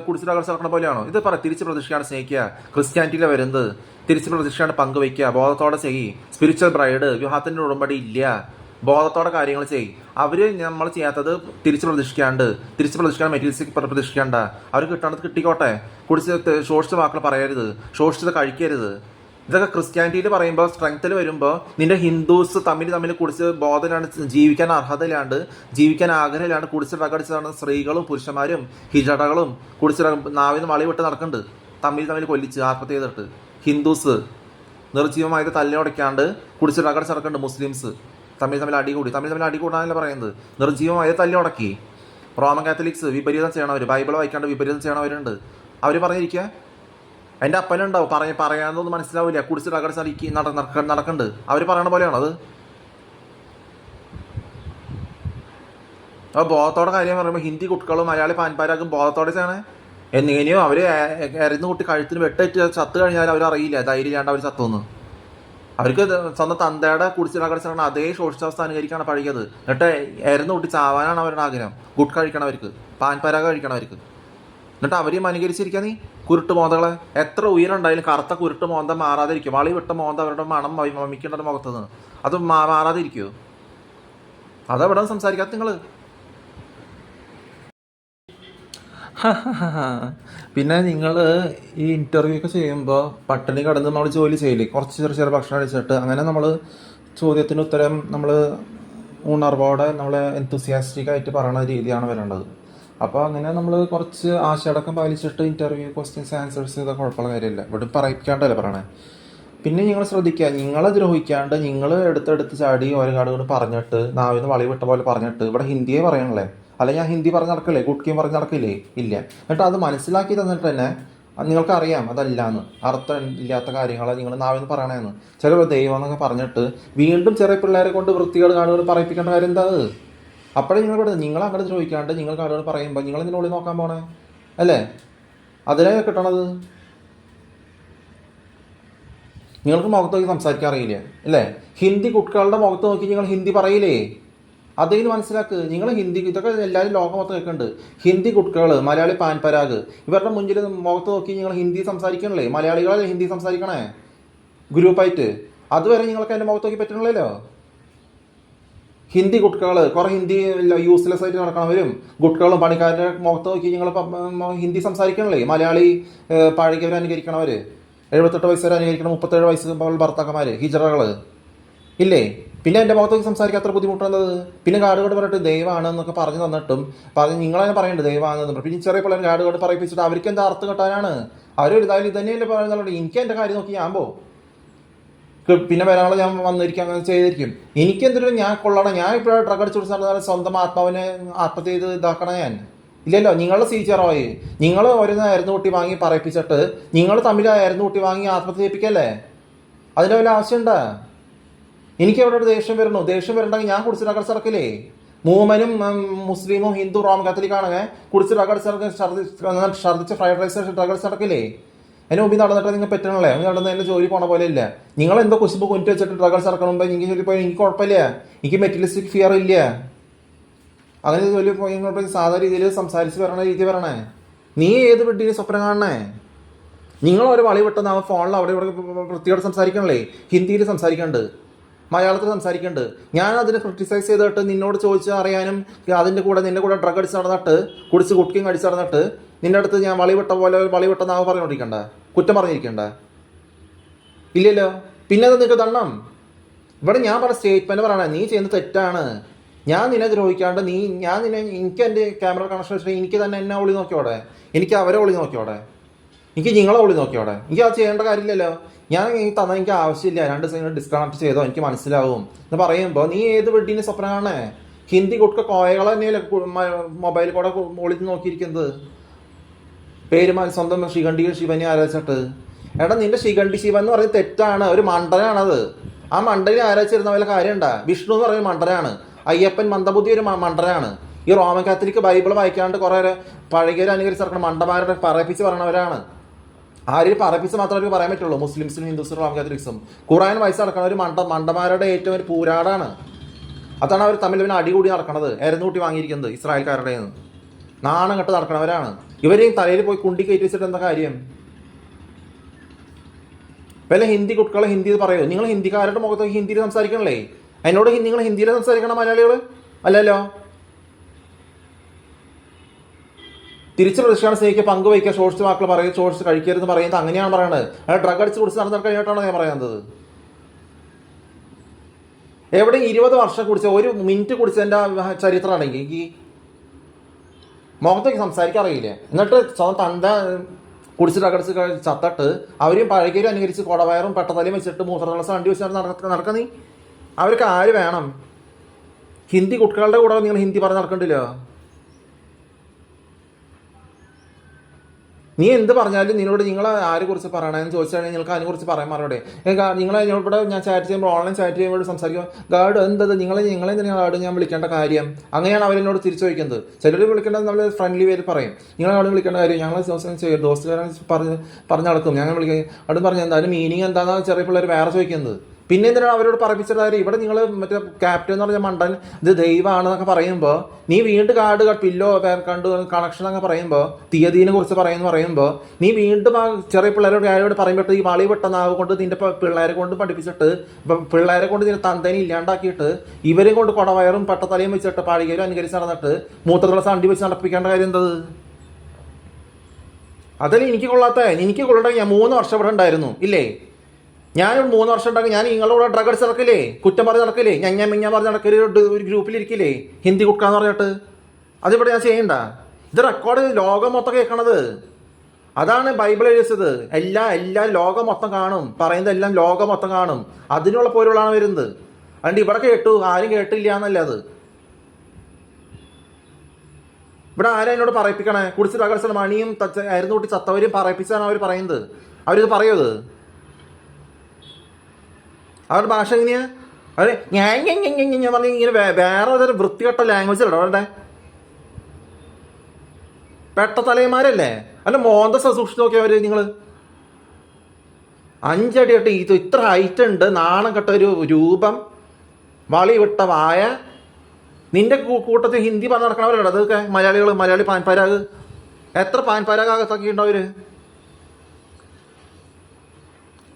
കുടിച്ചിട്ട് അകർച്ച നടക്കുന്ന പോലെയാണോ? ഇത് തിരിച്ച് പ്രതീക്ഷിക്കാണ്ട് സ്നേഹിക്കുക, ക്രിസ്ത്യാനിറ്റിയിലെ വരുന്നത് തിരിച്ച് പ്രതീക്ഷിക്കാണ്ട് പങ്കുവയ്ക്കുക, ബോധത്തോടെ ചെയ്യ്. സ്പിരിച്വൽ ബ്രൈഡ്, വിവാഹത്തിൻ്റെ ഉടമ്പടി ഇല്ല, ബോധത്തോടെ കാര്യങ്ങൾ ചെയ്യും. അവർ നമ്മൾ ചെയ്യാത്തത് തിരിച്ച് പ്രതീക്ഷിക്കാണ്ട് മെറ്റീരിയൽസിൽ പ്രതീക്ഷിക്കാണ്ട. അവർ കിട്ടേണ്ടത് കിട്ടിക്കോട്ടെ. കുടിച്ച് ശോഷിച്ച വാക്കുകൾ പറയരുത്, ശോഷിച്ചത് കഴിക്കരുത്. ഇതൊക്കെ ക്രിസ്ത്യാനിറ്റിയിൽ പറയുമ്പോൾ സ്ട്രെങ്ത്തിൽ വരുമ്പോൾ നിന്റെ ഹിന്ദുസ് തമ്മിൽ കുടിച്ച് ബോധമില്ലാണ്ട്, ജീവിക്കാൻ അർഹതയില്ലാണ്ട്, ജീവിക്കാൻ ആഗ്രഹമില്ലാണ്ട് കുടിച്ച് ഡ്രഗടിച്ചാണ് സ്ത്രീകളും പുരുഷന്മാരും ഹിജടകളും കുടിച്ച് നാവിന്ന് വളി വിട്ട് നടക്കുന്നുണ്ട്. തമ്മിൽ കൊല്ലിച്ച് ആത്മഹത്യ ചെയ്തിട്ട്. ഹിന്ദുസ് നിർജ്ജീവമായത് തല്ലിനുടയ്ക്കാണ്ട് കുടിച്ച് ഡ്രഗടിച്ച് നടക്കുന്നുണ്ട്. മുസ്ലിംസ് തമ്മിൽ അടി കൂടാനല്ല പറയുന്നത്. നിർജ്ജീവമായത് തല്ലിനുടക്കി. റോമൻ കാത്തലിക്സ് വിപരീതം ചെയ്യണവർ, ബൈബിൾ വായിക്കാണ്ട് വിപരീതം ചെയ്യണവരുണ്ട്. അവർ പറഞ്ഞിരിക്കുക. എൻ്റെ അപ്പനുണ്ടാവും പറയാനൊന്നും മനസ്സിലാവില്ല, കുടിച്ച് ഡ്രഗടിച്ച് നടക്കുന്നുണ്ട്. അവർ പറയണ പോലെയാണോ അത്? അപ്പോൾ ബോധത്തോടെ കാര്യം പറയുമ്പോൾ ഹിന്ദി കുട്ടികളും മലയാളി പാൻപാരാക്കും ബോധത്തോടെ ചെയ്യണേ. എങ്ങനെയോ അവർ എറിഞ്ഞു കുട്ടി കഴുത്തിന് വെട്ടേറ്റ് ചത്ത് കഴിഞ്ഞാൽ അവർ അറിയില്ല, ധൈര്യം ഇല്ലാണ്ട് അവർ ചത്തുവന്ന്. അവർക്ക് സ്വന്തം തന്തയുടെ കുടിച്ച് ഡ്രഗടിച്ച് അതേ ശോഷിച്ചാവസ്ഥ അനുകരിക്കാണ് പഴകിയത്. എന്നിട്ട് എരന്ന് കുട്ടി ചാവാനാണ് അവരുടെ ആഗ്രഹം. ഗുഡ് കഴിക്കണവർക്ക്, പാൻപരാഗ കഴിക്കണവർക്ക്. എന്നിട്ട് അവരെയും അനുകരിച്ചിരിക്കുക നീ. കുരുട്ട് മോന്തകളെ എത്ര ഉയരമുണ്ടായാലും കറുത്ത കുരുട്ട് മോന്ത മാറാതിരിക്കും. വളി വിട്ട മോന്ത അവരുടെ മണം വമിക്കേണ്ട മുഖത്തുനിന്ന് അത് മാറാതിരിക്കുമോ? അതെവിടെ സംസാരിക്കാത്ത നിങ്ങൾ? പിന്നെ നിങ്ങൾ ഈ ഇൻ്റർവ്യൂ ഒക്കെ ചെയ്യുമ്പോൾ പട്ടിണി കിടന്ന് നമ്മൾ ജോലി ചെയ്യില്ലേ, കുറച്ച് ചെറിയ ഭക്ഷണം കഴിച്ചിട്ട്, അങ്ങനെ നമ്മൾ ചോദ്യത്തിന് ഉത്തരം നമ്മൾ ഉണർവോടെ നമ്മൾ എൻതുസിയാസ്റ്റിക് ആയിട്ട് പറയുന്ന രീതിയാണ് വരേണ്ടത്. അപ്പോൾ അങ്ങനെ നമ്മൾ കുറച്ച് ആശയടക്കം പാലിച്ചിട്ട് ഇൻ്റർവ്യൂ ക്വസ്റ്റ്യൻസ് ആൻസേഴ്സ് ചെയ്താൽ കുഴപ്പമുള്ള കാര്യമില്ല. ഇവിടെ പറയിക്കാണ്ടല്ലേ പറയണേ. പിന്നെ നിങ്ങൾ ശ്രദ്ധിക്കുക, നിങ്ങളെ ദ്രോഹിക്കാണ്ട് നിങ്ങൾ എടുത്തെടുത്ത് ചാടി ഓരോ കാടുകൾ പറഞ്ഞിട്ട് നാവിന്ന് വളി വിട്ട പോലെ പറഞ്ഞിട്ട് ഇവിടെ ഹിന്ദിയെ പറയണല്ലേ. അല്ല ഞാൻ ഹിന്ദി പറഞ്ഞ് നടക്കില്ലേ, കുട്ടിയും പറഞ്ഞ് നടക്കില്ലേ? ഇല്ല. എന്നിട്ട് അത് മനസ്സിലാക്കി തന്നിട്ട് തന്നെ നിങ്ങൾക്കറിയാം അതല്ലാന്ന്, അർത്ഥം ഇല്ലാത്ത കാര്യങ്ങൾ നിങ്ങൾ നാവിന്ന് പറയണേന്ന്. ചില ദൈവം എന്നൊക്കെ പറഞ്ഞിട്ട് വീണ്ടും ചെറിയ പിള്ളേരെ കൊണ്ട് വൃത്തികേട് കാണുകൾ പറയിപ്പിക്കേണ്ട കാര്യം എന്താ? അപ്പോഴേ നിങ്ങൾ അങ്ങോട്ട് ചോദിക്കാണ്ട് നിങ്ങൾക്ക് ആരോട് പറയുമ്പോൾ നിങ്ങൾ എന്തിനാ ഉള്ളിൽ നോക്കാൻ പോണേ അല്ലേ? അതിനെ കിട്ടണത് നിങ്ങൾക്ക് മുഖത്ത് നോക്കി സംസാരിക്കാൻ അറിയില്ല അല്ലേ? ഹിന്ദി കുട്ടികളുടെ മുഖത്ത് നോക്കി നിങ്ങൾ ഹിന്ദി പറയില്ലേ? അതെങ്കിലും മനസ്സിലാക്ക്. നിങ്ങൾ ഹിന്ദി ഇതൊക്കെ എല്ലാവരും ലോകം മൊത്തം കേൾക്കുന്നുണ്ട്. ഹിന്ദി കുട്ടികൾ, മലയാളി പാൻപരാഗ്, ഇവരുടെ മുന്നിൽ മുഖത്ത് നോക്കി നിങ്ങൾ ഹിന്ദി സംസാരിക്കണല്ലേ? മലയാളികളല്ലേ ഹിന്ദി സംസാരിക്കണേ ഗ്രൂപ്പായിട്ട്? അതുവരെ നിങ്ങൾക്ക് എൻ്റെ മുഖത്ത് നോക്കി പറ്റണല്ലോ. ഹിന്ദി കുട്ടികൾ, കുറേ ഹിന്ദി യൂസ്ലെസ് ആയിട്ട് നടക്കണവരും കുട്ടികളും പണിക്കാരുടെ മുഖത്ത് നോക്കി നിങ്ങൾ ഹിന്ദി സംസാരിക്കണല്ലേ? മലയാളി പഴകിയവർ അനുകരിക്കണവർ, 78 വയസ്സ് വരെ അനുകരിക്കണം, 37 വയസ്സ് ഭർത്താക്കന്മാർ, ഹിജറകൾ ഇല്ലേ? പിന്നെ എൻ്റെ മുഖത്തേക്ക് സംസാരിക്കാൻ അത്ര ബുദ്ധിമുട്ടുള്ളത്. പിന്നെ കാടുകോട് പറഞ്ഞിട്ട് ദൈവമാണെന്നൊക്കെ പറഞ്ഞു തന്നിട്ടും നിങ്ങളതിനെ പറയേണ്ടത് ദൈവമാണെന്ന്. പിന്നെ ചെറിയ പിള്ളേർ കാടുകോട് പറയിപ്പിച്ചിട്ട് അവർക്ക് എന്താ അർത്ഥം കിട്ടാനാണ്? അവരൊരിതായാലും ഇതന്നെയല്ലേ പറയുന്നുള്ളൂ. എനിക്ക് എൻ്റെ കാര്യം നോക്കി ഞാൻ പോകും. പിന്നെ വരാനുള്ള ഞാൻ വന്നിരിക്കും, അങ്ങനെ ചെയ്തിരിക്കും. എനിക്കെന്തൊരു ഞാൻ കൊള്ളണം. ഞാൻ ഇപ്പോഴും ഡ്രഗ് അടിച്ചു കൊടുത്താൽ സ്വന്തം ആത്മാവിനെ ആത്മഹത്യ ചെയ്ത് ഇതാക്കണം ഞാൻ? ഇല്ലല്ലോ. നിങ്ങളുടെ സീച്ചറായി നിങ്ങൾ ഒരു ആയിരുന്നു കൂട്ടി വാങ്ങി പറയിപ്പിച്ചിട്ട് നിങ്ങൾ തമ്മിൽ ആയിരുന്നു കൂട്ടി വാങ്ങി ആത്മഹത്യ ചെയ്യിപ്പിക്കല്ലേ? അതിൻ്റെ വല്ല ആവശ്യമുണ്ടാ? എനിക്ക് അവിടെ ഒരു ദേഷ്യം വരണു. ദേഷ്യം വരണ്ടെങ്കിൽ ഞാൻ കുടിച്ച് ഡ്രഗ് അടിച്ചിറക്കില്ലേ? മൂമനും മുസ്ലിമും ഹിന്ദു റോമൻ കത്തോലിക്കാണെങ്കിൽ കുടിച്ച് ഡ്രഗ് അടിച്ചിറക്കി ഛർദ്ദിച്ച് ഫ്രൈഡ് റൈസ് ഡ്രഗ് അടിച്ചിറക്കില്ലേ? അതിന് മുമ്പിൽ നടന്നിട്ട് നിങ്ങൾ പറ്റണല്ലേ? നടന്ന് എൻ്റെ ജോലി പോണ പോലെ ഇല്ല. നിങ്ങൾ എന്തോ കുശുമ്പ് കൊണ്ടു വെച്ചിട്ട് ഡ്രഗ് അടിച്ചിറക്കണമ്പോൾ എനിക്ക് ജോലി പോയി എനിക്ക് കുഴപ്പമില്ല. എനിക്ക് മെറ്റീരിയലിസ്റ്റിക് ഫിയർ ഇല്ല. അങ്ങനെ ജോലി പോയി ഇങ്ങോട്ട് സാധാരണ രീതിയിൽ സംസാരിച്ച് വരണ രീതി വരണേ. നീ ഏത് വീട്ടിൽ സ്വപ്നം കാണണേ? നിങ്ങൾ ഒരു വളി വിട്ടെന്ന് അവൻ ഫോണിൽ അവിടെ ഇവിടെ വൃത്തിയോടെ സംസാരിക്കണല്ലേ? ഹിന്ദിയിൽ സംസാരിക്കണ്ട്, മലയാളത്തിൽ സംസാരിക്കുന്നുണ്ട്. ഞാൻ അതിനെ ക്രിട്ടിസൈസ് ചെയ്തിട്ട് നിന്നോട് ചോദിച്ച് അറിയാനും അതിൻ്റെ കൂടെ നിൻ്റെ കൂടെ ഡ്രഗ് അടിച്ച് നടന്നിട്ട് കുടിച്ച് കുക്കിങ് അടിച്ച് നടന്നിട്ട് നിൻ്റെ അടുത്ത് ഞാൻ വളി വിട്ടെന്നാവ് പറഞ്ഞുകൊണ്ടിരിക്കണ്ട, കുറ്റം പറഞ്ഞിരിക്കണ്ട? ഇല്ലല്ലോ. പിന്നെ അത് നിങ്ങൾക്ക് ദണ്ണം. ഇവിടെ ഞാൻ പറഞ്ഞ സ്റ്റേറ്റ്മെൻറ്റ് പറയണേ, നീ ചെയ്യുന്നത് തെറ്റാണ്. ഞാൻ നിന്നെ ദ്രോഹിക്കാണ്ട് എനിക്ക് എൻ്റെ ക്യാമറ കണക്ഷൻ വെച്ചിട്ട് എനിക്ക് തന്നെ എന്നെ ഒളി നോക്കിയോടെ, എനിക്ക് അവരെ ഒളി നോക്കിയോടെ, എനിക്ക് നിങ്ങളെ ഒളി നോക്കിയോടെ? എനിക്ക് അത് ചെയ്യേണ്ട കാര്യമില്ലല്ലോ. ഞാൻ തന്നാൽ എനിക്ക് ആവശ്യമില്ല. 2 ദിവസം ഡിസ്കണക്ട് ചെയ്തോ എനിക്ക് മനസ്സിലാവും എന്ന് പറയുമ്പോൾ നീ ഏത് വെഡിന് സ്വപ്നം കാണേ? ഹിന്ദി കുട്ടിക കോയകളെ തന്നെയല്ലേ മൊബൈലിൽ കൂടെ ഒളിച്ച് നോക്കിയിരിക്കുന്നത്? സ്വന്തം ശിഖണ്ഡി ശിവനെ ആരാധിച്ചിട്ട്. എടാ, നിന്റെ ശിഖണ്ഡി ശിവൻ എന്ന് പറയുന്നത് തെറ്റാണ്, ഒരു മണ്ടനാണത്. ആ മണ്ടനെ ആരാധിച്ചിരുന്ന വല്ല കാര്യമുണ്ടാ? വിഷ്ണു എന്ന് പറയുന്ന മണ്ടനാണ്, അയ്യപ്പൻ മന്ദബുദ്ധി ഒരു മണ്ടനാണ്. ഈ റോമൻ കാത്തലിക് ബൈബിൾ വായിക്കാണ്ട് കുറേ പഴകിയവരെ അനുകരിച്ച് നടക്കുന്ന മണ്ടന്മാരുടെ പറയിപ്പിച്ച് പറയണവരാണ്. ആരും പറയിപ്പിച്ച് മാത്രമേ അവർക്ക് പറയാൻ പറ്റുള്ളൂ. മുസ്ലിംസിനും ഹിന്ദുസിനും റോമൻ കാത്തലിക്സും ഖുറാൻ വായിച്ച് നടക്കുന്ന ഒരു മണ്ടന്മാരുടെ ഏറ്റവും ഒരു പൂരാടാണ്. അതാണ് അവർ തമ്മിൽ പിന്നെ അടികൂടി നടക്കണത്, എരന്നൂട്ടി വാങ്ങിയിരിക്കുന്നത് ഇസ്രായേൽക്കാരുടെ നിന്ന്. നാണം കെട്ട് നടക്കണവരാണ്. ഇവരെയും തലയിൽ പോയി കുണ്ടി കയറ്റി വെച്ചിട്ട് എന്താ കാര്യം? വല്ല ഹിന്ദി കുട്ടികളെ ഹിന്ദി പറയൂ. നിങ്ങൾ ഹിന്ദിക്കാരുടെ മുഖത്ത് ഹിന്ദിയിൽ സംസാരിക്കണല്ലേ? എന്നോട് നിങ്ങൾ ഹിന്ദിയിൽ സംസാരിക്കണം മലയാളികൾ അല്ലല്ലോ. തിരിച്ച് പ്രതിഷ്ഠാന സ്നേഹിക്കുക, പങ്കുവയ്ക്കുക, ഷോർട്സ് വാക്കുകൾ പറയുക, ഷോർട്സ് കഴിക്കരുതെന്ന് പറയുന്നത് അങ്ങനെയാണ് പറയണത്. അയാൾ ഡ്രഗ് അടിച്ച് കുടിച്ച് നടന്നു കഴിഞ്ഞിട്ടാണോ ഞാൻ പറയുന്നത്? എവിടെ 20 വർഷം കുടിച്ച 1 മിനിറ്റ് കുടിച്ചതിൻ്റെ ചരിത്രമാണെങ്കിൽ എനിക്ക് മുഖത്തേക്ക് സംസാരിക്കാൻ അറിയില്ല. എന്നിട്ട് തന്ത കുടിച്ച് ഡ്രഗ് അടിച്ച് ചത്തിട്ട് അവരും പഴകിയവരും അനുകരിച്ച് കുടവയറും പെട്ടതലയും വെച്ചിട്ട് മൂത്രത്തിളച്ച വണ്ടി വെച്ചിട്ട് നടക്കുക നീ? അവർക്ക് ആര് വേണം? ഹിന്ദി കുട്ടികളുടെ കൂടെ നിങ്ങൾ ഹിന്ദി പറഞ്ഞ് നടക്കണ്ടില്ലോ. നീ എന്ത് പറഞ്ഞാലും നിന്നോട് നിങ്ങൾ ആരെ കുറിച്ച് പറയണമെന്ന് ചോദിച്ചാൽ നിങ്ങൾക്ക് അതിനെക്കുറിച്ച് പറയാൻ മറുപടി. നിങ്ങളെ ഇവിടെ ഞാൻ ചാറ്റ് ചെയ്യുമ്പോൾ ഓൺലൈൻ ചാറ്റ് ചെയ്യുമ്പോൾ സംസാരിക്കും, ഗാർഡ് എന്തത് നിങ്ങളെ തന്നെയാണ് ഗാർഡ് ഞാൻ വിളിക്കേണ്ട കാര്യം? അങ്ങനെയാണ് അവരെന്നോട് തിരിച്ചു ചോദിക്കുന്നത്. ചിലർ വിളിക്കേണ്ടത് നമ്മൾ ഫ്രണ്ട്ലി പേര് പറയും, നിങ്ങൾ അവിടെ വിളിക്കേണ്ട കാര്യം ഞങ്ങൾ ദോസ്തുകാരൻ പറഞ്ഞ് നടക്കും. ഞങ്ങൾ വിളിക്കുക അവിടെ പറഞ്ഞ് എന്തായാലും മീനിങ് എന്താണെന്ന് ചെറിയ പിള്ളേർ വേറെ ചോദിക്കുന്നത്. പിന്നെ എന്തിനാണ് അവരോട് പറയിപ്പിച്ചത് കാര്യം? ഇവിടെ നിങ്ങൾ മറ്റേ ക്യാപ്റ്റൻ എന്ന് പറഞ്ഞ മണ്ടൻ ഇത് ദൈവമാണെന്നൊക്കെ പറയുമ്പോൾ നീ വീണ്ടും കാർഡ് പില്ലോ കണ്ടു കണക്ഷൻ എന്നൊക്കെ പറയുമ്പോൾ തീയതിനെ കുറിച്ച് പറയുമ്പോൾ നീ വീണ്ടും ആ ചെറിയ പിള്ളേരോട് പറയുമ്പോൾ ഈ വളി വെട്ടനാവ് കൊണ്ട് നിന്റെ പിള്ളേരെ കൊണ്ട് പഠിപ്പിച്ചിട്ട് പിള്ളേരെ കൊണ്ട് നിന്റെ തന്തേനെ ഇല്ലാണ്ടാക്കിയിട്ട് ഇവരെയും കൊണ്ട് കുടവയറും പെട്ടത്തലയും വെച്ചിട്ട് പഴകിയവരും അനുകരിച്ച് നടന്നിട്ട് മൂത്രത്തിലുള്ള സണ്ടി വെച്ച് നടപ്പിക്കേണ്ട കാര്യം എന്തത്? അതല്ലേ എനിക്ക് കൊള്ളാത്ത. എനിക്ക് കൊള്ളണ്ടെങ്കിൽ ഞാൻ 3 വർഷം ഇവിടെ ഉണ്ടായിരുന്നു ഇല്ലേ? ഞാനൊരു 3 വർഷം ഉണ്ടാക്കി ഞാൻ നിങ്ങളുടെ കൂടെ ഡ്രഗ് അടിച്ച് നടക്കില്ലേ? കുറ്റം പറഞ്ഞ് നടക്കില്ലേ? ഞാൻ പറഞ്ഞ് നടക്കല് ഒരു ഗ്രൂപ്പിലിരിക്കില്ലേ ഹിന്ദി കുട്ടിക്കാന്ന് പറഞ്ഞിട്ട്? അതിവിടെ ഞാൻ ചെയ്യണ്ട. ഇത് റെക്കോർഡ് ലോകം മൊത്തം കേൾക്കണത്. അതാണ് ബൈബിൾ എഴുതിച്ചത്. എല്ലാം ലോകം മൊത്തം കാണും, പറയുന്നതെല്ലാം ലോകം മൊത്തം കാണും. അതിനുള്ള പോലുള്ളതാണ് വരുന്നത്. അതുകൊണ്ട് ഇവിടെ കേട്ടു ആരും കേട്ടില്ല എന്നല്ല അത്. ഇവിടെ ആരും എന്നോട് പറയിപ്പിക്കണേ? കുടിച്ച് തകർച്ച മണിയും ആയിരുന്നു കൂട്ടി ചത്തവരും പറയിപ്പിച്ചാണ് അവർ പറയുന്നത്. അവരിത് പറയത് അവരുടെ ഭാഷ എങ്ങനെയാ? അതെ ഞാൻ പറഞ്ഞ ഇങ്ങനെ വേറെ ഏതൊരു വൃത്തികെട്ട ലാംഗ്വേജ് അല്ലോ അവരുടെ പെട്ട തലയന്മാരല്ലേ. അല്ല മോന്ത സൂക്ഷിച്ച് നോക്കിയവര് നിങ്ങൾ 5 അടി കെട്ട് ഇത്ര ഹൈറ്റ് ഉണ്ട്, നാണം കെട്ട ഒരു രൂപം, വളി വിട്ട വായ. നിന്റെ കൂട്ടത്തിൽ ഹിന്ദി പറഞ്ഞ് നടക്കണവരല്ലോ അതൊക്കെ മലയാളികൾ. മലയാളി പാൻപരാഗ് എത്ര പാൻപരാഗത്തൊക്കെ ഉണ്ടവര്.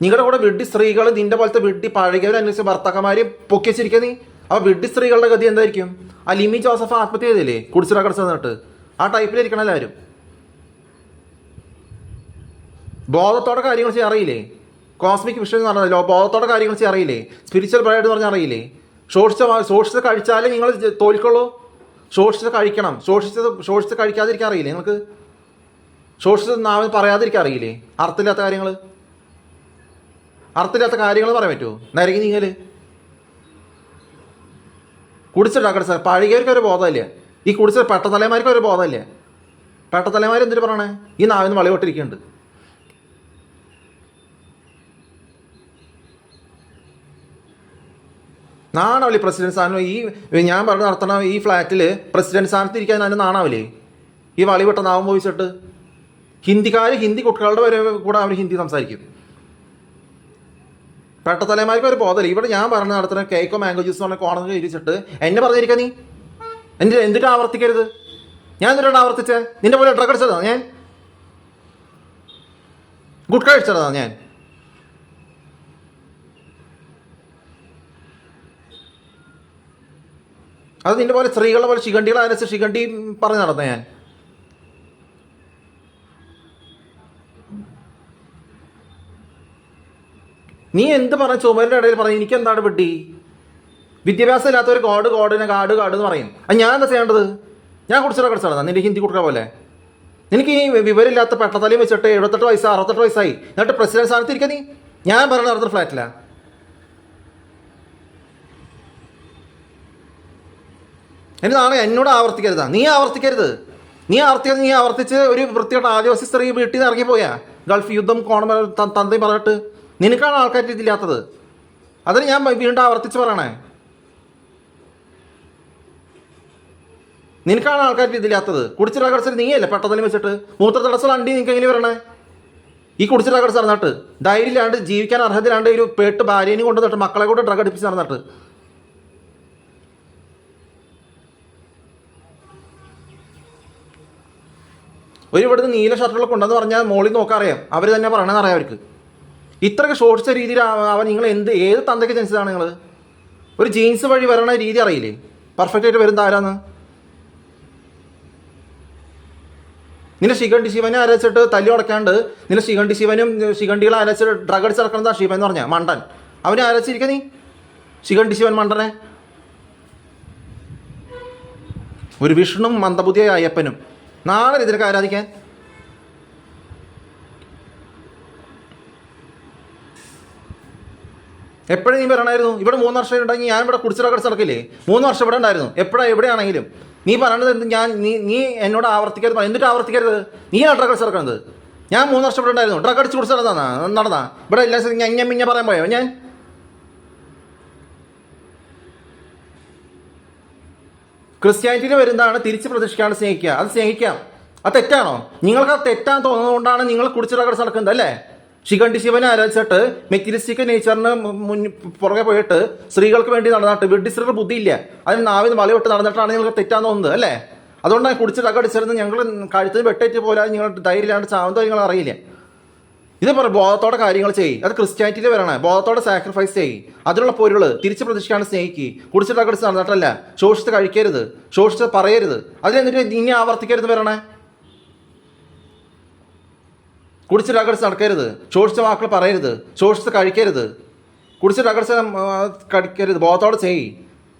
നിങ്ങളുടെ കൂടെ വിഡ്ഢി സ്ത്രീകൾ, നിന്റെ പോലത്തെ വിഡ്ഢി പഴകിയവരന്വേഷിച്ച് ഭർത്താക്കന്മാര് പൊക്കി വെച്ചിരിക്കുക. നീ അപ്പൊ വിഡ്ഢി സ്ത്രീകളുടെ ഗതി എന്തായിരിക്കും? ആ ലിമി ജോസഫ് ആത്മഹത്യ ചെയ്തില്ലേ കുടിച്ചിറ കടച്ചിട്ട്? ആ ടൈപ്പിലിരിക്കണം എല്ലാവരും. ബോധത്തോടെ കാര്യങ്ങൾ ചെയ്യാൻ അറിയില്ലേ? കോസ്മിക് വിഷൻ എന്ന് പറഞ്ഞല്ലോ, ബോധത്തോടെ കാര്യങ്ങൾ ചെയ്യാൻ അറിയില്ലേ? സ്പിരിച്വൽ ബ്രൈഡ് എന്ന് പറഞ്ഞാൽ അറിയില്ലേ? ശോഷിച്ച് കഴിച്ചാലേ നിങ്ങൾ തോൽക്കുള്ളൂ. ശോഷിച്ച് കഴിക്കണം. ശോഷിച്ച് കഴിക്കാതിരിക്കാൻ അറിയില്ലേ നിങ്ങൾക്ക്? ശോഷിച്ച് നാവിൽ പറയാതിരിക്കാൻ അറിയില്ലേ? അർത്ഥമില്ലാത്ത കാര്യങ്ങൾ പറയാൻ പറ്റുമോ? നരകി നീങ്ങല് കുടിച്ചിട്ടാക്കട്ടെ സാർ. പഴകിയവർക്ക് ഒരു ബോധമില്ല. ഈ കുടിച്ച പെട്ടത്തലമാർക്ക് ഒരു ബോധമില്ല. പെട്ടത്തലമാർ എന്തിനു പറയണേ? ഈ നാവിന്ന് വളയോട്ടിരിക്കുന്നുണ്ട്. നാണാവില്ലേ പ്രസിഡന്റ് സ്ഥാനം? ഈ ഞാൻ പറഞ്ഞ് നടത്തണ ഈ ഫ്ലാറ്റിൽ പ്രസിഡന്റ് സ്ഥാനത്ത് ഇരിക്കാൻ അതിന് നാണാവില്ലേ? ഈ വളി നാവും പോയിച്ചിട്ട് ഹിന്ദി കുട്ടികളുടെ വരെ കൂടെ അവർ ഹിന്ദി സംസാരിക്കും. പെട്ടത്തലമാർക്ക് ഒരു ബോധമില്ല. ഇവിടെ ഞാൻ പറഞ്ഞ് നടത്തുന്ന കേക്കോ മാംഗോ ജ്യൂസ് പറഞ്ഞ കോണങ്ങൾ ഇരിച്ചിട്ട് എന്നെ പറഞ്ഞിരിക്കുക. നീ എന്തിട്ട് ആവർത്തിക്കരുത്. ഞാൻ എന്തിനാണ് ആവർത്തിച്ചേ? നിന്റെ പോലെ ഡ്രഗ് അടിച്ചതാ ഞാൻ? ഗുഡ് കഴിച്ചതാ ഞാൻ? അത് നിന്റെ പോലെ സ്ത്രീകളെ പോലെ ശിഖണ്ഡികളെ അരച്ച് ശിഖണ്ഡി പറഞ്ഞ് നടന്ന ഞാൻ? നീ എന്ത് പറഞ്ഞ ചുമരിൻ്റെ ഇടയിൽ പറയും എനിക്ക് എന്താണ് വിഡ്ഢി? വിദ്യാഭ്യാസം ഇല്ലാത്തവർ ഗോഡിനെ കാട് എന്ന് പറയും. അത് ഞാൻ എന്താ ചെയ്യേണ്ടത്? ഞാൻ കുടിച്ചിടാ നിന്റെ ഹിന്ദി കുട്ടികളെ പോലെ. നിനക്ക് ഈ വിവരമില്ലാത്ത പെട്ടത്തലയും വെച്ചിട്ട് 78 വയസ്സ് 68 വയസ്സായി എന്നിട്ട് പ്രസിഡന്റ് സ്ഥാനത്ത് ഇരിക്കുക നീ? ഞാൻ പറഞ്ഞ നടത്തുന്ന ഫ്ലാറ്റിലാ. എനിക്ക് നാളെ എന്നോട് ആവർത്തിക്കരുതാ. നീ ആവർത്തിക്കരുത്. നീ ആവർത്തിച്ച് ഒരു വൃത്തികെട്ട ആദിവാസി സ്ത്രീ വീട്ടിൽ നിന്ന് ഇറങ്ങിപ്പോയാ ഗൾഫ് യുദ്ധം തന്തയും പറഞ്ഞിട്ട്. നിനക്കാണ് ആൾക്കാർ ഇതില്ലാത്തത്. അതിന് ഞാൻ വീണ്ടും ആവർത്തിച്ച് പറയണേ. നിനക്കാണ് ആൾക്കാർ ഇതില്ലാത്തത്. കുടിച്ചിട്ട് കടച്ചിട്ട് നീയല്ലേ പെട്ടതിലും വെച്ചിട്ട് മൂത്രത്തടസ്സം അണ്ടി നിനക്ക് എങ്ങനെ വരണേ? ഈ കുടിച്ചിട്ട് കടച്ച് നടന്നിട്ട് ധൈര്യമില്ലാണ്ട് ജീവിക്കാൻ അർഹതയില്ലാണ്ട് ഒരു പേട്ട് ഭാര്യേനെയും കൊണ്ട് നട്ട് മക്കളെ കൊണ്ട് ഡ്രഗ് അടിപ്പിച്ച് നടന്നിട്ട് ഒരു ഇവിടുന്ന് നീല ഷർട്ടുകളൊക്കെ ഉണ്ടെന്ന് പറഞ്ഞാൽ മോളിൽ നോക്കാൻ അറിയാം. അവർ തന്നെ പറയണമെന്ന് അറിയാം അവർക്ക്. ഇത്രയ്ക്ക് ഷോർട്ട്സ് രീതിയിൽ അവൻ നിങ്ങൾ ഏത് തന്തയ്ക്ക് ജനിച്ചതാണ് നിങ്ങൾ? ഒരു ജീൻസ് വഴി വരണ രീതി അറിയില്ലേ? പെർഫെക്റ്റ് ആയിട്ട് വരുന്ന ആരാന്ന്? നിന്നെ ശിഖണ്ഡി ശിവനെ അരച്ചിട്ട് തല്ലി ഉടക്കാണ്ട് നിന്നെ ശിഖണ്ഡി ശിവനും ശിഖണ്ഡികളെ അരച്ചിട്ട് ഡ്രഗ് അടിച്ച് നടക്കുന്നതാ ശിവൻ എന്ന് പറഞ്ഞാൽ മണ്ടൻ. അവനെ അരച്ചിരിക്കുക നീ ശിഖണ്ഡി ശിവൻ മണ്ടനെ. ഒരു വിഷ്ണും മന്ദബുദ്ധിയായ അയ്യപ്പനും നാളെ ഇതിനൊക്കെ ആരാധിക്കാൻ. എപ്പോഴും നീ വരണമായിരുന്നു. ഇവിടെ 3 വർഷം ഉണ്ടെങ്കിൽ ഞാൻ ഇവിടെ കുടിച്ചിറക്കടിച്ച് നടക്കില്ലേ? 3 വർഷം ഇവിടെ ഉണ്ടായിരുന്നു. എവിടെയാണെങ്കിലും നീ പറയണത് എന്ത്? നീ എന്നോട് ആവർത്തിക്കരുത്. എന്നിട്ട് ആവർത്തിക്കരുത്. നീയാണ് ഡ്രഗ് അടിച്ച് നടക്കുന്നത്. ഞാൻ 3 വർഷം ഇവിടെ ഉണ്ടായിരുന്നു. ഡ്രഗ് അടിച്ച് കുടിച്ച് നടന്നാ ഇവിടെ എല്ലാ മിഞ്ഞ പറയാൻ പോയോ ഞാൻ? ക്രിസ്ത്യാനിറ്റിയിൽ വരുന്നതാണ് തിരിച്ച് പ്രതീക്ഷിക്കാണ്ട് സ്നേഹിക്കുക. അത് സ്നേഹിക്കാം. അത് തെറ്റാണോ? നിങ്ങൾക്ക് അത് തെറ്റാന്ന് തോന്നുന്നതുകൊണ്ടാണ് നിങ്ങൾ കുടിച്ചിറക്കടിച്ച് നടക്കുന്നത് അല്ലേ? ശിഖണ്ഡി ശിവനെ ആരാധിച്ചിട്ട് മെറ്റീരിയലിസ്റ്റിക് നേച്ചറിന് പുറകെ പോയിട്ട് സ്ത്രീകൾക്ക് വേണ്ടി നടന്നിട്ട് വിഡ്ഢി സ്ത്രീകളുടെ ബുദ്ധിയില്ല. അതിന് നാവിന് മലവിട്ട് നടന്നിട്ടാണ് നിങ്ങൾക്ക് തെറ്റാന്ന് തോന്നുന്നത് അല്ലേ? അതുകൊണ്ടാണ് കുടിച്ച് അടിച്ചിരുന്ന് ഞങ്ങൾ കഴുത്തിന് വെട്ടേറ്റ് പോലെ നിങ്ങൾ ധൈര്യമില്ലാണ്ട് ചാവുന്ന നിങ്ങൾ അറിയില്ല. ഇത് ബോധത്തോടെ കാര്യങ്ങൾ ചെയ്യും. അത് ക്രിസ്ത്യാനിറ്റിയിൽ വരണേ. ബോധത്തോടെ സാക്രിഫൈസ് ചെയ്യും. അതിനുള്ള പൊരുൾ തിരിച്ച് പ്രതീക്ഷിക്കാണ്ട് സ്നേഹിക്കുക. കുടിച്ചിട്ടടിച്ച് നടന്നിട്ടല്ല. ശോഷിച്ച് കഴിക്കരുത്, ശോഷിച്ച് പറയരുത്. അതിലെന്നിട്ട് ഇനി ആവർത്തിക്കരുത് വരണേ. കുടിച്ചിട്ട് അകടിച്ച് നടക്കരുത്, ശോഷിച്ച വാക്കുകൾ പറയരുത്, ശോഷിച്ച് കഴിക്കരുത്, കുടിച്ചിട്ട് അകടിച്ച് കഴിക്കരുത്. ബോധത്തോടെ ചെയ്യ്.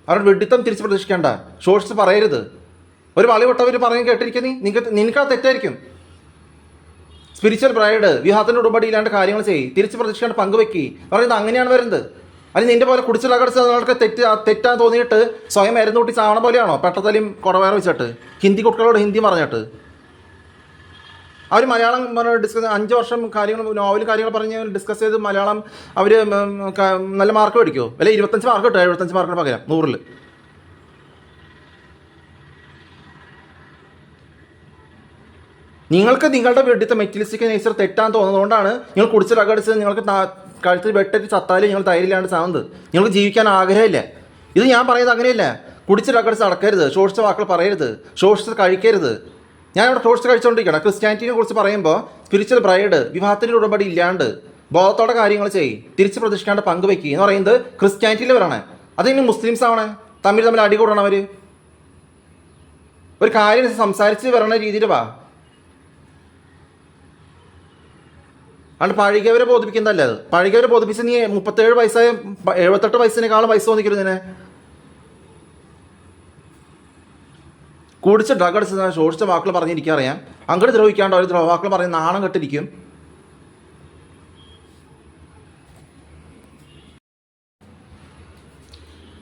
അവരുടെ വിഡിത്തം തിരിച്ച് പ്രതീക്ഷിക്കേണ്ട. ശോഷിച്ച് പറയരുത്. ഒരു വളി വിട്ടവർ പറയും കേട്ടിരിക്കുക നീ. നിനക്കത് തെറ്റായിരിക്കും. സ്പിരിച്വൽ ബ്രൈഡ് വിവാഹത്തിൻ്റെ ഉടമ്പടി ഇല്ലാണ്ട് കാര്യങ്ങൾ ചെയ്യ്. തിരിച്ച് പ്രതീക്ഷിക്കേണ്ട പങ്കുവെക്കി. പറയുന്നത് അങ്ങനെയാണ് വരുന്നത്. അല്ലെങ്കിൽ നിന്റെ പോലെ കുടിച്ചിട്ട് അകടിച്ച് നിങ്ങൾക്ക് തെറ്റാൻ തോന്നിയിട്ട് സ്വയം മരുന്നൂട്ടി ചാവണ പോലെയാണോ? പെട്ടതലിയും കുറവേറെ വെച്ചിട്ട് ഹിന്ദി കുട്ടികളോട് ഹിന്ദി പറഞ്ഞിട്ട് അവർ മലയാളം ഡിസ്കസ് 5 വർഷം കാര്യങ്ങൾ നോവൽ കാര്യങ്ങൾ പറഞ്ഞ് ഡിസ്കസ് ചെയ്ത് മലയാളം അവർ നല്ല മാർക്ക് മേടിക്കുമോ? അല്ലെ 25 മാർക്ക് കിട്ടും, 75 മാർക്കിന് പകരം 100-ൽ. നിങ്ങൾക്ക് നിങ്ങളുടെ വീട്ടിലത്തെ മെറ്റീരിയലിസ്റ്റിക് നേച്ചർ തെറ്റാൻ തോന്നുന്നതുകൊണ്ടാണ് നിങ്ങൾ കുടിച്ച് റഗടിച്ച് നിങ്ങൾക്ക് കഴുത്തിൽ വെട്ടിട്ട് ചത്താലും നിങ്ങൾ ധൈര്യമില്ലാണ്ട് സാവുന്നത്. നിങ്ങൾക്ക് ജീവിക്കാൻ ആഗ്രഹമില്ല. ഇത് ഞാൻ പറയുന്നത് അങ്ങനെയല്ല. കുടിച്ച് റഗടിച്ച് നടക്കരുത്, ശോഷിച്ച വാക്കുകൾ പറയരുത്, ശോഷിച്ച് കഴിക്കരുത്. ഞാൻ ഇവിടെ ശോഷിച്ച് കഴിച്ചുകൊണ്ടിരിക്കണം. ക്രിസ്ത്യാനിറ്റിനെ കുറിച്ച് പറയുമ്പോൾ സ്പിരിച്വൽ ബ്രൈഡ്, വിവാഹത്തിൻ്റെ ഉടമ്പടി ഇല്ലാണ്ട് ബോധത്തോടെ കാര്യങ്ങൾ ചെയ്യും, തിരിച്ച് പ്രതീക്ഷിക്കാണ്ട് പങ്കുവെക്കുക എന്ന് പറയുന്നത് ക്രിസ്ത്യാനിറ്റിയിൽ വരണേ. അതിന് മുസ്ലിംസ് ആവണേ, തമ്മിൽ അടി കൂടണവർ. ഒരു കാര്യം സംസാരിച്ച് വരണ രീതിയിൽ വാ, അതുകൊണ്ട് പഴകിയവരെ ബോധിപ്പിക്കുന്നതല്ല അത്. പഴകിയവരെ ബോധിപ്പിച്ച് നീ 37 വയസ്സായ 78 വയസ്സിനേക്കാളും വയസ്സ് തോന്നിക്കരുത്. ഇതിനെ കുടിച്ച് ഡ്രഗ് അടിച്ച് ശോഷിച്ച വാക്കുകൾ പറഞ്ഞിരിക്കറിയാം. അങ്ങോട്ട് ദ്രോഹിക്കാണ്ട് അവർ വാക്കുകൾ പറഞ്ഞ് നാണം കെട്ടിരിക്കും.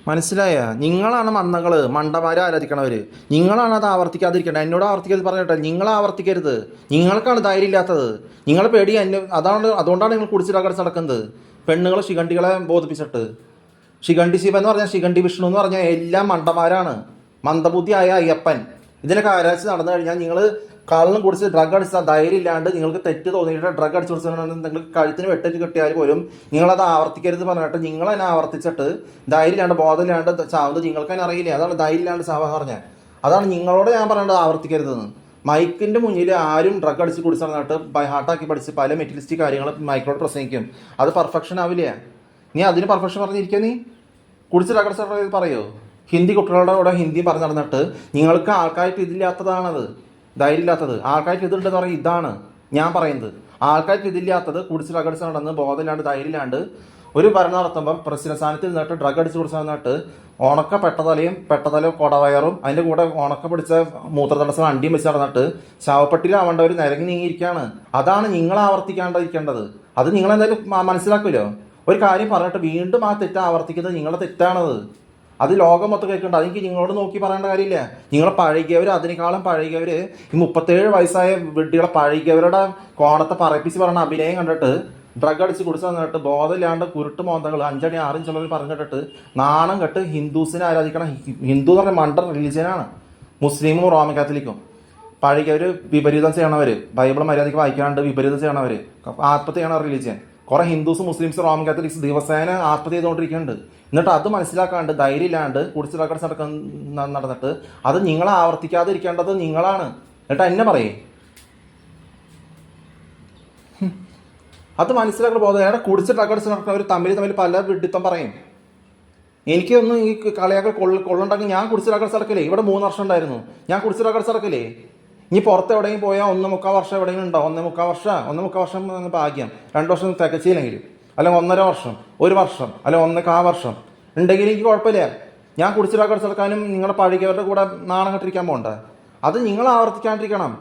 മനസ്സിലായ? നിങ്ങളാണ് മന്ദകൾ, മണ്ടന്മാരെ ആരാധിക്കണവർ. നിങ്ങളാണ് അത് ആവർത്തിക്കാതിരിക്കേണ്ടത്. എന്നോട് ആവർത്തിക്കരുത് പറഞ്ഞിട്ട് നിങ്ങൾ ആവർത്തിക്കരുത്. നിങ്ങൾക്കാണ് ധൈര്യം ഇല്ലാത്തത്. നിങ്ങളെ പേടി അതുകൊണ്ടാണ് നിങ്ങൾ കുടിച്ചിട്ട് നടക്കുന്നത്. പെണ്ണുങ്ങളെ ശിഖണ്ഡികളെ ബോധിപ്പിച്ചിട്ട്. ശിഖണ്ഡി ശിവ എന്ന് പറഞ്ഞാൽ ശിഖണ്ഡി വിഷ്ണു എന്ന് പറഞ്ഞാൽ എല്ലാം മണ്ടന്മാരാണ്. മന്ദബുദ്ധിയായ അയ്യപ്പൻ. ഇതിനൊക്കെ ആരാധിച്ച് നടന്നു കഴിഞ്ഞാൽ നിങ്ങൾ കള്ളും കുടിച്ച് ഡ്രഗ് അടിച്ചാൽ ധൈര്യം ഇല്ലാണ്ട് നിങ്ങൾക്ക് തെറ്റ് തോന്നിയിട്ട് ഡ്രഗ് അടിച്ചു കൊടുത്തിട്ടുണ്ടെങ്കിൽ നിങ്ങൾക്ക് കഴുത്തിന് വെട്ടേറ്റ് കിട്ടിയാൽ പോലും നിങ്ങളത് ആവർത്തിക്കരുത് പറഞ്ഞിട്ട് നിങ്ങൾ തന്നെ ആവർത്തിച്ചിട്ട് ധൈര്യം ഇല്ലാണ്ട് ബോധമില്ലാണ്ട് ചാവുന്നത് നിങ്ങൾക്ക് തന്നെ അറിയില്ല. അതാണ് ധൈര്യം ഇല്ലാണ്ട് ചാവാന്ന് പറഞ്ഞാൽ. അതാണ് നിങ്ങളോട് ഞാൻ പറയേണ്ടത് ആവർത്തിക്കരുതെന്ന്. മൈക്കിൻ്റെ മുന്നിൽ ആരും ഡ്രഗ് അടിച്ച് കുടിച്ച് നടന്നിട്ട് ബൈ ഹാർട്ടാക്കി പഠിച്ച് പല മെറ്റീരിയലിസ്റ്റിക് കാര്യങ്ങൾ മൈക്കിനോട് പ്രസംഗിക്കും. അത് പെർഫെക്ഷൻ ആവില്ല. നീ അതിന് പെർഫെക്ഷൻ പറഞ്ഞിരിക്കുക. നീ കുടിച്ച് ഡ്രഗ് അടിച്ച് പറയോ? ഹിന്ദി കുട്ടികളുടെ കൂടെ ഹിന്ദി പറഞ്ഞ് നടന്നിട്ട് നിങ്ങൾക്ക് ആൾക്കാർക്ക് ഇതില്ലാത്തതാണത്, ധൈര്യം ഇല്ലാത്തത്. ആൾക്കാർക്ക് ഇതുണ്ടെന്ന് പറയും. ഇതാണ് ഞാൻ പറയുന്നത്. ആൾക്കാർക്ക് ഇതില്ലാത്തത് കുടിച്ച് ഡ്രഗ് അടിച്ച് നടന്ന് ബോധമില്ലാണ്ട് ധൈര്യമില്ലാണ്ട് ഒരു ഭരണം നടത്തുമ്പം പ്രസിഡന്റ് സ്ഥാനത്ത് നിന്നിട്ട് ഡ്രഗ് അടിച്ച് കുടിച്ച് നടന്നിട്ട് ഉണക്ക പെട്ടതലയും കൊടവയറും അതിൻ്റെ കൂടെ ഉണക്ക പിടിച്ച മൂത്രതടസ്സം അണ്ടിയും വെച്ച് നടന്നിട്ട് ശവപ്പെട്ടിലാവേണ്ടവർ നിരങ്ങി നീങ്ങിയിരിക്കുകയാണ്. അതാണ് നിങ്ങൾ ആവർത്തിക്കാണ്ടിരിക്കേണ്ടത്. അത് നിങ്ങളെന്തായാലും മനസ്സിലാക്കുമല്ലോ. ഒരു കാര്യം പറഞ്ഞിട്ട് വീണ്ടും ആ തെറ്റ് ആവർത്തിക്കുന്നത് നിങ്ങളുടെ തെറ്റാണത്. അത് ലോകം മൊത്തം കേൾക്കുന്നുണ്ട്. അതെനിക്ക് നിങ്ങളോട് നോക്കി പറയേണ്ട കാര്യമില്ല. നിങ്ങളെ പഴകിയവർ, അതിനേക്കാളും പഴകിയവർ, ഈ 37 വയസ്സായ വിഡ്ഢികളെ പഴകിയവരുടെ കോണത്തെ പറയിപ്പിച്ച് പറഞ്ഞ അഭിനയം കണ്ടിട്ട് ഡ്രഗ് അടിച്ച് കുടിച്ച് തന്നിട്ട് ബോധമില്ലാണ്ട് കുരുട്ട് മോന്തകൾ 5 അടി 6 ഇഞ്ചുള്ളവർ പറഞ്ഞിട്ട് നാണം കെട്ട് ഹിന്ദുസിനെ ആരാധിക്കണം. ഹിന്ദു എന്ന് പറഞ്ഞാൽ മണ്ടർ റിലീജിയനാണ്. മുസ്ലിമും റോമൻ കാത്തലിക്കും. പഴകിയവർ വിപരീതം ചെയ്യണവർ, ബൈബിൾ മര്യാദയ്ക്ക് വായിക്കാണ്ട് വിപരീതം ചെയ്യണവർ, ആത്മഹത്യ ചെയ്യണ റിലീജിയൻ. കുറേ ഹിന്ദുസ്, മുസ്ലിംസ്, റോമൻ കാത്തലിക്സ് ദിവസേന ആത്മഹത്യ ചെയ്തുകൊണ്ടിരിക്കുന്നുണ്ട്. എന്നിട്ട് അത് മനസ്സിലാക്കാണ്ട് ധൈര്യം ഇല്ലാണ്ട് കുടിച്ച് ഡ്രഗ് നടന്നിട്ട് അത് നിങ്ങളെ ആവർത്തിക്കാതിരിക്കേണ്ടത് നിങ്ങളാണ്. എന്നിട്ട് എന്നെ പറയേ അത് മനസ്സിലാക്കുന്ന ബോധം. ഏടെ കുടിച്ച് ഡ്രഗ് അടിച്ച് നടക്കുന്നവർ തമ്മിൽ പല വിഡിത്തം പറയും. എനിക്കൊന്നും ഈ കളിയാക്കൾ കൊള്ളുണ്ടെങ്കിൽ ഞാൻ കുടിച്ച് ഡ്രഗ് അടിച്ച് നടക്കില്ലേ? ഇവിടെ 3 വർഷം ഉണ്ടായിരുന്നു. ഞാൻ കുടിച്ച് ഡ്രഗ് അടിച്ച് നടക്കില്ലേ? ഇനി പുറത്ത് എവിടെയെങ്കിലും പോയാൽ 1.25 വർഷം എവിടെയെങ്കിലും ഉണ്ടാവും. 1.25 വർഷം ഭാഗ്യം. 2 വർഷം തികച്ചില്ലെങ്കിലും, അല്ലെങ്കിൽ 1.5 വർഷം, 1 വർഷം, അല്ലെങ്കിൽ 1.25 വർഷം ഉണ്ടെങ്കിൽ എനിക്ക് കുഴപ്പമില്ല. ഞാൻ കുടിച്ച് ഡ്രഗ് അടിച്ച് നടക്കാനും നിങ്ങളെ പഴകിയവരുടെ കൂടെ നാണം കെട്ടിരിക്കാൻ പോകണ്ട. അത് നിങ്ങൾ ആവർത്തിക്കാണ്ടിരിക്കണം.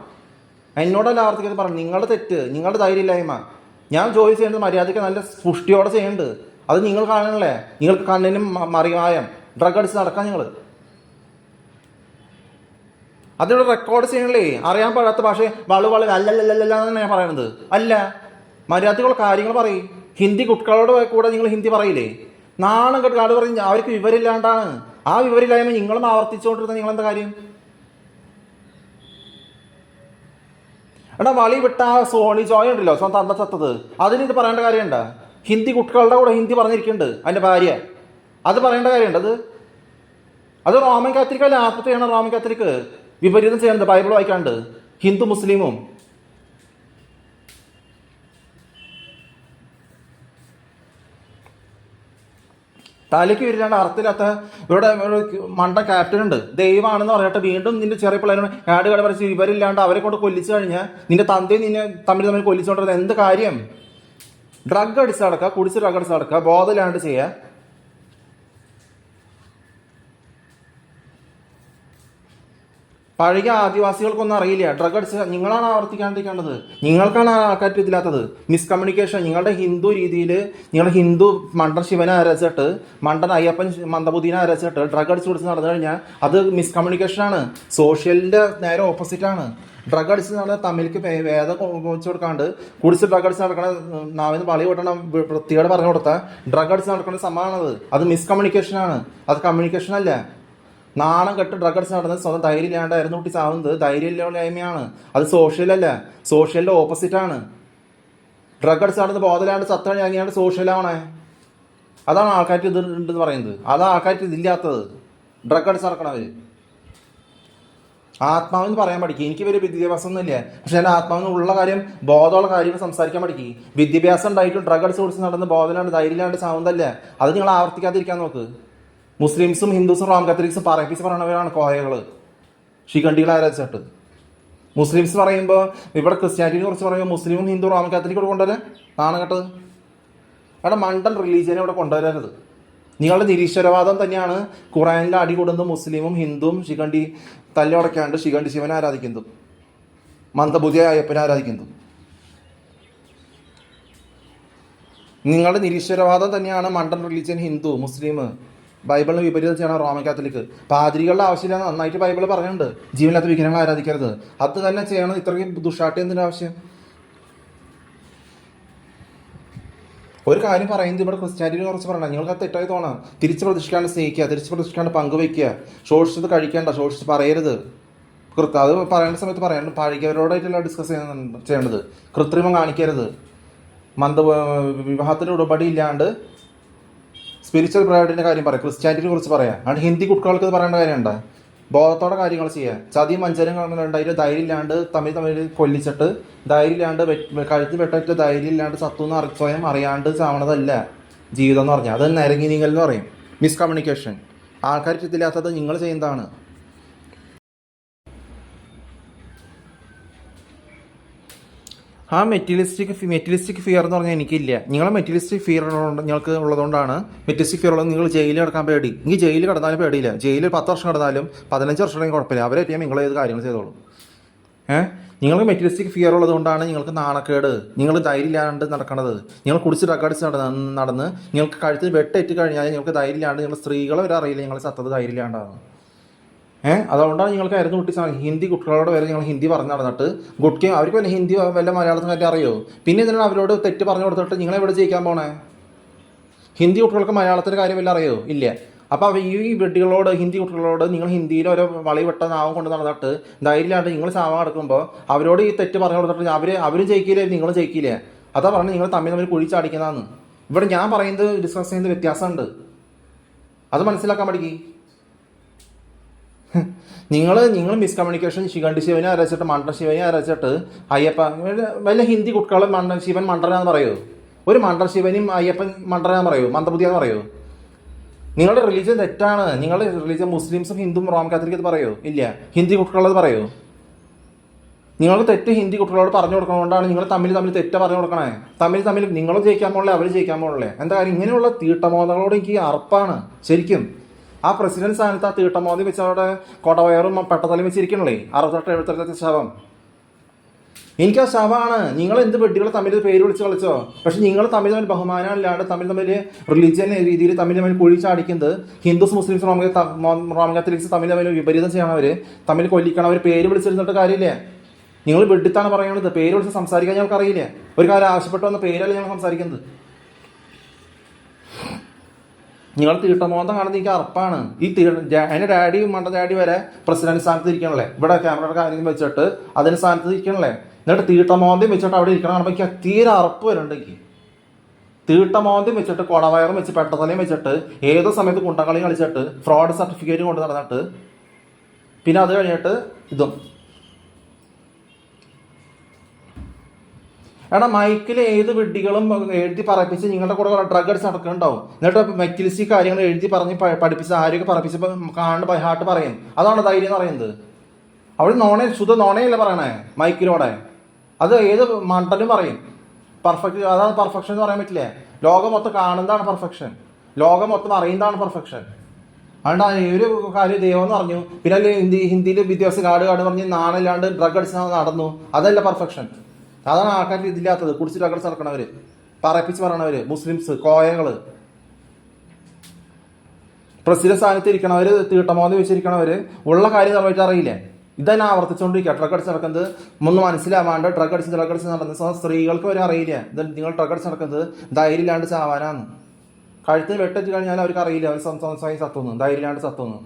എന്നോടല്ല ആവർത്തിക്കാതെ പറഞ്ഞു. നിങ്ങളുടെ തെറ്റ്, നിങ്ങളുടെ ധൈര്യമില്ലായ്മ. ഞാൻ ജോലി ചെയ്യുന്നത് മര്യാദയ്ക്ക് നല്ല പുഷ്ടിയോടെ ചെയ്യുന്നുണ്ട്. അത് നിങ്ങൾ കാണണല്ലേ? നിങ്ങൾക്ക് കണ്ണിനും മറിയായം ഡ്രഗ് അടിച്ച് നടക്കാൻ നിങ്ങൾ അതിനോട് റെക്കോർഡ് ചെയ്യണല്ലേ? അറിയാൻ പാടാത്ത ഭാഷ വളു അല്ലല്ലല്ല എന്നാണ് ഞാൻ പറയണത്. അല്ല, മര്യാദക്കുള്ള കാര്യങ്ങൾ പറയും. ഹിന്ദി കുട്ടികളോട് കൂടെ നിങ്ങൾ ഹിന്ദി പറയില്ലേ? നാണം കെട്ട് ആട് പറയും. അവർക്ക് വിവരമില്ലാണ്ടാണ്. ആ വിവരമില്ലായ്മ നിങ്ങളും ആവർത്തിച്ചുകൊണ്ടിരുന്ന നിങ്ങളെന്താ കാര്യം? എടാ, വളി വിട്ട ആ സോണി ജോയ് ഉണ്ടല്ലോ, സ്വന്തം തത്തത്, അതിനിത് പറയേണ്ട കാര്യമുണ്ടോ? ഹിന്ദി കുട്ടികളുടെ കൂടെ ഹിന്ദി പറഞ്ഞിരിക്കുന്നുണ്ട് അതിൻ്റെ ഭാര്യ. അത് പറയേണ്ട കാര്യമുണ്ട്? അത് റോമൻ കാത്തലിക് അല്ല, ആത്മഹത്യ ചെയ്യണം. റോമൻ കാത്തലിക് വിപരീതം ചെയ്യണത് ബൈബിൾ വായിക്കാണ്ട്. ഹിന്ദു മുസ്ലിമും തലയ്ക്ക് വിരില്ലാണ്ട് അർത്ഥമില്ലാത്ത ഇവിടെ മണ്ട ക്യാപ്റ്റൻ ഉണ്ട്. ദൈവമാണെന്ന് പറഞ്ഞിട്ട് വീണ്ടും നിന്റെ ചെറിയ പിള്ളേരോട് കാട് പറിച്ച് ഇവരില്ലാണ്ട് അവരെ കൊണ്ട് കൊല്ലിച്ചു കഴിഞ്ഞാൽ നിന്റെ തന്തയും നിന്നെ തമ്മിൽ കൊല്ലിച്ചുകൊണ്ടിരുന്നത് എന്ത് കാര്യം? ഡ്രഗ് അടിച്ച് നടക്കുക, കുടിച്ച് ഡ്രഗ് അടിച്ച് നടക്കുക, ബോധമില്ലാണ്ട് ചെയ്യുക. പഴയ ആദിവാസികൾക്കൊന്നും അറിയില്ല. ഡ്രഗ് അടിച്ച് നിങ്ങളാണ് ആവർത്തിക്കാണ്ടിരിക്കേണ്ടത്. നിങ്ങൾക്കാണ് ആൾക്കാർക്ക് ഇതില്ലാത്തത്. മിസ്കമ്മ്യൂണിക്കേഷൻ. നിങ്ങളുടെ ഹിന്ദു രീതിയിൽ നിങ്ങളുടെ ഹിന്ദു മണ്ടൻ ശിവനെ ആരാധിച്ചിട്ട് മണ്ടൻ അയ്യപ്പൻ മന്ദബുദ്ധിനെ ആരാധിച്ചിട്ട് ഡ്രഗ് അടിച്ച് കൊടുത്ത് നടന്നു കഴിഞ്ഞാൽ അത് മിസ്കമ്മ്യൂണിക്കേഷനാണ്. സോഷ്യലിൻ്റെ നേരെ ഓപ്പോസിറ്റാണ്. ഡ്രഗ് അടിച്ച് നടന്ന തമിഴിക്ക് വേദം വെച്ച് കൊടുക്കാണ്ട് കുടിച്ച് ഡ്രഗ് അടിച്ച് നടക്കണ നാവിന് വളി കൊട്ടണം വൃത്തിയോടെ പറഞ്ഞു കൊടുത്താൽ ഡ്രഗ് അടിച്ച് നടക്കുന്ന സംഭവമാണത്. അത് മിസ്കമ്മ്യൂണിക്കേഷനാണ്, അത് കമ്മ്യൂണിക്കേഷൻ അല്ല. നാണം കെട്ട് ഡ്രഗ് അടിച്ച് നടന്നത് സ്വന്തം ധൈര്യം ഇല്ലാണ്ടായിരുന്നു കുട്ടി ചാവുന്നത് ധൈര്യമില്ലായ്മയാണ്. അത് സോഷ്യലല്ല, സോഷ്യലിൻ്റെ ഓപ്പോസിറ്റാണ്. ഡ്രഗ് അടിച്ച് നടന്ന് ബോധമില്ലാണ്ട് ചത്ത കഴിഞ്ഞാണ്ട് സോഷ്യലാവണേ. അതാണ് ആൾക്കാർക്ക് ഇത് ഉണ്ടെന്ന് പറയുന്നത്. അതാണ് ആൾക്കാർക്ക് ഇതില്ലാത്തത്. ഡ്രഗ് അടിച്ച് നടക്കണവർ ആത്മാവെന്ന് പറയാൻ പഠിക്കും. എനിക്ക് വലിയ വിദ്യാഭ്യാസം ഒന്നുമില്ല, പക്ഷെ എൻ്റെ ആത്മാവിന് ഉള്ള കാര്യം ബോധമുള്ള കാര്യങ്ങൾ സംസാരിക്കാൻ പഠിക്കും. വിദ്യാഭ്യാസം ഉണ്ടായിട്ടും ഡ്രഗ് അടിച്ച് കുടിച്ച് നടന്ന് ബോധമില്ലാണ്ട് ധൈര്യമില്ലാണ്ട് ചാവുന്നതല്ല. അത് നിങ്ങൾ ആവർത്തിക്കാതിരിക്കാൻ നോക്ക്. മുസ്ലിംസും ഹിന്ദുസും റോം കാത്തലിക്സും പറയിപ്പിച്ച് പറയണവരാണ് കോയകൾ, ശിഖണ്ഡികൾ ആരാധിച്ചിട്ട്. മുസ്ലിംസ് പറയുമ്പോൾ ഇവിടെ ക്രിസ്ത്യാനിറ്റിനെ കുറിച്ച് പറയുമ്പോൾ മുസ്ലിമും ഹിന്ദു റോം കാത്തലിക്കും ഇവിടെ കൊണ്ടുവരാൻ നാണകെട്ടത്. അവിടെ മണ്ടൻ റിലീജിയനെ ഇവിടെ കൊണ്ടുവരരുത്. നിങ്ങളുടെ നിരീശ്വരവാദം തന്നെയാണ് ഖുറാനിൽ അടി കൊടുന്ന് മുസ്ലിമും ഹിന്ദുവും ശിഖണ്ഡി തല്ലുടയ്ക്കാണ്ട് ശിഖണ്ഡി ശിവനെ ആരാധിക്കുന്നു, മന്ദബുദ്ധിയ അയ്യപ്പനെ ആരാധിക്കുന്നു. നിങ്ങളുടെ നിരീശ്വരവാദം തന്നെയാണ് മണ്ടൻ റിലീജിയൻ ഹിന്ദു മുസ്ലിം. ബൈബിളിന് വിപരീതം ചെയ്യണം റോമൻ കാത്തലിക്. പാതിരികളുടെ ആവശ്യമില്ല, നന്നായിട്ട് ബൈബിൾ പറഞ്ഞിട്ടുണ്ട് ജീവനില്ലാത്ത വിഗ്രഹങ്ങൾ ആരാധിക്കരുത്. അത് തന്നെ ചെയ്യണം. ഇത്രയും ദുഷാട്ടി എന്തിൻ്റെ ആവശ്യം? ഒരു കാര്യം പറയുന്നത് ഇവിടെ ക്രിസ്ത്യാനിറ്റിനെ കുറിച്ച് പറയണം. നിങ്ങൾക്ക് അത് തെറ്റായി തോന്നാം. തിരിച്ച് പ്രതീക്ഷിക്കാണ്ട് സ്നേഹിക്കുക, തിരിച്ച് പ്രതീക്ഷിക്കാണ്ട് പങ്കുവയ്ക്കുക, ശോഷിച്ചത് കഴിക്കേണ്ട, ശോഷിച്ച് പറയരുത്. അത് പറയേണ്ട സമയത്ത് പറയണം. പഴകിയവരോടായിട്ടല്ല ഡിസ്കസ് ചെയ്യേണ്ടത്. കൃത്രിമം കാണിക്കരുത്. വിവാഹത്തിന് ഉടമ്പടി ഇല്ലാണ്ട് സ്പിരിച്വൽ ബ്രൈഡിൻ്റെ കാര്യം പറയാം, ക്രിസ്ത്യാനിറ്റിനെ കുറിച്ച് പറയാം. അതുകൊണ്ട് ഹിന്ദി കുട്ടികൾക്ക് ഇത് പറയേണ്ട കാര്യമുണ്ട്. ബോധത്തോടെ കാര്യങ്ങൾ ചെയ്യുക. ചതിയും വഞ്ചനയും ഉണ്ടായിട്ട് ധൈര്യം ഇല്ലാണ്ട് തമ്മിൽ കൊല്ലിച്ചിട്ട് ധൈര്യം ഇല്ലാണ്ട് കഴുത്ത് വെട്ടിട്ട് ധൈര്യം ഇല്ലാണ്ട് സത്തുന്ന് സ്വയം അറിയാണ്ട് ചാവണതല്ല ജീവിതം എന്ന് പറഞ്ഞാൽ. അത് നിരങ്ങി നീങ്ങൽ എന്ന് പറയും. മിസ്കമ്മ്യൂണിക്കേഷൻ. ആൾക്കാർക്ക് ഇതില്ലാത്തത് നിങ്ങൾ ചെയ്യുന്നതാണ്. ആ മെറ്റീരിയലിസ്റ്റിക് ഫിയർ എന്ന് പറഞ്ഞാൽ എനിക്കില്ല. നിങ്ങളെ മെറ്റീരിയലിസ്റ്റിക് ഫിയർ നിങ്ങൾക്ക് ഉള്ളതുകൊണ്ടാണ് മെറ്റീരിയലിസ്റ്റിക് ഫിയർ ഉള്ളത്. നിങ്ങൾ ജയിലിൽ കിടക്കാൻ പേടി. എനിക്ക് ജയിലിൽ കിടന്നാലും പേടിയില്ല. ജയിലിൽ 10 വർഷം കിടന്നാലും 15 വർഷം ഉണ്ടെങ്കിൽ കുഴപ്പമില്ല. അവരെ ഞാൻ നിങ്ങൾ ഏത് കാര്യങ്ങൾ ചെയ്തോളും. നിങ്ങൾക്ക് മെറ്റീരിയലിസ്റ്റിക് ഫിയർ ഉള്ളതുകൊണ്ടാണ് നിങ്ങൾക്ക് നാണക്കേട്, നിങ്ങൾ ധൈര്യം ഇല്ലാണ്ട് നടക്കണത്. നിങ്ങൾ കുടിച്ച് ഡ്രഗ് അടിച്ച് നടന്ന് നിങ്ങൾക്ക് കഴുത്തിൽ വെട്ടേറ്റ് കഴിഞ്ഞാൽ നിങ്ങൾക്ക് ധൈര്യം ഇല്ലാണ്ട് നിങ്ങൾ സ്ത്രീകളെ വരെ അറിയില്ല നിങ്ങൾ സത്തത് ധൈര്യം ഇല്ലാണ്ടാണ്. അതുകൊണ്ടാണ് നിങ്ങൾക്ക് ആയിരുന്നു കുട്ടി ഹിന്ദി കുട്ടികളോട് വരെ നിങ്ങൾ ഹിന്ദി പറഞ്ഞു നടന്നിട്ട് കുട്ടിക്ക് അവർക്ക് വല്ല ഹിന്ദി വല്ല മലയാളത്തിന് കാര്യം അറിയോ? പിന്നെ ഇതിനാണ് അവരോട് തെറ്റ് പറഞ്ഞു കൊടുത്തിട്ട് നിങ്ങളെവിടെ ജയിക്കാൻ പോണേ? ഹിന്ദി കുട്ടികൾക്ക് മലയാളത്തിൻ്റെ കാര്യം വല്ല അറിയോ? ഇല്ല. അപ്പോൾ ഈ വെട്ടികളോട് ഹിന്ദി കുട്ടികളോട് നിങ്ങൾ ഹിന്ദിയിൽ ഓരോ വളി വെട്ട നാവം കൊണ്ട് നടന്നിട്ട് ധൈര്യമില്ലാണ്ട് നിങ്ങൾ ചാവാൻ നടക്കുമ്പോൾ അവരോട് ഈ തെറ്റ് പറഞ്ഞു കൊടുത്തിട്ട് അവരും ജയിക്കില്ലേ നിങ്ങളും ജയിക്കില്ലേ? അതാ പറഞ്ഞ് നിങ്ങൾ തമ്മിൽ കുഴിച്ചടിക്കുന്നതാണ്. ഇവിടെ ഞാൻ പറയുന്നത് ഡിസ്കസ് ചെയ്യുന്നത് വ്യത്യാസമുണ്ട്. അത് മനസ്സിലാക്കാൻ പഠിക്കും. നിങ്ങൾ മിസ്കമ്മ്യൂണിക്കേഷൻ ശിഖണ്ഡി ശിവനെ ആരാധിച്ചിട്ട് മണ്ടൻ ശിവനെ ആരാധിച്ചിട്ട് അയ്യപ്പ വല്ല ഹിന്ദി കുട്ടികൾ ശിവൻ മണ്ടനാന്ന് പറയൂ? ഒരു മണ്ടൻ ശിവനും അയ്യപ്പൻ മണ്ടനാന്ന് പറയൂ? മന്ദബുദ്ധിയാന്ന് പറയൂ? നിങ്ങളുടെ റിലീജിയൻ തെറ്റാണ്. നിങ്ങളുടെ റിലീജിയൻ മുസ്ലിംസും ഹിന്ദുവും റോം കാത്തലിക് അത് പറയൂ? ഇല്ല. ഹിന്ദി കുട്ടികളത് പറയൂ? നിങ്ങൾക്ക് തെറ്റ് ഹിന്ദി കുട്ടികളോട് പറഞ്ഞു കൊടുക്കണതുകൊണ്ടാണ് നിങ്ങൾ തമ്മിൽ തെറ്റ പറഞ്ഞു കൊടുക്കണേ. തമ്മിൽ നിങ്ങളും ജയിക്കാൻ പോകണേ അവർ ജയിക്കാൻ പോകണല്ലേ. എന്താ കാര്യം? ഇങ്ങനെയുള്ള തീട്ടമോദങ്ങളോട് എനിക്ക് അറപ്പാണ് ശരിക്കും. ആ പ്രസിഡന്റ് സ്ഥാനത്ത് ആ തീട്ടമോദി വെച്ച് അവിടെ കൊടവയറും പെട്ടതലയും വെച്ചിരിക്കണല്ലേ 68-78 ശവം. എനിക്ക് ആ ശവമാണ്. നിങ്ങൾ എന്ത് വെട്ടികൾ തമ്മിൽ പേര് വിളിച്ച് കളിച്ചോ? പക്ഷെ നിങ്ങൾ തമ്മിൽ ബഹുമാനം ഇല്ലാണ്ട് തമ്മിൽ റിലീജിയൻ രീതിയിൽ തമ്മിൽ കുഴിച്ചടിക്കുന്നത് ഹിന്ദുസ് മുസ്ലിംസ് റോമൻ കാത്തലിക്സ് തമ്മിൽ വിപരീതം ചെയ്യണവർ തമ്മിൽ കൊല്ലിക്കണവർ പേര് വിളിച്ചിരുന്നിട്ട് കാര്യമില്ല. നിങ്ങൾ വെട്ടിത്താണ് പറയണത്. പേര് വിളിച്ച് സംസാരിക്കാൻ ഞങ്ങൾക്ക് അറിയില്ല. ഒരു കാര്യം ആവശ്യപ്പെട്ടു വന്ന പേരല്ല ഞങ്ങൾ സംസാരിക്കുന്നത്. നിങ്ങൾ തീട്ടമോന്തം കാണുന്നത് എനിക്ക് അറപ്പാണ്. എൻ്റെ ഡാഡി മണ്ട ഡാഡി വരെ പ്രസിഡന്റ് സ്ഥാനത്ത് ഇരിക്കണല്ലേ, ഇവിടെ ക്യാമറയുടെ കാര്യം വെച്ചിട്ട് അതിന് സ്ഥാനത്ത് ഇരിക്കണല്ലേ. എന്നിട്ട് തീട്ടമോന്തം വെച്ചിട്ട് അവിടെ ഇരിക്കണം കാണുമ്പോൾ എനിക്ക് തീരെ അറപ്പ് വരുന്നുണ്ടെങ്കിൽ. തീട്ടമോന്തം വെച്ചിട്ട് കൊടവയറും വെച്ച് പെട്ടതലയും വെച്ചിട്ട് ഏതോ സമയത്ത് കുണ്ടകളി കളിച്ചിട്ട് ഫ്രോഡ് സർട്ടിഫിക്കറ്റ് കൊണ്ട് നടന്നിട്ട് പിന്നെ അത് കഴിഞ്ഞിട്ട് ഇതും. എടാ മൈക്കിൽ ഏത് വിഡ്ഢികളും എഴുതി പറയിപ്പിച്ച് നിങ്ങളുടെ കൂടെ ഡ്രഗ് അടിച്ച് നടക്കുന്നുണ്ടാവും. എന്നിട്ട് മെക്കിലിസി കാര്യങ്ങൾ എഴുതി പറഞ്ഞ് പഠിപ്പിച്ച് ആരെയൊക്കെ പറയിപ്പിച്ചപ്പോൾ കാണുന്ന ബൈഹാർട്ട് പറയും. അതാണ് ധൈര്യം എന്ന് പറയുന്നത്. അവിടെ ശുദ്ധ നോണയല്ല പറയണേ മൈക്കിലൂടെ. അത് ഏത് മണ്ടലും പറയും. പെർഫെക്റ്റ്, അതാണ് പെർഫെക്ഷൻ എന്ന് പറയാൻ പറ്റില്ല. ലോകം മൊത്തം കാണുന്നതാണ് പെർഫെക്ഷൻ, ലോകം മൊത്തം അറിയുന്നതാണ് പെർഫെക്ഷൻ. അതുകൊണ്ട് ഒരു കാര്യം ദൈവം എന്ന് പറഞ്ഞു, പിന്നെ ഹിന്ദിയിൽ വിദ്യാഭ്യാസ കാട് പറഞ്ഞ് നാണില്ലാണ്ട് ഡ്രഗ് അടിച്ച് നടന്നു. അതല്ല പെർഫെക്ഷൻ. അതാണ് ആൾക്കാർക്ക് ഇതില്ലാത്തത്. കുടിച്ച് ഡ്രഗ് അടിച്ച് നടക്കണവര്, പറയിപ്പിച്ച് പറയണവര്, മുസ്ലിംസ്, കോയകള്, പ്രസിഡന്റ് സ്ഥാനത്ത് ഇരിക്കണവര്, തീട്ടമോന്തി വെച്ചിരിക്കണവര്, ഉള്ള കാര്യം നിറവേറ്റാൻ അറിയില്ല. ഇതന്നെ ആവർത്തിച്ചുകൊണ്ടിരിക്കുക. ഡ്രഗ് അടിച്ച് നടക്കുന്നത് ഒന്നും മനസ്സിലാവാണ്ട് ഡ്രഗ് അടിച്ച് നടന്നത് സ്ത്രീകൾക്ക് വരെ അറിയില്ല. ഇത് നിങ്ങൾ ഡ്രഗ് അടിച്ച് നടക്കുന്നത് ധൈര്യം ഇല്ലാണ്ട് ചാവാനാന്ന്. കഴുത്തിന് വെട്ടിച്ച് കഴിഞ്ഞാൽ അവർക്ക് അറിയില്ല അവർ സ്വന്തമായി സത്തുന്നു, ധൈര്യം ഇല്ലാണ്ട് സത്തുന്നു.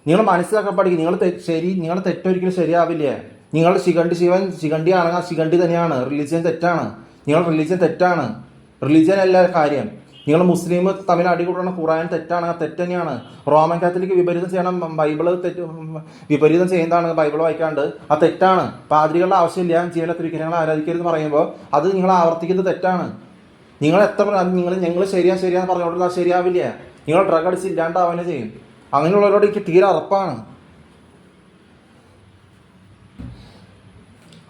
നിങ്ങൾ മനസ്സിലാക്കാൻ പഠിക്കും. നിങ്ങൾ തെറ്റൊരിക്കലും ശരിയാവില്ല. നിങ്ങളുടെ ശിഖണ്ഡി ആണെങ്കിൽ ആ ശിഖണ്ഡി തന്നെയാണ്. റിലീജിയൻ തെറ്റാണ്. നിങ്ങളുടെ റിലീജിയൻ തെറ്റാണ്. റിലീജിയൻ അല്ല കാര്യം. നിങ്ങൾ മുസ്ലിം തമ്മിൽ അടികൂടണം, ഖുറാൻ തെറ്റാണ്, തെറ്റ് തന്നെയാണ്. റോമൻ കാത്തലിക് വിപരീതം ചെയ്യണം, ബൈബിള് വിപരീതം ചെയ്യുന്നതാണ്, ബൈബിൾ വായിക്കാണ്ട്, അത് തെറ്റാണ്. പാദ്രികളുടെ ആവശ്യമില്ല, ജീവനത്തിൽ വിഗ്രഹങ്ങളെ ആരാധിക്കരുതെന്ന് പറയുമ്പോൾ അത് നിങ്ങൾ ആവർത്തിക്കുന്നത് തെറ്റാണ്. നിങ്ങൾ ഞങ്ങൾ ശരിയാന്ന് പറഞ്ഞുകൊണ്ടിരുന്നാൽ ശരിയാവില്ല. നിങ്ങൾ ഡ്രഗ് അടിച്ച് ഇല്ലാണ്ടാവാനേ ചെയ്യും. അങ്ങനെയുള്ളവരോട് എനിക്ക് തീരെ അറപ്പാണ്.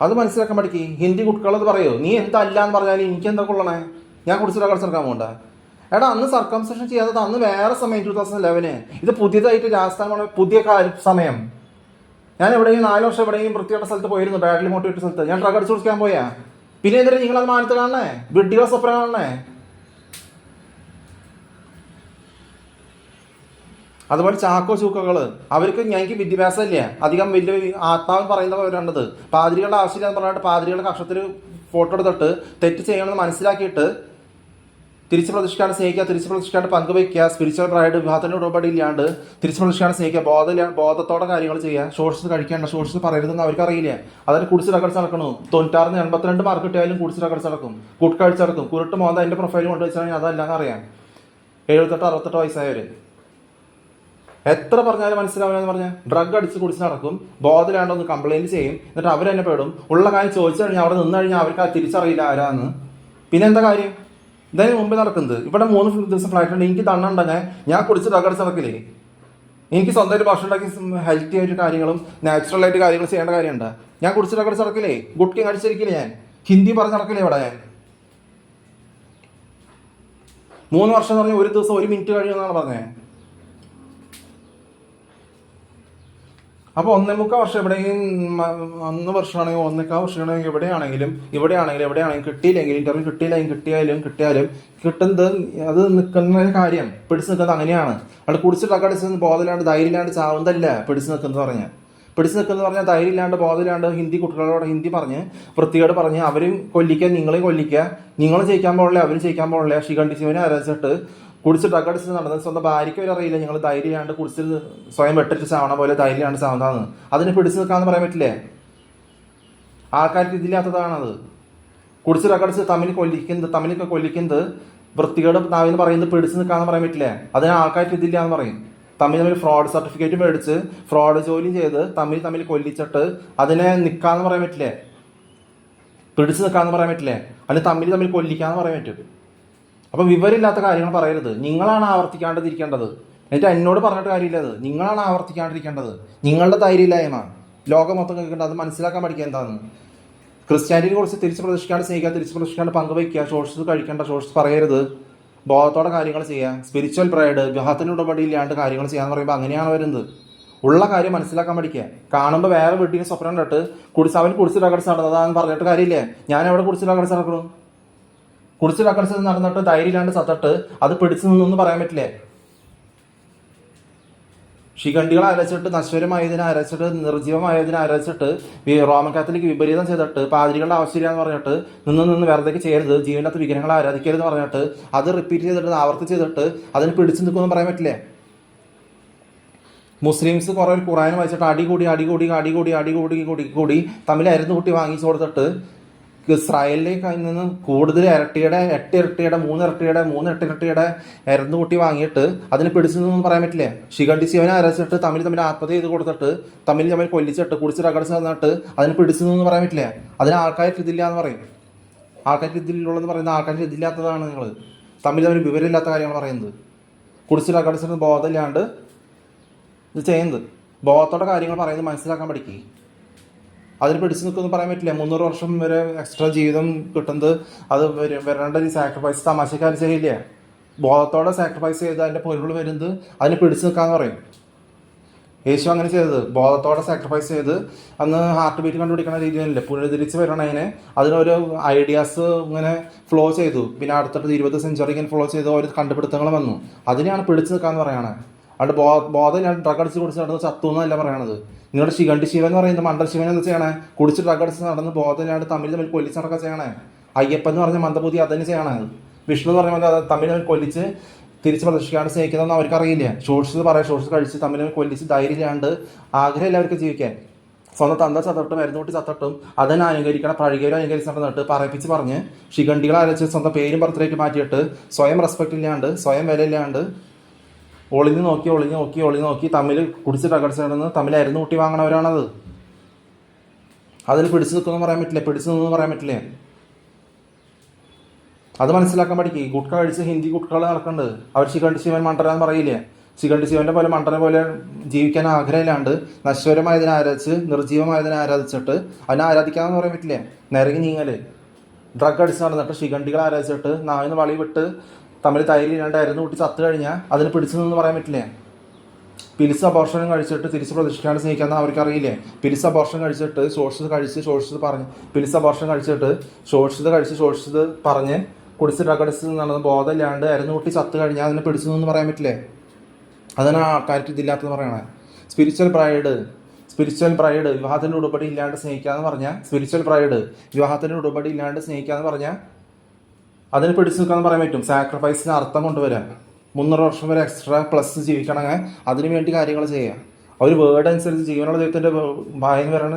അത് മനസ്സിലാക്കാൻ പഠിക്കും. ഹിന്ദി കുട്ടികളത് പറയോ, നീ എന്താ അല്ല എന്ന് പറഞ്ഞാൽ എനിക്ക് എന്താ കൊള്ളണേ? ഞാൻ കുടിച്ച് ഡ്രഗ് അടിച്ചെടുക്കാൻ പോകണ്ട? എടാ, അന്ന് സർക്കംസെഷൻ ചെയ്യാത്തത് അന്ന് വേറെ സമയം, 2011. ഇത് പുതിയതായിട്ട് രാജസ്ഥാൻ പുതിയ സമയം. ഞാൻ എവിടെയെങ്കിലും 4 വർഷം എവിടെയെങ്കിലും വൃത്തിയുടെ സ്ഥലത്ത് പോയിരുന്നു, ബാഡ്ലി മോട്ടിവേറ്റ് സ്ഥലത്ത്. ഞാൻ ഡ്രഗ് അടിച്ച് കുടിക്കാൻ പോയാ? പിന്നെ എന്തിനാ നിങ്ങളത് മാനത്ത് കാണണേ? വിഡ്ഢികളെ സ്വപ്നം കാണണേ? അതുപോലെ ചാക്കോ ചൂക്കകള്, അവർക്ക് ഞങ്ങൾക്ക് വിദ്യാഭ്യാസം ഇല്ല, അധികം വലിയ ആത്മാവ് പറയുന്നവരുണ്ടത്. പാതിരികളുടെ ആവശ്യമില്ല എന്ന് പറഞ്ഞിട്ട് പാതിരികളുടെ കക്ഷത്തിൽ ഫോട്ടോ എടുത്തിട്ട് തെറ്റ് ചെയ്യണമെന്ന് മനസ്സിലാക്കിയിട്ട് തിരിച്ച് പ്രതിഷ്ഠാണ് സ്നേഹിക്കുക, തിരിച്ച് പ്രതിഷ്ഠാണ്ട് പങ്കുവയ്ക്കുക, സ്പിരിച്വൽ പ്രൈഡ്, വിവാഹത്തിൻ്റെ ഉടമ്പടി ഇല്ലാണ്ട് തിരിച്ച് പ്രതിഷ്ഠാണ് സ്നേഹിക്കുക, ബോധത്തോടെ കാര്യങ്ങൾ ചെയ്യുക. ഷോർട്സ് കഴിക്കേണ്ട, ഷോർട്സ് പറയരുതെന്ന് അവർക്കറിയില്ല. അതിന് കുടിച്ച് റെക്കോർഡ്സ് നടക്കണു. 96 82 മാർക്ക് കിട്ടിയാലും കുടിച്ച് റെക്കോർഡ്സ് നടക്കും, കുട്ടിക്കഴിച്ച് നടക്കും. കുരുട്ട് മോന്ത അതിൻ്റെ പ്രൊഫൈൽ കൊണ്ട് വെച്ചാൽ അതല്ലാന്ന് അറിയാം. 78 68 വയസ്സായവര് എത്ര പറഞ്ഞാലും മനസ്സിലാവില്ലെന്ന് പറഞ്ഞാൽ ഡ്രഗ് അടിച്ച് കുടിച്ച് നടക്കും, ബോധമില്ലാണ്ടൊന്ന് കംപ്ലൈൻറ്റ് ചെയ്യും, എന്നിട്ട് അവരെന്നെ പേടും. ഉള്ള കാര്യം ചോദിച്ചു കഴിഞ്ഞാൽ അവിടെ നിന്ന് കഴിഞ്ഞാൽ അവർക്ക് തിരിച്ചറിയില്ല ആരാന്ന്. പിന്നെ എന്താ കാര്യം? ഇതിന് മുമ്പ് നടക്കുന്നത്. ഇവിടെ 3 ദിവസം ഫ്ലൈറ്റ് ഉണ്ട്. എനിക്ക് തണ്ണുണ്ടെങ്കിൽ ഞാൻ കുടിച്ച് ഡ്രഗ് അടിച്ച് നടക്കില്ലേ? എനിക്ക് സ്വന്തമായിട്ട് ഭക്ഷണം ഉണ്ടാക്കി ഹെൽത്തി ആയിട്ട് കാര്യങ്ങളും നാച്ചുറൽ ആയിട്ട് കാര്യങ്ങൾ ചെയ്യേണ്ട കാര്യമുണ്ട്. ഞാൻ കുടിച്ച് ഡ്രഗ് അടിച്ച് നടക്കില്ലേ? ഗുഡ്കി അടിച്ചിരിക്കില്ലേ? ഞാൻ ഹിന്ദി പറഞ്ഞ് നടക്കില്ലേ ഇവിടെ? ഞാൻ 3 വർഷം എന്ന് പറഞ്ഞാൽ ഒരു ദിവസം 1 മിനിറ്റ് കഴിയുമെന്നാണ് പറഞ്ഞത്. അപ്പോൾ 1.25 വർഷം എവിടെയെങ്കിലും, 1 വർഷമാണെങ്കിൽ 1.25 വർഷമാണെങ്കിൽ എവിടെയാണെങ്കിലും കിട്ടിയില്ലെങ്കിൽ, ഇന്റർവ്യൂ കിട്ടിയാലും കിട്ടുന്നത് അത് നിൽക്കുന്ന കാര്യം പിടിച്ച് നിൽക്കുന്നത് അങ്ങനെയാണ്. അവിടെ കുടിച്ച് ഡ്രഗ് അടിച്ച് ബോധമില്ലാണ്ട് ധൈര്യമില്ലാണ്ട് ചാവുന്നതല്ല പിടിച്ച് നിൽക്കുന്നത് പറഞ്ഞാൽ ധൈര്യം ഇല്ലാണ്ട് ബോധമില്ലാണ്ട് ഹിന്ദി കുട്ടികളോട് ഹിന്ദി പറഞ്ഞ് വൃത്തികേട് പറഞ്ഞ് അവരും കൊല്ലിക്കുക, നിങ്ങളെയും കൊല്ലിക്കുക. നിങ്ങൾ ജയിക്കാൻ പോകണില്ല, അവരും ജയിക്കാൻ പോകണില്ല. ശിഖണ്ഡി ശിവനെ അരച്ചിട്ട് കുടിച്ച് ഡ്രഗ് അടിച്ച് നടന്നത് സ്വന്തം ഭാര്യയ്ക്ക് വരെ അറിയില്ല. ഞങ്ങൾ ധൈര്യമാണ്ട് കുടിച്ച് സ്വയം വെട്ടിട്ട് ചാവണ പോലെ ധൈര്യമാണ്ട് ചാവുന്നതാണ്. അതിന് പിടിച്ച് നിൽക്കാന്ന് പറയാൻ പറ്റില്ലേ? ആൾക്കാർക്ക് ഇതില്ലാത്തതാണത്. കുടിച്ച് ഡ്രഗ് അടിച്ച് തമ്മിലൊക്കെ കൊല്ലിക്കുന്നത് വൃത്തികേട് നാവിന്ന് പറയുന്നത് പിടിച്ച് നിൽക്കാന്ന് പറയാൻ പറ്റില്ലേ? അതിന് ആൾക്കാർക്ക് ഇതില്ല എന്ന് പറയും. തമ്മിൽ ഫ്രോഡ് സർട്ടിഫിക്കറ്റ് മേടിച്ച് ഫ്രോഡ് ജോലി ചെയ്ത് തമ്മിൽ കൊല്ലിച്ചിട്ട് അതിനെ നിൽക്കാന്ന് പറയാൻ പറ്റില്ലേ? പിടിച്ച് നിൽക്കാന്ന് പറയാൻ പറ്റില്ലേ? അതിന് തമ്മിൽ കൊല്ലിക്കാന്ന് പറയാൻ പറ്റും. അപ്പോൾ വിവരമില്ലാത്ത കാര്യങ്ങൾ പറയരുത്. നിങ്ങളാണ് ആവർത്തിക്കാണ്ടിരിക്കേണ്ടത്. എന്നിട്ട് എന്നോട് പറഞ്ഞിട്ട് കാര്യമില്ല. അത് നിങ്ങളാണ് ആവർത്തിക്കാണ്ടിരിക്കേണ്ടത്. നിങ്ങളുടെ ധൈര്യമില്ലായ്മ ലോകം മൊത്തം കേൾക്കേണ്ടത്. അത് മനസ്സിലാക്കാൻ പഠിക്കുക എന്താണെന്ന്. ക്രിസ്ത്യാനിറ്റിയെ കുറിച്ച് തിരിച്ച് പ്രദർശിക്കാണ്ട് സ്നേഹിക്കുക, തിരിച്ച് പ്രദർശിക്കാണ്ട് പങ്കുവയ്ക്കുക, ഷോർട്സ് കഴിക്കേണ്ട, ഷോർട്സ് പറയരുത്, ബോധത്തോടെ കാര്യങ്ങൾ ചെയ്യുക, സ്പിരിച്വൽ പ്രൈഡ്, വിവാഹത്തിൻ്റെ ഉടമ്പടി ഇല്ലാണ്ട് കാര്യങ്ങൾ ചെയ്യാന്ന് പറയുമ്പോൾ അങ്ങനെയാണ് വരുന്നത്. ഉള്ള കാര്യം മനസ്സിലാക്കാൻ പഠിക്കുക. കാണുമ്പോൾ വേറെ വീട്ടിൽ സ്വപ്നം കണ്ടിട്ട് അവൻ കുടിച്ച് ഡ്രഗ് നടന്നതാന്ന് പറഞ്ഞിട്ട് കാര്യമില്ലേ? ഞാൻ എവിടെ കുടിച്ച് ഡ്രഗ് നടക്കണു? കുടിച്ച് ഡ്രഗ് നടന്നിട്ട് ധൈര്യമില്ലാണ്ട് സത്തിട്ട് അത് പിടിച്ചു നിന്നൊന്നും പറയാൻ പറ്റില്ലേ? ശിഖണ്ഡികളെ അരച്ചിട്ട്, നശ്വരമായതിനെ അരച്ചിട്ട്, നിർജ്ജീവമായതിനെ അരച്ചിട്ട്, റോമൻ കാത്തലിക് വിപരീതം ചെയ്തിട്ട്, പാതിരികളുടെ ആവശ്യമില്ല എന്ന് പറഞ്ഞിട്ട് നിന്ന് വെറുതെ ചെയ്യരുത്, ജീവനകത്ത് വിഗ്രഹങ്ങളെ ആരാധിക്കരുതെന്ന് പറഞ്ഞിട്ട് അത് റിപ്പീറ്റ് ചെയ്തിട്ട് ആവർത്തി ചെയ്തിട്ട് അതിന് പിടിച്ചു നിൽക്കുമെന്ന് പറയാൻ പറ്റില്ലേ? മുസ്ലിംസ് കുറേ ഖുറാൻ വായിച്ചിട്ട് അടികൂടി തമ്മിൽ അരുന്ന് കൂട്ടി വാങ്ങിച്ചു കൊടുത്തിട്ട് ഇസ്രായേലിലേക്ക് നിന്ന് കൂടുതൽ ഇരട്ടിയുടെ 8 ഇരട്ടിയുടെ 3 ഇരട്ടിയുടെ 3 8 ഇരട്ടിയുടെ ഇരന്ന് കൂട്ടി വാങ്ങിയിട്ട് അതിന് പിടിച്ചു നിന്നൊന്നും പറയാൻ പറ്റില്ലേ? ശിഖണ്ഡി ശിവനെ അരച്ചിട്ട് തമ്മിൽ ആത്മഹത്യ ചെയ്ത് കൊടുത്തിട്ട് തമ്മിൽ കൊല്ലിച്ചിട്ട് കുടിച്ച് റകടിച്ച് തന്നിട്ട് അതിന് പിടിച്ചു നിന്നൊന്നും പറയാൻ പറ്റില്ലേ? അതിന് ആൾക്കാർക്ക് ഇതില്ല എന്ന് പറയും. ആൾക്കാർക്ക് ഇതിലുള്ളതെന്ന് പറയുന്നത് ആൾക്കാർക്ക് ഇതില്ലാത്തതാണ്. നിങ്ങൾ തമ്മിൽ വിവരമില്ലാത്ത കാര്യങ്ങൾ പറയുന്നത്. കുടിച്ച് റകടിച്ചിട്ട് ബോധമില്ലാണ്ട് ഇത് ചെയ്യുന്നത്. ബോധത്തോടെ കാര്യങ്ങൾ പറയുന്നത് മനസ്സിലാക്കാൻ പഠിക്കുക. അതിന് പിടിച്ചു നിൽക്കുമെന്ന് പറയാൻ പറ്റില്ല. 300 വർഷം വരെ എക്സ്ട്രാ ജീവിതം കിട്ടുന്നത് അത് വരേണ്ട ഈ സാക്രിഫൈസ് തമാശക്കാർ ശരിയില്ല. ബോധത്തോടെ സാക്രിഫൈസ് ചെയ്ത് അതിൻ്റെ പൊരുൾ വരുന്നത് അതിനെ പിടിച്ചു നിൽക്കാന്ന് പറയും. യേശു അങ്ങനെ ചെയ്തത് ബോധത്തോടെ സാക്രിഫൈസ് ചെയ്ത് അന്ന് ഹാർട്ട് ബീറ്റ് കണ്ടുപിടിക്കുന്ന രീതിയിലല്ലേ പുനരുദ്ധരിച്ച് വരണതിന് അതിനൊരു ഐഡിയാസ് ഇങ്ങനെ ഫ്ലോ ചെയ്തു. പിന്നെ അടുത്തിട്ട് 20th സെഞ്ചുറി ഇങ്ങനെ ഫ്ലോ ചെയ്ത് ഓരോ കണ്ടുപിടുത്തങ്ങൾ വന്നു. അതിനെയാണ് പിടിച്ചു നിൽക്കാന്ന് പറയണത്. അവിടെ ബോധം ഡ്രഗ് അടിച്ച് കുടിച്ച് നടന്ന് ചത്തു എന്നല്ല പറയണത്. നിങ്ങളുടെ ശിഖണ്ഡി ശിവൻ എന്ന് പറയുന്നത് മണ്ഡൽ ശിവൻ എന്താ ചെയ്യണേ? കുടിച്ച് ഡ്രഗ് അടിച്ച് നടന്ന് ബോധമില്ലാണ്ട് തമ്മിൽ കൊല്ലിച്ച് നടക്കുക ചെയ്യണേ. അയ്യപ്പൻ എന്ന് പറഞ്ഞ മന്ദബുദ്ധി അതന്നെ ചെയ്യണേ. വിഷ്ണു എന്ന് പറഞ്ഞ തമ്മിൽ കൊല്ലിച്ച് തിരിച്ച് പ്രദർശിക്കാണ്ട് സ്നേഹിക്കുന്നതെന്ന് അവർക്കറിയില്ല. ഷോർട്സ് പറയാം, ഷോർട്സ് കഴിച്ച് തമ്മിൽ കൊല്ലിച്ച് ധൈര്യമില്ലാണ്ട് ആഗ്രഹമില്ല അവർക്ക് ജീവിക്കാൻ. സ്വന്തം തന്ത ചത്തട്ടും മരുന്ന് കൂട്ടി ചത്തട്ടും അതിനെ അനുകരിക്കണം പഴകിയവരും അനുകരിച്ച് നടന്നിട്ട് പറയിപ്പിച്ച് പറഞ്ഞ് ശിഖണ്ഡികളെ അരച്ച് സ്വന്തം പേരും ബർത്ത്ഡേറ്റ് മാറ്റിയിട്ട് സ്വയം റെസ്പെക്റ്റ് ഇല്ലാണ്ട് സ്വയം വിലയില്ലാണ്ട് ഒളിഞ്ഞ് നോക്കി തമ്മിൽ കുടിച്ച് ടകടിച്ച് നടന്ന് തമ്മിൽ അരുന്ന് കൂട്ടി വാങ്ങണവരാണത്. അതിൽ പിടിച്ചു നിൽക്കുമെന്ന് പറയാൻ പറ്റില്ല, പിടിച്ചു നിന്നു പറയാൻ പറ്റില്ല. അത് മനസ്സിലാക്കാൻ പഠിക്കും. ഗുട്ക കഴിച്ച് ഹിന്ദി ഗുട്കകൾ നടക്കുന്നുണ്ട്. അവർ ശിഖണ്ഡി ശിവൻ മണ്ടരാന്ന് പറയില്ലേ. ശിഖണ്ഡി ശിവന്റെ പോലെ മണ്ടനെ പോലെ ജീവിക്കാൻ ആഗ്രഹമില്ലാണ്ട് നശ്വരമായതിനെ ആരാധിച്ച് നിർജീവമായതിനെ ആരാധിച്ചിട്ട് അതിനെ ആരാധിക്കാമെന്ന് പറയാൻ പറ്റില്ല. നിരങ്ങി നീങ്ങല് ഡ്രഗ് അടിച്ച് നടന്നിട്ട് ശിഖണ്ഡികളെ ആരാധിച്ചിട്ട് നാവിന്ന് വളി വിട്ട് തമ്മിൽ തൈരില്ലാണ്ട് അരുന്ന് കൂട്ടി ചത്തു കഴിഞ്ഞാൽ അതിന് പിടിച്ചു നിന്ന് പറയാൻ പറ്റില്ല. പിലിസ് അബോർഷനും കഴിച്ചിട്ട് തിരിച്ച് പ്രതീക്ഷിക്കാണ്ട് സ്നേഹിക്കാമെന്ന് അവർക്കറിയില്ലേ. പിലിസ് അബോർഷൻ കഴിച്ചിട്ട് ഷോർട്സ് പറഞ്ഞ് പിലിസ് അബോർഷൻ കഴിച്ചിട്ട് ഷോർട്സ് പറഞ്ഞ് കുടിച്ച് ഡ്രഗ് അടിച്ച് നടന്ന് ബോധമില്ലാണ്ട് അരുന്ന് കൂട്ടി ചത്തു കഴിഞ്ഞാൽ അതിനെ പിടിച്ചു എന്ന് പറയാൻ പറ്റില്ലേ. അതാണ് ആൾക്കാർക്ക് ഇതില്ലാത്തതെന്ന് പറയണേ. സ്പിരിച്വൽ ബ്രൈഡ് വിവാഹത്തിൻ്റെ ഉടമ്പടി ഇല്ലാണ്ട് സ്നേഹിക്കാന്ന് പറഞ്ഞാൽ വിവാഹത്തിൻ്റെ ഉടമ്പടി ഇല്ലാണ്ട് സ്നേഹിക്കാന്ന് പറഞ്ഞാൽ അതിന് പിടിച്ചു നിൽക്കാന്ന് പറയാൻ പറ്റും. സാക്രിഫൈസിന് അർത്ഥം കൊണ്ടുവരാം. 300 വർഷം വരെ എക്സ്ട്രാ പ്ലസ് ജീവിക്കണമെങ്കിൽ അതിനു വേണ്ടി കാര്യങ്ങൾ ചെയ്യാം. ഒരു വേർഡ് അനുസരിച്ച് ജീവനുള്ള ദൈവത്തിൻ്റെ വായന വരണ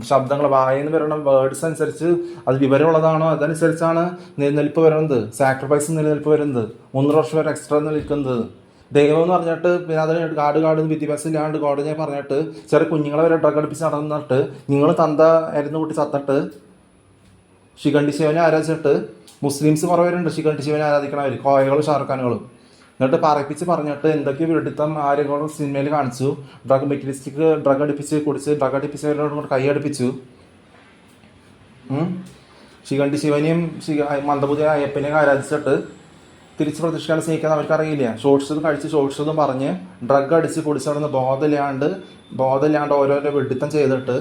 ശബ്ദങ്ങൾ വായന വരണ വേർഡ്സ് അനുസരിച്ച് അത് വിവരമുള്ളതാണോ അതനുസരിച്ചാണ് നിലനിൽപ്പ് വരുന്നത്. സാക്രിഫൈസ് നിലനിൽപ്പ് വരുന്നത് 300 വർഷം വരെ എക്സ്ട്രാ നിൽക്കുന്നത്. ദൈവം എന്ന് പറഞ്ഞിട്ട് പിന്നെ അതിന് കാട് വിദ്യാഭ്യാസം ഇല്ലാണ്ട് കോടതിയെ പറഞ്ഞിട്ട് ചെറിയ കുഞ്ഞുങ്ങളെ വരെ ഡ്രഗ് അടിപ്പിച്ച് നടന്നിട്ട് നിങ്ങൾ തന്ത അരുന്ന് കൂട്ടി ചത്തിട്ട് ശിഖണ്ഡി ശിവനെ ആരാധിച്ചിട്ട് മുസ്ലിംസ് കുറേ പേരുണ്ട് ശിഖണ്ഡി ശിവനെ ആരാധിക്കണവർ കോയകളും ഷാറുഖാനുകളും. എന്നിട്ട് പറയിപ്പിച്ച് പറഞ്ഞിട്ട് എന്തൊക്കെയോ വിഡിത്തം ആരെങ്കിലും സിനിമയിൽ കാണിച്ചു. ഡ്രഗ് അടിപ്പിച്ച് കുടിച്ച് ഡ്രഗ് അടിപ്പിച്ചവരോട് കൊണ്ട് കൈ അടുപ്പിച്ചു. ശിഖണ്ഡി ശിവനെയും മന്ദബുദ്ധിയ അയ്യപ്പനെയും ആരാധിച്ചിട്ട് തിരിച്ച് പ്രതീക്ഷിക്കാൻ സ്നേഹിക്കാൻ അവർക്കറിയില്ല. ഷോർട്സ് പറഞ്ഞ് ഡ്രഗ് അടിച്ച് കുടിച്ച് നടന്ന് ബോധമില്ലാണ്ട് ഓരോരോ വിഡിത്തം ചെയ്തിട്ട്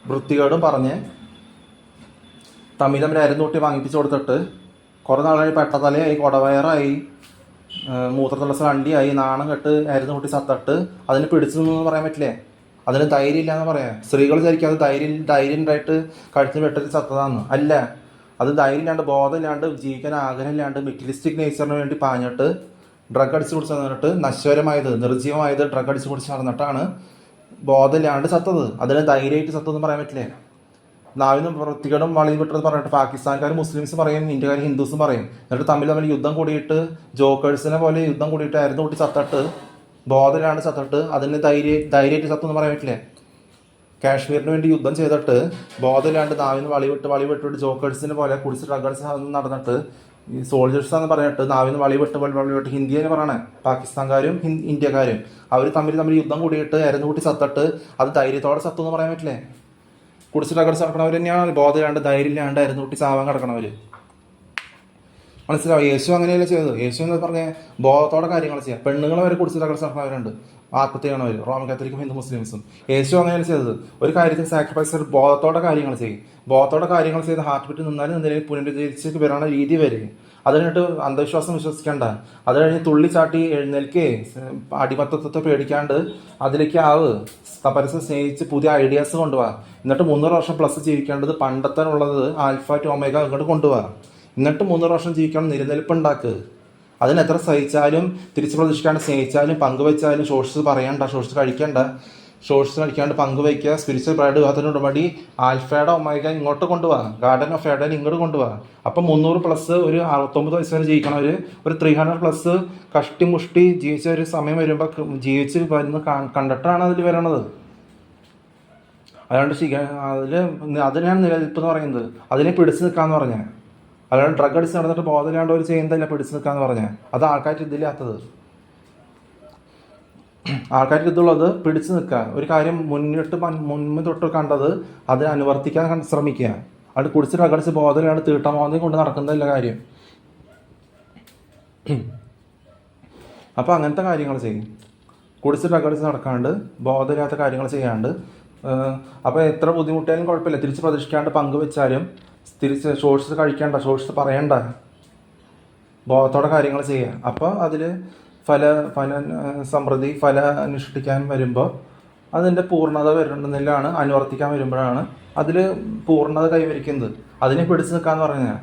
വൃത്തികേടും പറഞ്ഞ് തമ്മിൽ അരുന്നൂട്ടി വാങ്ങിപ്പിച്ച് കൊടുത്തിട്ട് കുറേ നാളായി പെട്ടതലയായി കൊടവയറായി മൂത്രത്തിളച്ച വണ്ടിയായി നാണം കെട്ട് അരുന്ന് കൂട്ടി ചത്തിട്ട് അതിന് പിടിച്ചു നിന്നു പറയാൻ പറ്റില്ലേ. അതിന് ധൈര്യം ഇല്ലയെന്ന് പറയാം. സ്ത്രീകൾ വിചാരിക്കും അത് ധൈര്യം ഉണ്ടായിട്ട് കഴുത്തിന് വെട്ടിട്ട് ചത്തതാന്ന്. അല്ല, അത് ധൈര്യം ഇല്ലാണ്ട് ബോധമില്ലാണ്ട് ജീവിക്കാൻ ആഗ്രഹമില്ലാണ്ട് മെറ്റീരിയലിസ്റ്റിക് നേച്ചറിന് വേണ്ടി പാഞ്ഞിട്ട് ഡ്രഗ് അടിച്ച് കുടിച്ച് നടന്നിട്ട് നശ്വരമായത് നിർജീവമായത് ഡ്രഗ് അടിച്ച് കുടിച്ച് നടന്നിട്ടാണ് ബോധമില്ലാണ്ട് ചത്തത്. അതിന് ധൈര്യമായിട്ട് ചത്തതെന്ന് പറയാൻ പറ്റില്ലേ. നാവിന് വൃത്തികേടും വളയും വിട്ടെന്ന് പറഞ്ഞിട്ട് പാകിസ്ഥാൻകാർ മുസ്ലിംസ് പറയും, ഇന്ത്യക്കാർ ഹിന്ദുസും പറയും. എന്നിട്ട് തമ്മിൽ യുദ്ധം കൂടിയിട്ട് ജോക്കേഴ്സിനെ പോലെ യുദ്ധം കൂടിയിട്ട് ആയിരുന്നു കൂട്ടി ചത്തിട്ട് ബോധമില്ലാണ്ട് ചത്തിട്ട് അതിന് ധൈര്യമായിട്ട് ചത്തെന്ന് പറയാൻ പറ്റില്ലേ. കാശ്മീരിന് വേണ്ടി യുദ്ധം ചെയ്തിട്ട് ബോധമില്ലാണ്ട് നാവിന് വളി വിട്ടിട്ട് ജോക്കേഴ്സിനെ പോലെ കുടിച്ച് ഡ്രഗ് അടിച്ച് നടന്നിട്ട് ഈ സോൾജേഴ്സ് എന്ന് പറഞ്ഞിട്ട് നാവിന് വളി വിട്ട് ഹിന്ദി എന്ന് പറയണേ പാകിസ്ഥാൻകാരും ഇന്ത്യക്കാരും അവർ തമ്മിൽ യുദ്ധം കൂടിയിട്ട് ആയിരുന്നു കൂട്ടി ചത്തിട്ട് അത് ധൈര്യത്തോടെ ചത്തു എന്ന് പറയാൻ പറ്റില്ലേ. കുടിച്ച് ഡ്രഗ് അടിച്ച് നടക്കണവർ തന്നെയാണ് ബോധമില്ലാണ്ട് ധൈര്യമില്ലാണ്ട് ആയിരുന്നു കൂട്ടി ചാവാൻ കിടക്കണവർ. മനസ്സിലാവും. യേശു അങ്ങനെയല്ല ചെയ്തത്. യേശു എന്ന് പറഞ്ഞാൽ ബോധത്തോടെ കാര്യങ്ങൾ ചെയ്യാം. പെണ്ണുങ്ങൾ വരെ കുടിച്ച് ഡ്രഗ് അടിച്ച് നടക്കുന്നവരുണ്ട്, ആത്മഹത്യ ചെയ്യണവർ, റോമൻ കാത്തലിക്കും ഹിന്ദു മുസ്ലിംസും. യേശു അങ്ങനെയാണ് ചെയ്തത്. ഒരു കാര്യത്തിൽ സാക്രിഫൈസ് ബോധത്തോടെ കാര്യങ്ങൾ ചെയ്യും. ബോധത്തോടെ കാര്യങ്ങൾ ചെയ്ത് ഹാർട്ട് ബീറ്റ് നിന്നാലും പുനരുദ്ധരിച്ച് വരണ രീതി വരും. അത് കഴിഞ്ഞിട്ട് അന്ധവിശ്വാസം വിശ്വസിക്കേണ്ട. അത് കഴിഞ്ഞ് തുള്ളിച്ചാട്ടി എഴുന്നേൽക്കേ അടിമത്തത്തെ പേടിക്കാണ്ട് അതിലേക്ക് പരസ്യം സ്നേഹിച്ച് പുതിയ ഐഡിയാസ് കൊണ്ടുപോവാ. എന്നിട്ട് 300 വർഷം പ്ലസ് ജീവിക്കേണ്ടത് പണ്ടത്തേനുള്ളത് ആൽഫ ടു ഒമേഗ അങ്ങോട്ട് കൊണ്ടുപോവാ. എന്നിട്ട് 300 വർഷം ജീവിക്കണം, നിലനിൽപ്പുണ്ടാക്ക്. അതിന് എത്ര സഹിച്ചാലും തിരിച്ച് പ്രതീക്ഷിക്കാണ്ട് സ്നേഹിച്ചാലും പങ്കുവെച്ചാലും ഷോർട്സ് പറയണ്ട, ഷോർട്സ് കഴിക്കാണ്ട് പങ്കുവയ്ക്കുക. സ്പിരിച്വൽ ബ്രൈഡ് വിവാഹത്തിനോട് മടി ആൽഫയുടെ ഒമേഗ ഇങ്ങോട്ട് കൊണ്ടുപോവാ, ഗാർഡൻ ഓഫ് ഏഡൻ ഇങ്ങോട്ട് കൊണ്ടുപോവാ. അപ്പം 300 പ്ലസ് ഒരു 69 വയസ്സ് വരെ ജീവിക്കണവർ ഒരു 300 പ്ലസ് കഷ്ടിമുഷ്ടി ജീവിച്ച ഒരു സമയം വരുമ്പോൾ ജീവിച്ച് വരുന്ന കണ്ടിട്ടാണ് അതിൽ വരണത്. അല്ലാണ്ട് അതിനാണ് നിലനിൽപ്പ് എന്ന് പറയുന്നത്. അതിനെ പിടിച്ചു നിൽക്കാന്ന് പറഞ്ഞാൽ. അല്ലാണ്ട് ഡ്രഗ് അടിച്ച് നടന്നിട്ട് ബോധമില്ലാണ്ട് ഒരു ചെയ്യുന്നതല്ല പിടിച്ചു നിൽക്കാന്ന് പറഞ്ഞാൽ. അത് ആൾക്കാർക്ക് ഇതില്ലാത്തത്. ആൾക്കാർക്ക് ഇതുള്ളത് പിടിച്ചു നിൽക്കുക. ഒരു കാര്യം മുൻപ് തൊട്ട് കണ്ടത് അത് അനുവർത്തിക്കാൻ ശ്രമിക്കുക. അത് കുടിച്ച് ഡ്രഗ് അടിച്ച് ബോധമില്ലാണ്ട് തീട്ടമോന്തി കൊണ്ട് നടക്കുന്നതല്ല കാര്യം. അപ്പോൾ അങ്ങനത്തെ കാര്യങ്ങൾ ചെയ്യും. കുടിച്ച് ഡ്രഗ് നടക്കാണ്ട് ബോധമില്ലാത്ത കാര്യങ്ങൾ ചെയ്യാണ്ട് അപ്പോൾ എത്ര ബുദ്ധിമുട്ടിയാലും കുഴപ്പമില്ല, തിരിച്ച് പ്രതീക്ഷിക്കാണ്ട് പങ്കുവെച്ചാലും തിരിച്ച് ഷോർട്സ് കഴിക്കേണ്ട, ഷോർട്സ് പറയണ്ട, ബോധത്തോടെ കാര്യങ്ങൾ ചെയ്യുക. അപ്പോൾ അതിൽ ഫല സമൃദ്ധി അനുഷ്ഠിക്കാൻ വരുമ്പോൾ അതിൻ്റെ പൂർണ്ണത വരുന്നതിലാണ്, അനുവർത്തിക്കാൻ വരുമ്പോഴാണ് അതിൽ പൂർണ്ണത കൈവരിക്കുന്നത്. അതിനെ പിടിച്ച് നിൽക്കാന്ന് പറഞ്ഞാൽ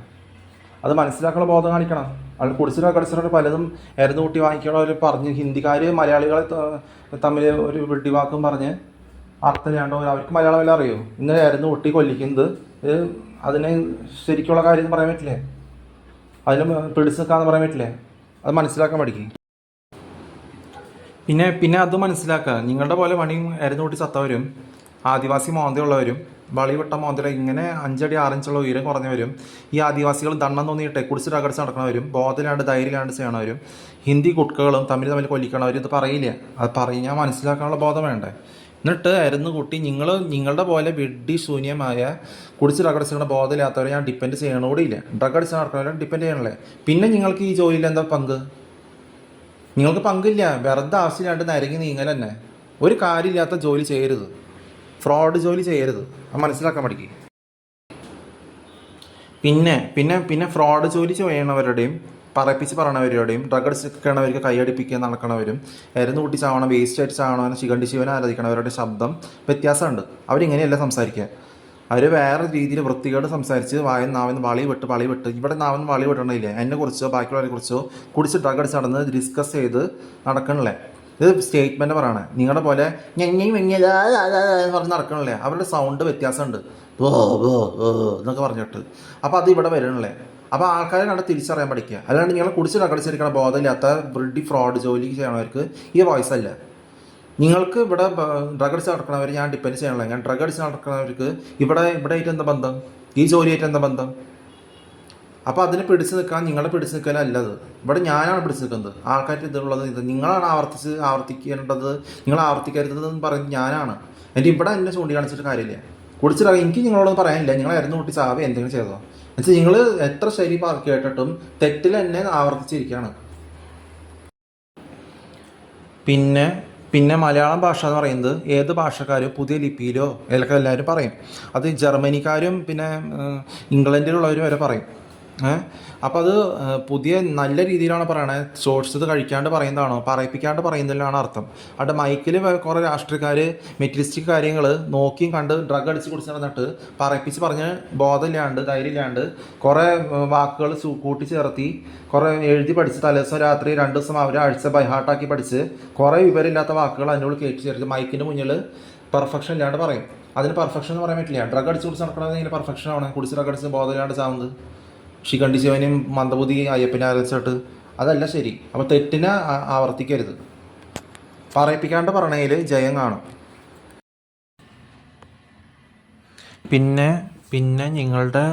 അത് മനസ്സിലാക്കാനുള്ള ബോധം കാണിക്കണം. അത് കുടിച്ചിട്ട് കടിച്ചിട്ട് പലതും എരുന്ന് കൂട്ടി വാങ്ങിക്കണവർ പറഞ്ഞ് ഹിന്ദിക്കാർ മലയാളികളെ തമ്മിൽ ഒരു വെട്ടിവാക്കും പറഞ്ഞ് അർത്ഥമില്ലാണ്ടോ, അവർക്ക് മലയാളം എല്ലാം അറിയോ, ഇങ്ങനെ എരുന്ന് കൂട്ടി കൊല്ലിക്കുന്നത് അതിന് ശരിക്കുള്ള കാര്യം പറയാൻ പറ്റില്ലേ, അതിന് പിടിച്ച് നിൽക്കാന്ന് പറയാൻ പറ്റില്ലേ? അത് മനസ്സിലാക്കാൻ പഠിക്കും. പിന്നെ അത് മനസ്സിലാക്കുക, നിങ്ങളുടെ പോലെ പണിയും എരുന്ന് കൂട്ടി ചത്തവരും ആദിവാസി മോന്തയുള്ളവരും വളി മോന്തല ഇങ്ങനെ 5 അടി 6 ഇഞ്ചുള്ള ഉയരം കുറഞ്ഞവരും ഈ ആദിവാസികൾ ദണ്ണം തോന്നിയിട്ടെ കുടിച്ചിട്ട് അകടിച്ച് നടക്കണവരും ബോധമില്ലാണ്ട് ധൈര്യമില്ലാണ്ട് ചെയ്യണവരും ഹിന്ദി കുട്ടികളും തമ്മിൽ കൊല്ലിക്കണവരും ഇത് പറയില്ല. അത് പറഞ്ഞാൽ മനസ്സിലാക്കാനുള്ള ബോധം വേണ്ടേ? എന്നിട്ട് അരുന്ന് കൂട്ടി നിങ്ങളുടെ പോലെ വിഡ്ഢി ശൂന്യമായ കുടിച്ചിട്ട് അകടിച്ചിട്ട് ബോധമില്ലാത്തവരെ ഞാൻ ഡിപ്പെൻഡ് ചെയ്യണോടില്ല. ഡ്രഗ് അടിച്ച് നടക്കണവരെ ഡിപ്പെൻഡ് ചെയ്യണല്ലേ. പിന്നെ നിങ്ങൾക്ക് ഈ ജോലിയിൽ എന്താ പങ്ക്? നിങ്ങൾക്ക് പങ്കില്ല. വെറുതെ ആവശ്യമില്ലാണ്ട് നരങ്ങി നീങ്ങൽ തന്നെ. ഒരു കാര്യമില്ലാത്ത ജോലി ചെയ്യരുത്, ഫ്രോഡ് ജോലി ചെയ്യരുത്. അത് മനസ്സിലാക്കാൻ പഠിക്കുക. പിന്നെ ഫ്രോഡ് ജോലി ചെയ്യണവരുടെയും പറയിപ്പിച്ച് പറയണവരുടെയും ഡ്രഗ് അടിച്ചിരിക്കണവർക്ക് കൈയടിപ്പിക്കുക നടക്കണവരും എരുന്ന് കൂട്ടി ചാവണം, വേസ്റ്റ് ആയിട്ട് ചാവണം, ശിഖണ്ഡി ശിവനെ ആരാധിക്കണവരുടെ ശബ്ദം വ്യത്യാസമുണ്ട്. അവരിങ്ങനെയല്ല സംസാരിക്കുക. അവർ വേറെ രീതിയിൽ വൃത്തികേട് സംസാരിച്ച് നാവിന്ന് വളി വിട്ട് ഇവിടെ നാവിന്ന് വളി വിടണില്ലേ, എന്നെക്കുറിച്ചോ ബാക്കിയുള്ളവരെ കുറിച്ചോ കുടിച്ച് ഡ്രഗ് അടിച്ച് നടന്ന് ഡിസ്കസ് ചെയ്ത് നടക്കണില്ലേ. ഇത് സ്റ്റേറ്റ്മെൻറ്റ് പറയണേ. നിങ്ങളുടെ പോലെ പറഞ്ഞ് നടക്കണില്ലേ. അവരുടെ സൗണ്ട് വ്യത്യാസമുണ്ട്, എന്നൊക്കെ പറഞ്ഞിട്ട്. അപ്പോൾ അത് ഇവിടെ വരണല്ലേ. അപ്പോൾ ആൾക്കാരെ കണ്ട് തിരിച്ചറിയാൻ പഠിക്കുക. അല്ലാണ്ട് നിങ്ങൾ കുടിച്ച് ഡ്രഗ് അടിച്ചിരിക്കണ ബോധമില്ലാത്ത ബ്രിഡി ഫ്രോഡ് ജോലി ചെയ്യണവർക്ക് ഈ വോയിസ് അല്ല. നിങ്ങൾക്ക് ഇവിടെ ഡ്രഗ് അടിച്ച് നടക്കണവർ ഞാൻ ഡിപ്പെൻഡ് ചെയ്യണമല്ലോ. ഞാൻ ഡ്രഗ് അടിച്ച് നടക്കണവർക്ക് ഇവിടെ ആയിട്ട് എന്താ ബന്ധം? ഈ ജോലിയായിട്ട് എന്താ ബന്ധം? അപ്പോൾ അതിനെ പിടിച്ച് നിൽക്കാൻ നിങ്ങളെ പിടിച്ച് നിൽക്കലല്ലത്. ഇവിടെ ഞാനാണ് പിടിച്ച് നിൽക്കുന്നത്. ആൾക്കാർക്ക് ഇതുള്ളത് നിങ്ങളാണ് ആവർത്തിക്കേണ്ടത്, നിങ്ങൾ ആവർത്തിക്കരുതെന്ന് പറയുന്നത് ഞാനാണ്. എൻ്റെ ഇവിടെ എന്നെ ചൂണ്ടിക്കാണിച്ചിട്ട് കാര്യമില്ല. കുടിച്ചിട്ട് എനിക്ക് നിങ്ങളോടൊന്നും പറയാനില്ല. നിങ്ങൾ അരുന്ന് കൂട്ടി ചാവേ എന്തെങ്കിലും ചെയ്തോ എന്നുവെച്ചാൽ നിങ്ങൾ എത്ര ശരി കേട്ടിട്ടും തെറ്റിൽ എന്നെ ആവർത്തിച്ചിരിക്കുകയാണ്. പിന്നെ മലയാളം ഭാഷ എന്ന് പറയുന്നത് ഏത് ഭാഷക്കാരും പുതിയ ലിപിയിലോ ഇതിലൊക്കെ എല്ലാവരും പറയും. അത് ജർമ്മനിക്കാരും പിന്നെ ഇംഗ്ലണ്ടിലുള്ളവരും വരെ പറയും. അപ്പോൾ അത് പുതിയ നല്ല രീതിയിലാണ് പറയണത്. ഷോർട്സ് ഇത് കഴിക്കാണ്ട് പറയുന്നതാണോ പറയിപ്പിക്കാണ്ട് പറയുന്നതിലാണ് അർത്ഥം. അവിടെ മൈക്കിൽ കുറേ രാഷ്ട്രീയക്കാർ മെറ്റീരിയലിസ്റ്റിക് കാര്യങ്ങൾ നോക്കിയും കണ്ട് ഡ്രഗ് അടിച്ച് കുടിച്ച് നടന്നിട്ട് പറയിപ്പിച്ച് പറഞ്ഞ് ബോധമില്ലാണ്ട് ധൈര്യമില്ലാണ്ട് കുറേ വാക്കുകൾ കൂട്ടിച്ചേർത്തി കുറേ എഴുതി പഠിച്ച് തലേദിവസം രാത്രി 2 ദിവസം അവർ ആഴ്ച ബൈഹാർട്ടാക്കി പഠിച്ച് കുറേ വിവരമില്ലാത്ത വാക്കുകൾ അതിനോട് കയറ്റി ചേർത്ത് മൈക്കിൻ്റെ മുന്നിൽ പെർഫെക്ഷൻ ഇല്ലാണ്ട് പറയും. അതിന് പെർഫെക്ഷൻ എന്ന് പറയാൻ പറ്റില്ല. ഡ്രഗ് അടിച്ച് കുടിച്ച് നടക്കണമെങ്കിൽ ഇങ്ങനെ പെർഫെക്ഷൻ ആണ്. കുടിച്ച് ഡ്രഗ് അടിച്ച് ബോധമില്ലാണ്ട് ചാവുന്നത് ശിഖണ്ഡി ശിവനും മന്ദബുദ്ധി അയ്യപ്പനെ ആരച്ചിട്ട് അതല്ല ശരി. അപ്പോൾ തെറ്റിനെ ആവർത്തിക്കരുത്. പറയിപ്പിക്കാണ്ട് പറയണതിൽ ജയം കാണും. പിന്നെ നിങ്ങളുടെ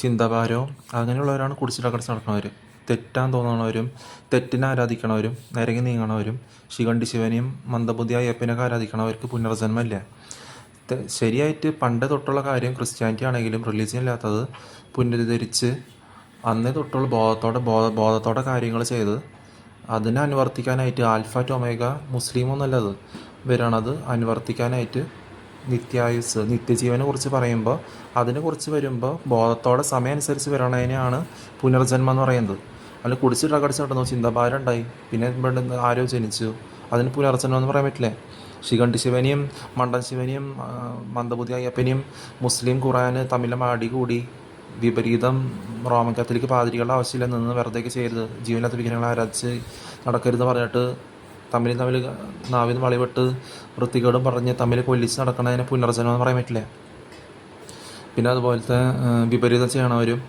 ചിന്തഭാരവും അങ്ങനെയുള്ളവരാണ് കുടിച്ചിട്ടകടിച്ച് നടക്കുന്നവർ. തെറ്റാൻ തോന്നണവരും തെറ്റിനെ ആരാധിക്കണവരും നിരങ്ങി നീങ്ങണവരും ശിഖണ്ഡി ശിവനെയും മന്ദബുദ്ധി അയ്യപ്പനൊക്കെ ആരാധിക്കണവർക്ക് പുനർജന്മമില്ല. ശരിയായിട്ട് പണ്ട് തൊട്ടുള്ള കാര്യം ക്രിസ്ത്യാനിറ്റി ആണെങ്കിലും റിലീജിയൻ ഇല്ലാത്തത് പുനരുദ്ധരിച്ച് അന്നേ തൊട്ടുള്ള ബോധത്തോടെ കാര്യങ്ങൾ ചെയ്ത് അതിനെ അനുവർത്തിക്കാനായിട്ട് ആൽഫ ടു ഒമേഗ മുസ്ലിമൊന്നുമല്ലത് വരണത് അനുവർത്തിക്കാനായിട്ട് നിത്യായുസ് നിത്യജീവനെ കുറിച്ച് പറയുമ്പോൾ അതിനെക്കുറിച്ച് വരുമ്പോൾ ബോധത്തോടെ സമയം അനുസരിച്ച് വരണതിനെയാണ് പുനർജന്മം എന്ന് പറയുന്നത്. അതിൽ കുടിച്ച് ഡ്രഗ് നടന്നു ചിന്താഭാരം ഉണ്ടായി പിന്നെ ആരോ ജനിച്ചു, അതിന് പുനർജന്മം എന്ന് പറയാൻ പറ്റില്ലേ. ശിഖണ്ഡി ശിവനെയും മണ്ടൻ ശിവനെയും മന്ദബുദ്ധി അയ്യപ്പനെയും മുസ്ലിം ഖുറാന് തമ്മിലും അടികൂടി വിപരീതം റോമൻ കത്തോലിക്ക് പാതിരികളുടെ ആവശ്യമില്ല നിന്ന് വെറുതെയൊക്കെ ചെയ്യരുത്, ജീവനില്ലാത്ത വിഗ്രഹങ്ങളെ ആരാധിച്ച് നടക്കരുതെന്ന് പറഞ്ഞിട്ട് തമ്മിൽ നാവിന്ന് വളിവിട്ട് വൃത്തികേടും പറഞ്ഞ് തമ്മിൽ കൊല്ലിച്ച് നടക്കുന്നതിനെ പുനർജന്മം എന്ന് പറയാൻ പറ്റില്ല. പിന്നെ അതുപോലത്തെ വിപരീതം ചെയ്യണവരും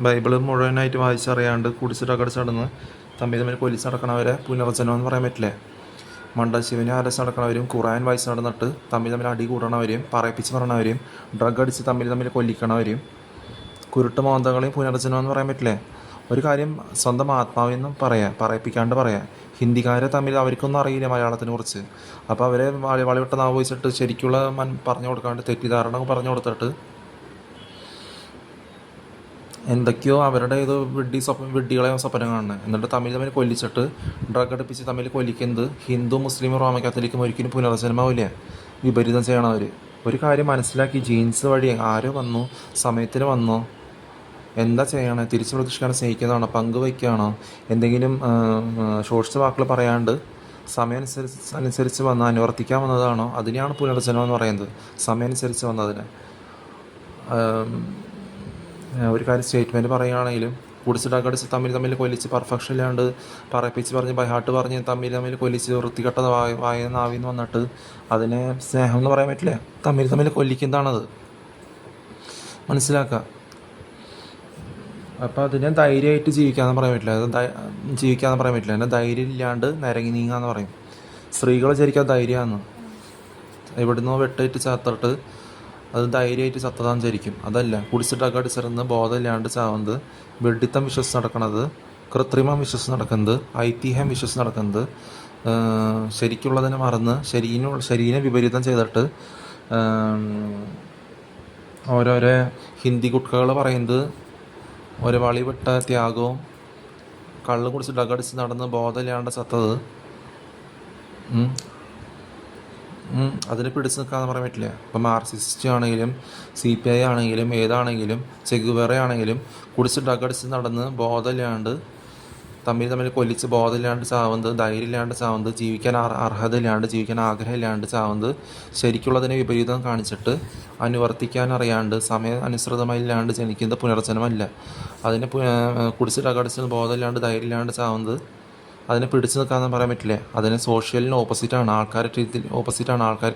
ബൈബിള് മുഴുവനായിട്ട് വായിച്ചറിയാണ്ട് കുടിച്ചിട്ട് അകടിച്ച് നടന്ന് തമ്മിൽ കൊല്ലിച്ച് നടക്കണവരെ പുനർജന്മം എന്ന് പറയാൻ പറ്റില്ലേ. മണ്ടൻ ശിവനെ ആരസ് നടക്കണവരും ഖുറാൻ വായിച്ച് നടന്നിട്ട് തമ്മിൽ അടി കൂടണവരെയും പറയിപ്പിച്ച് പറയണവരെയും ഡ്രഗ് അടിച്ച് തമ്മിൽ കൊല്ലിക്കണവരെയും കുരുട്ട് മോന്തകളെയും പുനർജന്മം എന്ന് പറയാൻ പറ്റില്ലേ. ഒരു കാര്യം സ്വന്തം ആത്മാവെന്നും പറയിപ്പിക്കാണ്ട് പറയാം. ഹിന്ദിക്കാരെ തമ്മിൽ അവർക്കൊന്നും അറിയില്ല മലയാളത്തിനെ കുറിച്ച്. അപ്പോൾ അവരെ വളിവിട്ട നാവ് വെച്ചിട്ട് ശരിക്കുള്ള പറഞ്ഞു കൊടുക്കാണ്ട് തെറ്റിദ്ധാരണ പറഞ്ഞു കൊടുത്തിട്ട് എന്തൊക്കെയോ അവരുടെ ഏതോ വിഡ്ഢികളെ സ്വപ്നം കാണുന്നത്. എന്നിട്ട് തമ്മിൽ കൊല്ലിച്ചിട്ട് ഡ്രഗ് അടുപ്പിച്ച് തമ്മിൽ കൊല്ലിക്കുന്നത് ഹിന്ദു മുസ്ലിം റോമൻ കാത്തലിക്കും ഒരിക്കലും പുനർജന്മമില്ല. വിപരീതം ചെയ്യണവർ. ഒരു കാര്യം മനസ്സിലാക്കി, ജീൻസ് വഴി ആരോ വന്നു, സമയത്തിന് വന്നോ, എന്താ ചെയ്യണേ? തിരിച്ചു പ്രതീക്ഷിക്കാതെ സ്നേഹിക്കുന്നതാണോ? പങ്കുവയ്ക്കുകയാണോ? എന്തെങ്കിലും ഷോർട്സ് വാക്കുകൾ പറയാണ്ട് സമയം അനുസരിച്ച് വന്ന് അനുവർത്തിക്കാൻ വന്നതാണോ? അതിനെയാണ് പുനർജന്മം എന്ന് പറയുന്നത്. സമയം അനുസരിച്ച് വന്നതിന്. ഒരു കാര്യം സ്റ്റേറ്റ്മെൻറ്റ് പറയുകയാണെങ്കിലും കുടിച്ചിട്ടടിച്ച് തമ്മിൽ കൊല്ലിച്ച് പെർഫെക്ഷൻ ഇല്ലാണ്ട് പറയിപ്പിച്ച് പറഞ്ഞ് ബൈഹാർട്ട് പറഞ്ഞ് തമ്മിൽ കൊല്ലിച്ച് വൃത്തികെട്ട നാവിന്ന് വന്നിട്ട് അതിനെ സ്നേഹം എന്ന് പറയാൻ പറ്റില്ല. തമ്മിൽ കൊല്ലിക്കുന്നതാണത്. മനസ്സിലാക്കുക. അപ്പോൾ അതിനെ ധൈര്യമായിട്ട് ജീവിക്കാമെന്ന് പറയാൻ പറ്റില്ല. ജീവിക്കാമെന്ന് പറയാൻ പറ്റില്ല. അതിനെ ധൈര്യം ഇല്ലാണ്ട് നിരങ്ങി നീങ്ങാന്ന് പറയും. സ്ത്രീകൾ ശരിക്കും ധൈര്യമാണ്. എവിടുന്നോ വെട്ടേറ്റ് ചത്തിട്ട് അത് ധൈര്യമായിട്ട് ചത്തതാന്ന് ശരിക്കും. അതല്ല, കുടിച്ചിട്ടൊക്കെ അടിച്ചിരുന്ന് ബോധമില്ലാണ്ട് ചാവുന്നത്, വെഡിത്തം വിശ്വസിച്ച് നടക്കുന്നത്, കൃത്രിമം വിശ്വസിച്ച് നടക്കുന്നത്, ഐതിഹ്യം വിശ്വസിച്ച് നടക്കുന്നത്, ശരിക്കുള്ളതിനെ മറന്ന് ശരീരം വിപരീതം ചെയ്തിട്ട് ഓരോരോ ഹിന്ദി കുട്ടികൾ പറയുന്നത് ഒരു വളിവിട്ട ത്യാഗവും, കള്ള് കുടിച്ച് ഡഗടിച്ച് നടന്ന് ബോധമില്ലാണ്ട് ചത്തത്, അതിന് പിടിച്ച് നിൽക്കാമെന്ന് പറയാൻ പറ്റില്ല. ഇപ്പം മാർക്സിസ്റ്റ് ആണെങ്കിലും CPI ആണെങ്കിലും ഏതാണെങ്കിലും ചെഗുവേറ ആണെങ്കിലും കുടിച്ച് ഡഗടിച്ച് നടന്ന് ബോധമില്ലാണ്ട് തമ്മിൽ കൊല്ലിച്ച് ബോധമില്ലാണ്ട് ചാവുന്നത്, ധൈര്യമില്ലാണ്ട് ചാവുന്നത്, ജീവിക്കാൻ അർഹതയില്ലാണ്ട്, ജീവിക്കാൻ ആഗ്രഹമില്ലാണ്ട് ചാവുന്നത്, ശരിക്കുള്ളതിനെ വിപരീതം കാണിച്ചിട്ട് അനുവർത്തിക്കാൻ അറിയാണ്ട് സമയം അനുസൃതമില്ലാണ്ട് ജനിക്കുന്നത് പുനർജന്മമല്ല. അതിനെ കുടിച്ച് ഡഗടിച്ച് ബോധമില്ലാണ്ട് ധൈര്യമില്ലാണ്ട് ചാവുന്നത്, അതിനെ പിടിച്ചു നിൽക്കാമെന്ന് പറയാൻ പറ്റില്ല. അതിന് സോഷ്യലിന് ഓപ്പോസിറ്റാണ്. ആൾക്കാരുടെ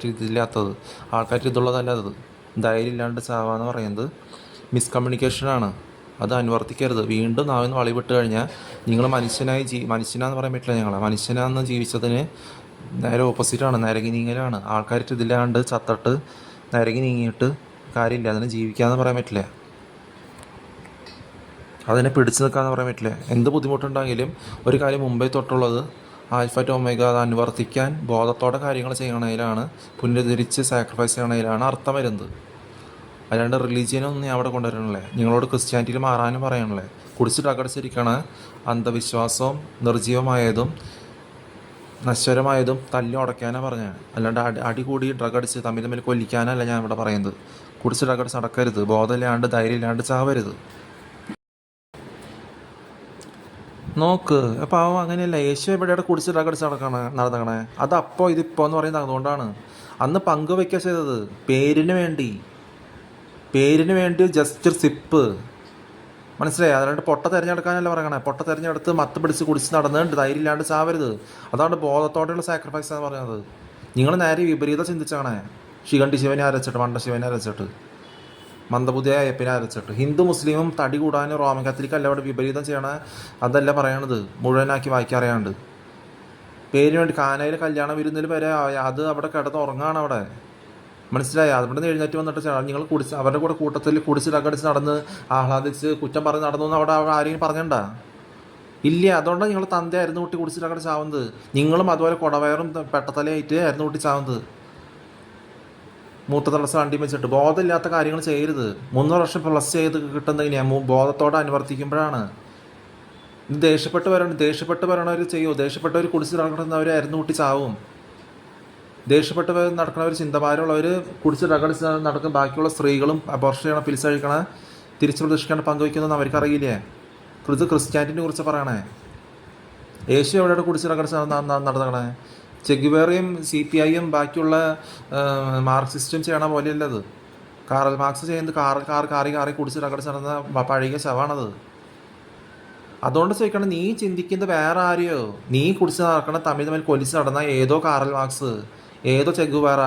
രീതിയില്ലാത്തത്. ആൾക്കാരുടെ ഇതുള്ളതല്ല അത്. ധൈര്യം ഇല്ലാണ്ട് ചാവാന്ന് പറയുന്നത് മിസ്കമ്മ്യൂണിക്കേഷനാണ്. അത് അനുവർത്തിക്കരുത്. വീണ്ടും നാവിന്ന് വളിവിട്ട് കഴിഞ്ഞാൽ നിങ്ങൾ മനുഷ്യനാന്ന് പറയാൻ പറ്റില്ല. മനുഷ്യനാന്ന് ജീവിച്ചതിന് നേരെ ഓപ്പോസിറ്റാണ്. നിരങ്ങി നീങ്ങലാണ്. ആൾക്കാരുടെ ഇതില്ലാണ്ട് ചത്തിട്ട് നിരങ്ങി നീങ്ങിയിട്ട് കാര്യമില്ല. അതിനെ ജീവിക്കാമെന്ന് പറയാൻ പറ്റില്ല. അതിനെ പിടിച്ചു നിൽക്കാമെന്ന് പറയാൻ പറ്റില്ല. എന്ത് ബുദ്ധിമുട്ടുണ്ടെങ്കിലും ഒരു കാര്യം മുമ്പേ തൊട്ടുള്ളത്, ആൽഫ ടു ഒമേഗ, അത് അനുവർത്തിക്കാൻ ബോധത്തോടെ കാര്യങ്ങൾ ചെയ്യണതിലാണ്, പുനരുദ്ധരിച്ച് സാക്രിഫൈസ് ചെയ്യണതിലാണ് അർത്ഥം വരുന്നത്. അല്ലാണ്ട് റിലീജിയനൊന്നും ഞാൻ അവിടെ കൊണ്ടുവരണല്ലേ. നിങ്ങളോട് ക്രിസ്ത്യാനിറ്റിയിൽ മാറാനും പറയണല്ലേ. കുടിച്ച് ഡഗടിച്ചിരിക്കണ അന്ധവിശ്വാസവും നിർജ്ജീവമായതും നശ്വരമായതും തല്ലി ഉടയ്ക്കാനാണ് പറഞ്ഞത്. അല്ലാണ്ട് അടി കൂടി ഡ്രഗടിച്ച് തമ്മിൽ കൊല്ലിക്കാനല്ല ഞാൻ ഇവിടെ പറയുന്നത്. കുടിച്ച് ഡഗടിച്ച് നടക്കരുത്. ബോധമില്ലാണ്ട് ധൈര്യമില്ലാണ്ട് ചാവരുത്. നോക്ക്. അപ്പോൾ അങ്ങനെയല്ല. യേശു എവിടെയാണ് കുടിച്ച് ഡഗടിച്ച് നടക്കണേ? അത് അപ്പോൾ ഇതിപ്പോൾ എന്ന് പറയുന്നത് അതുകൊണ്ടാണ്. അന്ന് പങ്കുവയ്ക്കുക ചെയ്തത് പേരിന് വേണ്ടി ജസ്റ്റ് സിപ്പ്. മനസ്സിലായി? അതുകൊണ്ട് പൊട്ട തിരഞ്ഞെടുക്കാനല്ല പറയണേ. പൊട്ട തിരഞ്ഞെടുത്ത് മത്ത് പിടിച്ച് കുടിച്ച് നടന്നുകൊണ്ട് ധൈര്യമില്ലാണ്ട് ചാവരുത്. അതാണ് ബോധത്തോടെയുള്ള സാക്രിഫൈസ് എന്ന് പറയുന്നത്. നിങ്ങൾ നേരെ വിപരീതം ചിന്തിച്ചാണേ. ശിഖണ്ഡി ശിവനെ അരച്ചിട്ട്, മണ്ട ശിവനെ അരച്ചിട്ട്, മന്ദബുദ്ധിയായ അയ്യപ്പനെ അരച്ചിട്ട്. ഹിന്ദു മുസ്ലിമും തടി കൂടാനും റോമൻ കത്തോലിക്ക അല്ല അവിടെ വിപരീതം ചെയ്യണ. അതല്ല പറയണത്. മുഴുവനാക്കി വായിക്കറിയാണ്ട് പേരിന് വേണ്ടി കാനയിൽ കല്യാണ വിരുന്നിൽ വരെ അത് അവിടെ കിടന്ന് ഉറങ്ങാണ് അവിടെ. മനസ്സിലായി? അവിടെ നിന്ന് എഴുന്നേറ്റ് വന്നിട്ട് നിങ്ങൾ അവരുടെ കൂടെ കൂട്ടത്തിൽ കുടിച്ച് ഡഗടിച്ച് നടന്ന് ആഹ്ലാദിച്ച് കുറ്റം പറഞ്ഞ് നടന്നു എന്ന് അവിടെ ആരെങ്കിലും പറഞ്ഞണ്ട? ഇല്ല. അതുകൊണ്ടാണ് നിങ്ങൾ തന്തയായിരുന്നു കുട്ടി കുടിച്ച് ഡഗടിച്ച് ചാവുന്നത്. നിങ്ങളും അതുപോലെ കുടവയറും പെട്ടത്തലയായിട്ട് ആയിരുന്നു കുട്ടി ചാവുന്നത്. മൂത്ത തടസ്സം വണ്ടി വെച്ചിട്ട് ബോധമില്ലാത്ത കാര്യങ്ങൾ ചെയ്യരുത്. 3 വർഷം പ്ലസ് ചെയ്ത് കിട്ടുന്നതിനെയാണ് ബോധത്തോടെ അനുവർത്തിക്കുമ്പോഴാണ്. ഇത് ദേഷ്യപ്പെട്ട് വരണവർ ചെയ്യൂ. ദേഷ്യപ്പെട്ടവർ കുടിച്ച് നടക്കുന്നവരായിരുന്നു കുട്ടി ചാവും. ദേഷ്യപ്പെട്ട് നടക്കുന്നവർ, ചിന്തമാരുള്ളവർ, കുടിച്ച് ഡഗടിച്ച് നടക്കും. ബാക്കിയുള്ള സ്ത്രീകളും അബോർഷൻ ചെയ്യണം, പിൽസ് കഴിക്കണ, തിരിച്ചു പ്രതീക്ഷിക്കാണ്ട് പങ്കുവയ്ക്കുന്നതെന്ന് അവർക്കറിയില്ലേ? ഇത് ക്രിസ്ത്യാനിറ്റിനെ കുറിച്ച് പറയണേ. യേശു എവിടെയാണ് കുടിച്ച് ഡഗടിച്ച് നടന്നേ? ചെഗുവേറയും CPIയും ബാക്കിയുള്ള മാർക്സിസ്റ്റും ചെയ്യണ പോലെയല്ലത്. കാറൽ മാർക്സ് ചെയ്യുന്നത് കാറി കുടിച്ച് ഡഗടിച്ച് നടന്ന പഴകിയ ശവാണത്. അതുകൊണ്ട് ചോദിക്കണം, നീ ചിന്തിക്കുന്നത് വേറെ ആരെയോ? നീ കുടിച്ച് നടക്കണ തമ്മിൽ കൊല്ലിച്ച് നടന്ന ഏതോ കാറൽ മാർക്സ്, ഏതോ ചെഗുവേറ,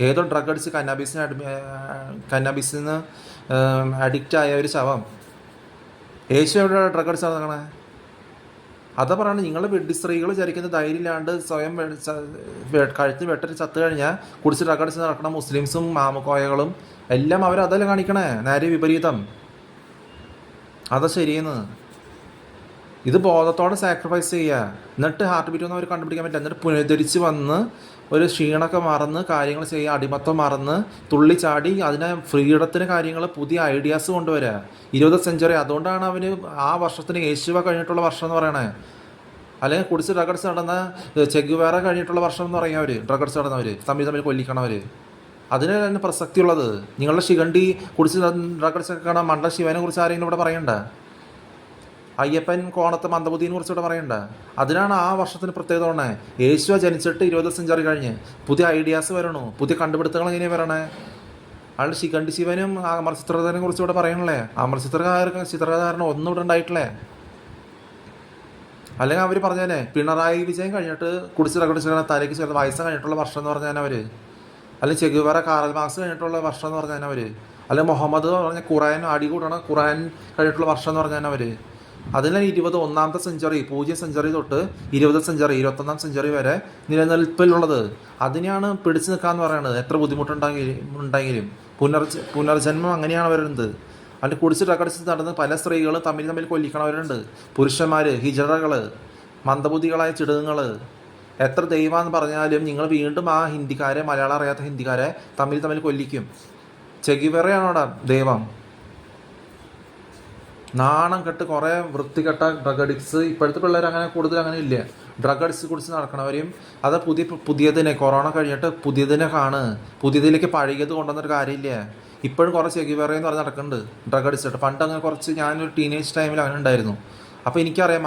ഏതോ ഡ്രഗ് അടിച്ച് കന്നാബിസിന് അഡിക്റ്റ് ആയ ഒരു ശവം. യേശു എവിടെ ഡ്രഗ് അടിച്ച് നടക്കണേ? അതാ പറയുന്നത്. നിങ്ങൾ വെഡ്ഡി സ്ത്രീകൾ വിചാരിക്കുന്നത് ധൈര്യമില്ലാണ്ട് സ്വയം കഴുത്തിന് വെട്ടരി ചത്തു കഴിഞ്ഞാൽ കുടിച്ച് ഡഗടിച്ച് നടക്കണ മുസ്ലിംസും മാമക്കോയകളും എല്ലാം അതല്ല കാണിക്കണേ. നേരെ വിപരീതം. അതാ ശരിയെന്ന്. ഇത് ബോധത്തോടെ സാക്രിഫൈസ് ചെയ്യുക. എന്നിട്ട് ഹാർട്ട് ബീറ്റ് ഒന്നും അവർ കണ്ടുപിടിക്കാൻ പറ്റില്ല. എന്നിട്ട് പുനരുദ്ധരിച്ച് വന്ന് ഒരു ക്ഷീണമൊക്കെ മറന്ന് കാര്യങ്ങൾ ചെയ്യുക, അടിമത്തം മറന്ന് തുള്ളിച്ചാടി അതിനെ ഫ്രീഡത്തിന് കാര്യങ്ങൾ പുതിയ ഐഡിയാസ് കൊണ്ടുവരിക. 20th century. അതുകൊണ്ടാണ് അവന് ആ വർഷത്തിന് യേശുവ കഴിഞ്ഞിട്ടുള്ള വർഷം എന്ന് പറയണേ. അല്ലെങ്കിൽ കുടിച്ച് ഡ്രഗഡ്സ് നടന്ന ചെഗുവേറ കഴിഞ്ഞിട്ടുള്ള വർഷം എന്ന് പറയാം. അവർ ഡ്രഗഡ്സ് നടന്നവർ തമ്മിൽ കൊല്ലിക്കണവർ. അതിന് തന്നെ പ്രസക്തിയുള്ളത്. നിങ്ങളുടെ ശിഖണ്ഡി കുടിച്ച് ഡ്രഗഡ്സ് ഒക്കെ കാണാൻ മണ്ട ശിവനെ കുറിച്ച് ആരെങ്കിലും ഇവിടെ പറയണ്ട. അയ്യപ്പൻ കോണത്തെ മന്ദബുദ്ധിനെ കുറിച്ച് ഇവിടെ പറയണ്ട. അതിനാണ് ആ വർഷത്തിന് പ്രത്യേകത ഉള്ളത്. യേശുവ ജനിച്ചിട്ട് 20th സെഞ്ചുറി കഴിഞ്ഞ് പുതിയ ഐഡിയാസ് വരണു, പുതിയ കണ്ടുപിടുത്തങ്ങൾ എങ്ങനെയാണ് വരണേ. അയാളുടെ ശിഖണ്ഡി ശിവനും അമർ ചിത്രകാരനെ കുറിച്ച് ഇവിടെ പറയണല്ലേ. അമർ ചിത്രകാരന് ഒന്നും ഇവിടെ ഉണ്ടായിട്ടില്ലേ. അല്ലെങ്കിൽ അവർ പറഞ്ഞാലേ പിണറായി വിജയൻ കഴിഞ്ഞിട്ട് കുടിച്ച് റകടിച്ച് തലയ്ക്ക് ചേർന്ന് വയസ്സ് കഴിഞ്ഞിട്ടുള്ള വർഷം എന്ന് പറഞ്ഞാൽ അവർ, അല്ലെങ്കിൽ ചെഗുവേറ കാറൽ മാർക്സ് കഴിഞ്ഞിട്ടുള്ള വർഷം എന്ന് പറഞ്ഞാൽ അവർ, അല്ലെങ്കിൽ മുഹമ്മദ് പറഞ്ഞ ഖുറാൻ അടികൂടണ ഖുറാൻ കഴിഞ്ഞിട്ടുള്ള വർഷം എന്ന് പറഞ്ഞാൽ അവർ. അതിനാണ് 21ാമത്തെ സെഞ്ചുറി 0 സെഞ്ചുറി തൊട്ട് 20th സെഞ്ചുറി 21ാം സെഞ്ചുറി വരെ നിലനിൽപ്പിലുള്ളത്. അതിനെയാണ് പിടിച്ചു നിൽക്കാന്ന് പറയുന്നത്. എത്ര ബുദ്ധിമുട്ടുണ്ടെങ്കിലും പുനർജന്മം അങ്ങനെയാണ് വരുന്നത്. അതിൻ്റെ കുടിച്ച് ടക്കടിച്ച് നടന്ന് പല സ്ത്രീകളും തമ്മിൽ കൊല്ലിക്കണവരുണ്ട്. പുരുഷന്മാർ, ഹിജറകൾ, മന്ദബുദ്ധികളായ ചിടുകങ്ങൾ. എത്ര ദൈവമാണെന്ന് പറഞ്ഞാലും നിങ്ങൾ വീണ്ടും ആ ഹിന്ദിക്കാരെ, മലയാളം അറിയാത്ത ഹിന്ദിക്കാരെ തമ്മിൽ കൊല്ലിക്കും. ചെഗുവേറയാണോടാ ദൈവം. നാണം കെട്ട് കുറേ വൃത്തികെട്ട ഡ്രഗ് അഡിക്ട്സ്. ഇപ്പോഴത്തെ പിള്ളേർ അങ്ങനെ കൂടുതൽ അങ്ങനെ ഇല്ല. ഡ്രഗ് അഡിക്ട്സ് കുടിച്ച് നടക്കണവരെയും അത് പുതിയതിനെ കൊറോണ കഴിഞ്ഞിട്ട് പുതിയതിനെ പുതിയതിലേക്ക് പഴകിയത് കൊണ്ടുവന്നൊരു കാര്യമില്ല. ഇപ്പോഴും കുറേ ചെഗുവേറയെന്ന് പറഞ്ഞ് നടക്കുന്നുണ്ട് ഡ്രഗ് അഡിക്റ്റ്. പണ്ട് അങ്ങനെ കുറച്ച് ഞാനൊരു ടീനേജ് ടൈമിൽ അങ്ങനെ ഉണ്ടായിരുന്നു. അപ്പോൾ എനിക്കറിയാം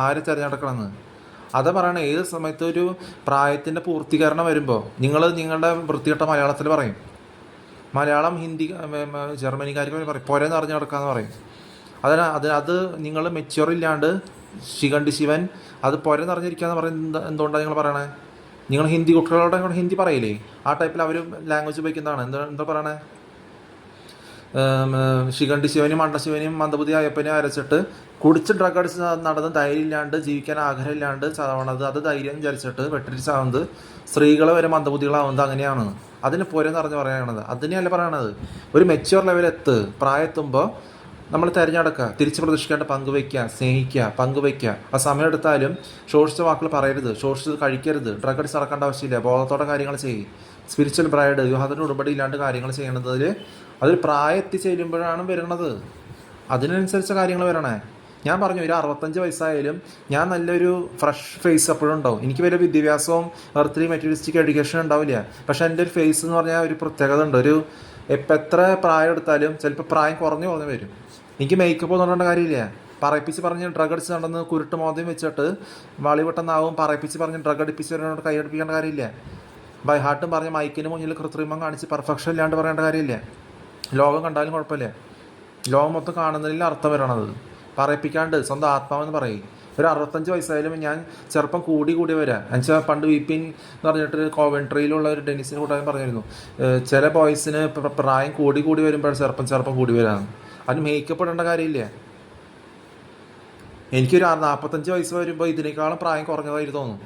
ആര് തിരഞ്ഞെടുക്കണമെന്ന്. അതാ പറയണേ, ഏത് സമയത്ത് ഒരു പ്രായത്തിൻ്റെ പൂർത്തീകരണം വരുമ്പോൾ നിങ്ങളുടെ വൃത്തികെട്ട മലയാളത്തിൽ പറയും. മലയാളം, ഹിന്ദി, ജർമ്മനിക്കാർക്ക് പറയും പൊരന്ന് അറിഞ്ഞു നടക്കാമെന്ന് പറയും. അത് നിങ്ങൾ മെച്യൂർ ഇല്ലാണ്ട് ശിഖണ്ഡി ശിവൻ അത് പൊര നിറഞ്ഞിരിക്കാന്ന് പറയുന്നത് എന്തുകൊണ്ടാണ് നിങ്ങൾ പറയണേ? നിങ്ങൾ ഹിന്ദി കുട്ടികളോട് ഹിന്ദി പറയില്ലേ? ആ ടൈപ്പിൽ അവർ ലാംഗ്വേജ് ഉപയോഗിക്കുന്നതാണ്. എന്താ പറയണേ? ശിഖണ്ഡി ശിവനും മണ്ടശിവനും മന്ദബുദ്ധി അയ്യപ്പനെ അരച്ചിട്ട് കുടിച്ച് ഡ്രഗ് അടിച്ച് നടന്ന് ധൈര്യം ഇല്ലാണ്ട് ജീവിക്കാൻ ആഗ്രഹമില്ലാണ്ട് ചാവണത്, അത് ധൈര്യം വിചാരിച്ചിട്ട് വെട്ടിച്ച് ചാവുന്നത്, സ്ത്രീകൾ വരെ മന്ദബുദ്ധികളാവുന്നത് അങ്ങനെയാണ്. അതിന് പോരെന്ന് പറഞ്ഞ് പറയണത്. അതിനെയല്ല പറയണത്. ഒരു മെച്യൂർ ലെവലെത്ത് പ്രായത്തുമ്പോൾ നമ്മൾ തിരഞ്ഞെടുക്കുക, തിരിച്ച് പ്രതീക്ഷിക്കാണ്ട് പങ്കുവയ്ക്കുക, സ്നേഹിക്കുക, പങ്കുവയ്ക്കുക. ആ സമയം എടുത്താലും ശോഷിച്ച വാക്കുകൾ പറയരുത്, ശോഷിച്ചത് കഴിക്കരുത്, ഡ്രഗ് അടിച്ച് നടക്കേണ്ട ആവശ്യമില്ല. ബോധത്തോടെ കാര്യങ്ങൾ ചെയ്യും. സ്പിരിച്വൽ ബ്രൈഡ്, വിവാഹത്തിന് ഉടമ്പടി ഇല്ലാണ്ട് കാര്യങ്ങൾ ചെയ്യണതിൽ അതൊരു പ്രായം എത്തിച്ചേരുമ്പോഴാണ് വരുന്നത്. അതിനനുസരിച്ച കാര്യങ്ങൾ വരണേ. ഞാൻ പറഞ്ഞു, ഒരു 65 വയസ്സായാലും ഞാൻ നല്ലൊരു ഫ്രഷ് ഫേസ് എപ്പോഴും ഉണ്ടാവും. എനിക്ക് വലിയ വിദ്യാഭ്യാസവും എർത്തിലി മെറ്റീരിയലിസ്റ്റിക് എഡ്യൂക്കേഷൻ ഉണ്ടാവില്ല. പക്ഷേ എൻ്റെ ഒരു ഫേസ് എന്ന് പറഞ്ഞാൽ ഒരു പ്രത്യേകത ഉണ്ട്. ഇപ്പം എത്ര പ്രായം എടുത്താലും ചിലപ്പോൾ പ്രായം കുറഞ്ഞു വരും. എനിക്ക് മേക്കപ്പ് ഒന്നും ഇടേണ്ട കാര്യമില്ല. പറയിപ്പിച്ച് പറഞ്ഞ് ഡ്രഗ് അടിച്ച് നടന്ന് കുരുട്ട് മോദം വെച്ചിട്ട് വാളിവെട്ടെന്നാവും പറയിപ്പിച്ച് പറഞ്ഞ് ഡ്രഗ് അടിപ്പിച്ചവരോട് കൈയടിപ്പിക്കേണ്ട കാര്യമില്ല. ബൈ ഹാർട്ടും പറഞ്ഞ് മൈക്കിന് മുന്നിൽ കൃത്രിമം കാണിച്ച് പെർഫെക്ഷൻ ഇല്ലാണ്ട് പറയേണ്ട കാര്യമില്ല. ലോകം കണ്ടാലും കുഴപ്പമില്ല. ലോകം മൊത്തം കാണുന്നതിൽ അർത്ഥം വരണത്. പറയിപ്പിക്കാണ്ട് സ്വന്തം ആത്മാവെന്ന് പറയും. ഒരു 65 വയസ്സായാലും ഞാൻ ചെറുപ്പം കൂടി വരാം. എന്നുവെച്ചാൽ പണ്ട് വിപിൻ എന്ന് പറഞ്ഞിട്ട് കോവൻട്രിയിലുള്ള ഒരു ടെന്നീസിന് കൂട്ടാൻ പറഞ്ഞിരുന്നു, ചില ബോയ്സിന് പ്രായം കൂടി വരുമ്പോഴാണ് ചെറുപ്പം കൂടി വരാമെന്ന്. അതിന് മേക്കപ്പ് ഇടേണ്ട കാര്യമില്ല. എനിക്കൊരു 45 വയസ്സ് വരുമ്പോൾ ഇതിനേക്കാളും പ്രായം കുറഞ്ഞതായിട്ട് തോന്നും.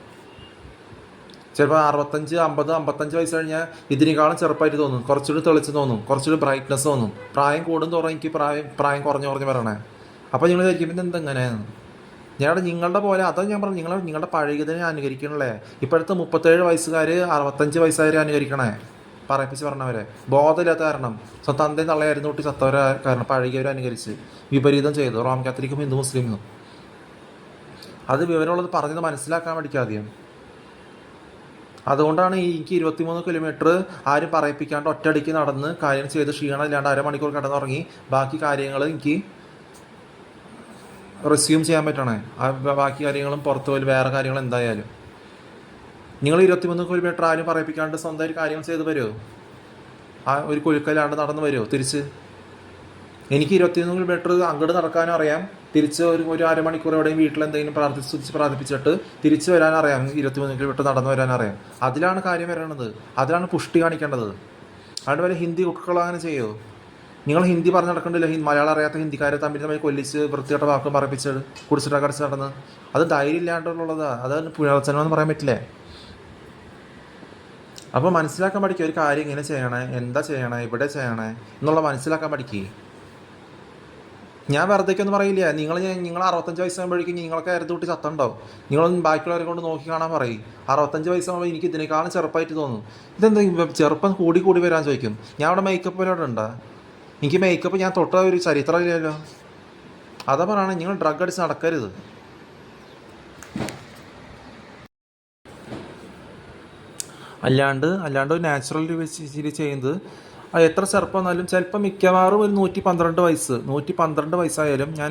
ചിലപ്പോൾ 65, 50, 55 വയസ്സ് കഴിഞ്ഞാൽ ഇതിനേക്കാളും ചെറുപ്പമായിട്ട് തോന്നും. കുറച്ചുകൂടി തെളിച്ച് തോന്നും, കുറച്ചുകൂടി ബ്രൈറ്റ്നസ് തോന്നും. പ്രായം കൂടും തോറും എനിക്ക് പ്രായം കുറഞ്ഞ് വരണേ. അപ്പോൾ നിങ്ങൾ വിചാരിക്കും എന്തെങ്ങനെയാണ് നിങ്ങളുടെ പോലെ. അതാ ഞാൻ പറഞ്ഞു, നിങ്ങളുടെ പഴയതിനെ അനുകരിക്കണല്ലേ. ഇപ്പോഴത്തെ 37 വയസ്സുകാർ 65 വയസ്സുകാരെ അനുകരിക്കണേ. പറയിപ്പിച്ച് പറഞ്ഞവരെ ബോധമില്ലാത്ത കാരണം, തന്തയും തള്ളയായിരുന്നു കൂട്ടി ചത്തവരെ കാരണം പഴകിയവരെ അനുകരിച്ച് വിപരീതം ചെയ്തു. റോം കാത്തലിക്കും ഹിന്ദു മുസ്ലിമിനും. അത് വിവരമുള്ളത് പറഞ്ഞത് മനസ്സിലാക്കാൻ പഠിക്കാതെയും. അതുകൊണ്ടാണ് എനിക്ക് 23 കിലോമീറ്റർ ആരും പറയിപ്പിക്കാണ്ട് ഒറ്റയടിക്ക് നടന്ന് കാര്യം ചെയ്ത് ക്ഷീണം ഇല്ലാണ്ട് അരമണിക്കൂർ കിടന്നുറങ്ങി ബാക്കി കാര്യങ്ങൾ എനിക്ക് റിസ്യൂം ചെയ്യാൻ പറ്റണേ. ബാക്കി കാര്യങ്ങളും പുറത്ത് പോയി വേറെ കാര്യങ്ങൾ എന്തായാലും. നിങ്ങൾ 23 കിലോമീറ്റർ ആരും പറയിപ്പിക്കാണ്ട് സ്വന്തമായിട്ട് കാര്യങ്ങൾ ചെയ്ത് വരുമോ? ആ ഒരു കുലുക്കലാണ്ട് നടന്ന് വരുമോ തിരിച്ച്? എനിക്ക് 23 കിലോമീറ്റർ അങ്ങോട്ട് നടക്കാനും അറിയാം, തിരിച്ച് ഒരു അരമണിക്കൂർ എവിടെയും വീട്ടിൽ എന്തെങ്കിലും പ്രാർത്ഥിപ്പിച്ചിട്ട് തിരിച്ച് വരാനറിയാം. 23 കിലോമീറ്റർ നടന്നു വരാനറിയാം. അതിലാണ് കാര്യം വരണത്. അതിലാണ് പുഷ്ടി കാണിക്കേണ്ടത്. അതുകൊണ്ട് വരെ ഹിന്ദി കുട്ടികൾ അങ്ങനെ ചെയ്യുമോ? നിങ്ങൾ ഹിന്ദി പറഞ്ഞ് നടക്കണ്ടില്ല. മലയാളം അറിയാത്ത ഹിന്ദിക്കാരെ തമ്മിൽ കൊല്ലിച്ച് വൃത്തികെട്ട വാക്കും പറയിപ്പിച്ച് കുടിച്ചിട്ട് കടിച്ച് നടന്ന് അത് ധൈര്യം ഇല്ലാണ്ടുള്ളതാണ്. അതാണ് പുനർജന്മം എന്ന് പറയാൻ പറ്റില്ലേ. അപ്പോൾ മനസ്സിലാക്കാൻ പഠിക്കുക. ഒരു കാര്യം ഇങ്ങനെ ചെയ്യണേ, എന്താ ചെയ്യണേ, ഇവിടെ ചെയ്യണേ എന്നുള്ള മനസ്സിലാക്കാൻ പഠിക്കുക. ഞാൻ വെറുതെയൊന്നും പറയില്ല. നിങ്ങൾ 65 വയസ്സാകുമ്പോഴേക്കും നിങ്ങളൊക്കെ ആയിരത്തി തൊട്ട് ചത്തുണ്ടാവും. നിങ്ങളൊന്നും ബാക്കിയുള്ളവരെ കൊണ്ട് നോക്കി കാണാൻ പറയും. 65 വയസ്സാകുമ്പോൾ എനിക്ക് ഇതിനേക്കാളും ചെറുപ്പമായിട്ട് തോന്നും. ഇതെന്താ ചെറുപ്പം കൂടി കൂടി വരാൻ ചോദിക്കും. ഞാൻ അവിടെ മേക്കപ്പ് വല്ലതും ഉണ്ടാ? എനിക്ക് മേക്കപ്പ് ഞാൻ തൊട്ട ഒരു ചരിത്രമില്ലല്ലോ. അതാ പറയണേ, നിങ്ങൾ ഡ്രഗ് അടിച്ച് നടക്കരുത്. അല്ലാണ്ട് നാച്ചുറൽ വെച്ച് ചെയ്യുന്നത് എത്ര ചെറുപ്പം വന്നാലും ചിലപ്പോൾ മിക്കവാറും ഒരു 112 വയസ്സായാലും ഞാൻ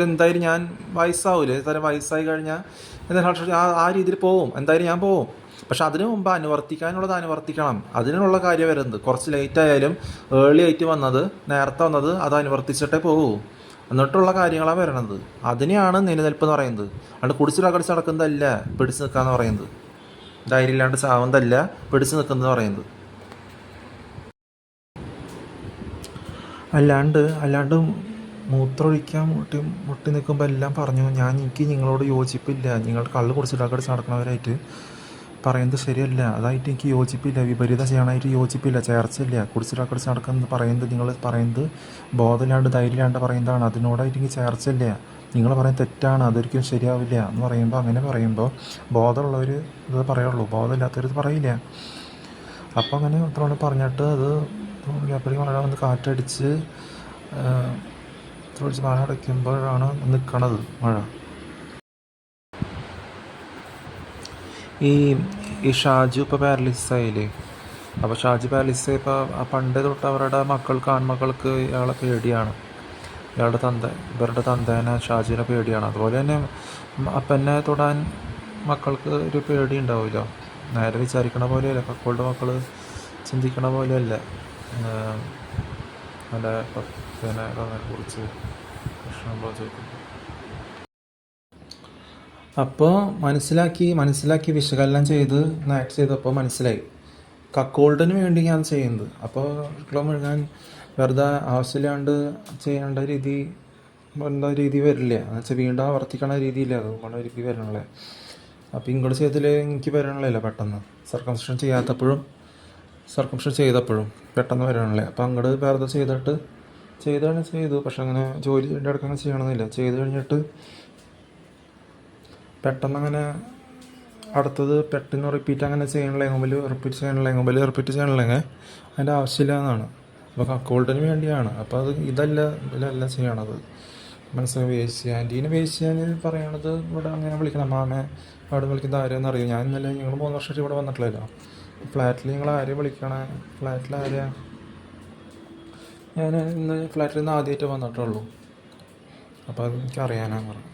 എന്തായാലും ഞാൻ വയസ്സാവില്ല. എന്തായാലും വയസ്സായി കഴിഞ്ഞാൽ എന്തായാലും ആ രീതിയിൽ പോവും. എന്തായാലും ഞാൻ പോവും. പക്ഷെ അതിനു മുമ്പ് അനുവർത്തിക്കാനുള്ളത് അനുവർത്തിക്കണം. അതിനുള്ള കാര്യം വരുന്നത് കുറച്ച് ലേറ്റ് ആയാലും ഏർലി ആയിട്ട് വന്നത്, നേരത്തെ വന്നത് അത് അനുവർത്തിച്ചിട്ടേ പോകൂ. എന്നിട്ടുള്ള കാര്യങ്ങളാണ് വരണത്. അതിനെയാണ് നിലനിൽപ്പ് എന്ന് പറയുന്നത്. അതുകൊണ്ട് കുടിച്ചിട്ടകടിച്ച് നടക്കുന്നതല്ല പിടിച്ച് നിൽക്കാന്ന് പറയുന്നത്. ധൈര്യമില്ലാണ്ട് സാവുന്നതല്ല പിടിച്ച് നിൽക്കുന്നത് പറയുന്നത്. അല്ലാണ്ട് മൂത്രമൊഴിക്കാൻ മുട്ടി നിൽക്കുമ്പോൾ എല്ലാം പറഞ്ഞു, എനിക്ക് നിങ്ങളോട് യോജിപ്പില്ല. നിങ്ങൾ കള്ള് കുടിച്ചിട്ടകടിച്ച് നടക്കുന്നവരായിട്ട് പറയുന്നത് ശരിയല്ല. അതായിട്ട് എനിക്ക് യോജിപ്പില്ല. വിപരീതം ചെയ്യാനായിട്ട് യോജിപ്പില്ല. ചേർച്ചയില്ല. കുടിച്ചിട്ടകടിച്ച് നടക്കുന്നത് പറയുന്നത്, നിങ്ങൾ പറയുന്നത് ബോധമില്ലാണ്ട് ധൈര്യമില്ലാണ്ട് പറയുന്നതാണ്. അതിനോടായിട്ട് എനിക്ക് ചേർച്ചയില്ല. നിങ്ങൾ പറയുന്നത് തെറ്റാണ്, അതൊരിക്കലും ശരിയാവില്ല എന്ന് പറയുമ്പോൾ, അങ്ങനെ പറയുമ്പോൾ ബോധമുള്ളവർ ഇത് പറയുള്ളൂ, ബോധമില്ലാത്തവർ ഇത് പറയില്ല. അപ്പോൾ അങ്ങനെ അത്രയോടെ പറഞ്ഞിട്ട് അത് എപ്പോഴും മഴ വന്ന് കാറ്റടിച്ച് മഴ അടയ്ക്കുമ്പോഴാണ് നിൽക്കണത് മഴ. ഈ ഷാജു ഇപ്പോൾ പാരലിസിസ് ആയില്ലേ. അപ്പോൾ ഷാജു പാരലിസിസ് ഇപ്പോൾ പണ്ടേ തൊട്ട് അവരുടെ ആൺമക്കൾക്ക് ഇയാളെ പേടിയാണ്. ഇവരുടെ തന്തേനെ ഷാജുവിനെ പേടിയാണ്. അതുപോലെ തന്നെ അപ്പനെ തൊടാൻ മക്കൾക്ക് ഒരു പേടി ഉണ്ടാവില്ല. നേരെ വിചാരിക്കണ പോലെയല്ല കക്കോളുടെ മക്കൾ ചിന്തിക്കണ പോലെയല്ല. നല്ല പപ്പനെ കുറിച്ച് പ്രശ്നം ചോദിക്കുന്നു. അപ്പോൾ മനസ്സിലാക്കി വിശകലനം ചെയ്ത് ആക്ട് ചെയ്തപ്പോൾ മനസ്സിലായി കക്കോൾഡിന് വേണ്ടി ഞാൻ ചെയ്യുന്നത്. അപ്പോൾ കുളം മുഴുകാൻ വെറുതെ ആവശ്യമില്ലാണ്ട് ചെയ്യേണ്ട രീതി വരില്ല. എന്നുവെച്ചാൽ വീണ്ടും ആവർത്തിക്കണ രീതിയില്ല, അത് നമ്മുടെ രീതി വരണല്ലേ. അപ്പോൾ ഇങ്ങോട്ട് ചെയ്തതിൽ എനിക്ക് വരണല്ലോ പെട്ടെന്ന്. സർക്കംസിഷൻ ചെയ്തപ്പോഴും പെട്ടെന്ന് വരണല്ലേ. അപ്പോൾ അങ്ങോട്ട് വെറുതെ ചെയ്തു. പക്ഷെ അങ്ങനെ ജോലി ഇടയ്ക്കങ്ങനെ ചെയ്യണമെന്നില്ല. ചെയ്ത് കഴിഞ്ഞിട്ട് പെട്ടെന്ന് അങ്ങനെ അടുത്തത് പെട്ടെന്ന് റിപ്പീറ്റ് അങ്ങനെ റിപ്പീറ്റ് ചെയ്യണില്ലെങ്കിൽ അതിൻ്റെ ആവശ്യമില്ല എന്നാണ്. അപ്പോൾ കക്കോൾഡിന് വേണ്ടിയാണ്. അപ്പോൾ അത് ഇതിലെല്ലാം ചെയ്യണത് മനസ്സിലായി. ആൻറ്റീനെ വേശ്യാൻ പറയണത് ഇവിടെ അങ്ങനെ വിളിക്കണം. മാമെ അവിടെ വിളിക്കുന്നത് ആരെയെന്ന് അറിയാം. ഞാൻ ഇന്നലെ ഞങ്ങൾ 3 വർഷമായിട്ട് ഇവിടെ വന്നിട്ടില്ലല്ലോ. ഫ്ലാറ്റിൽ നിങ്ങൾ ആരെയും വിളിക്കണേ? ഫ്ലാറ്റിൽ ആരെയാ? ഞാൻ ഇന്ന് ഫ്ലാറ്റിൽ നിന്ന് ആദ്യമായിട്ട് വന്നിട്ടുള്ളൂ. അപ്പോൾ അത് എനിക്ക് അറിയാനാണ് പറഞ്ഞത്.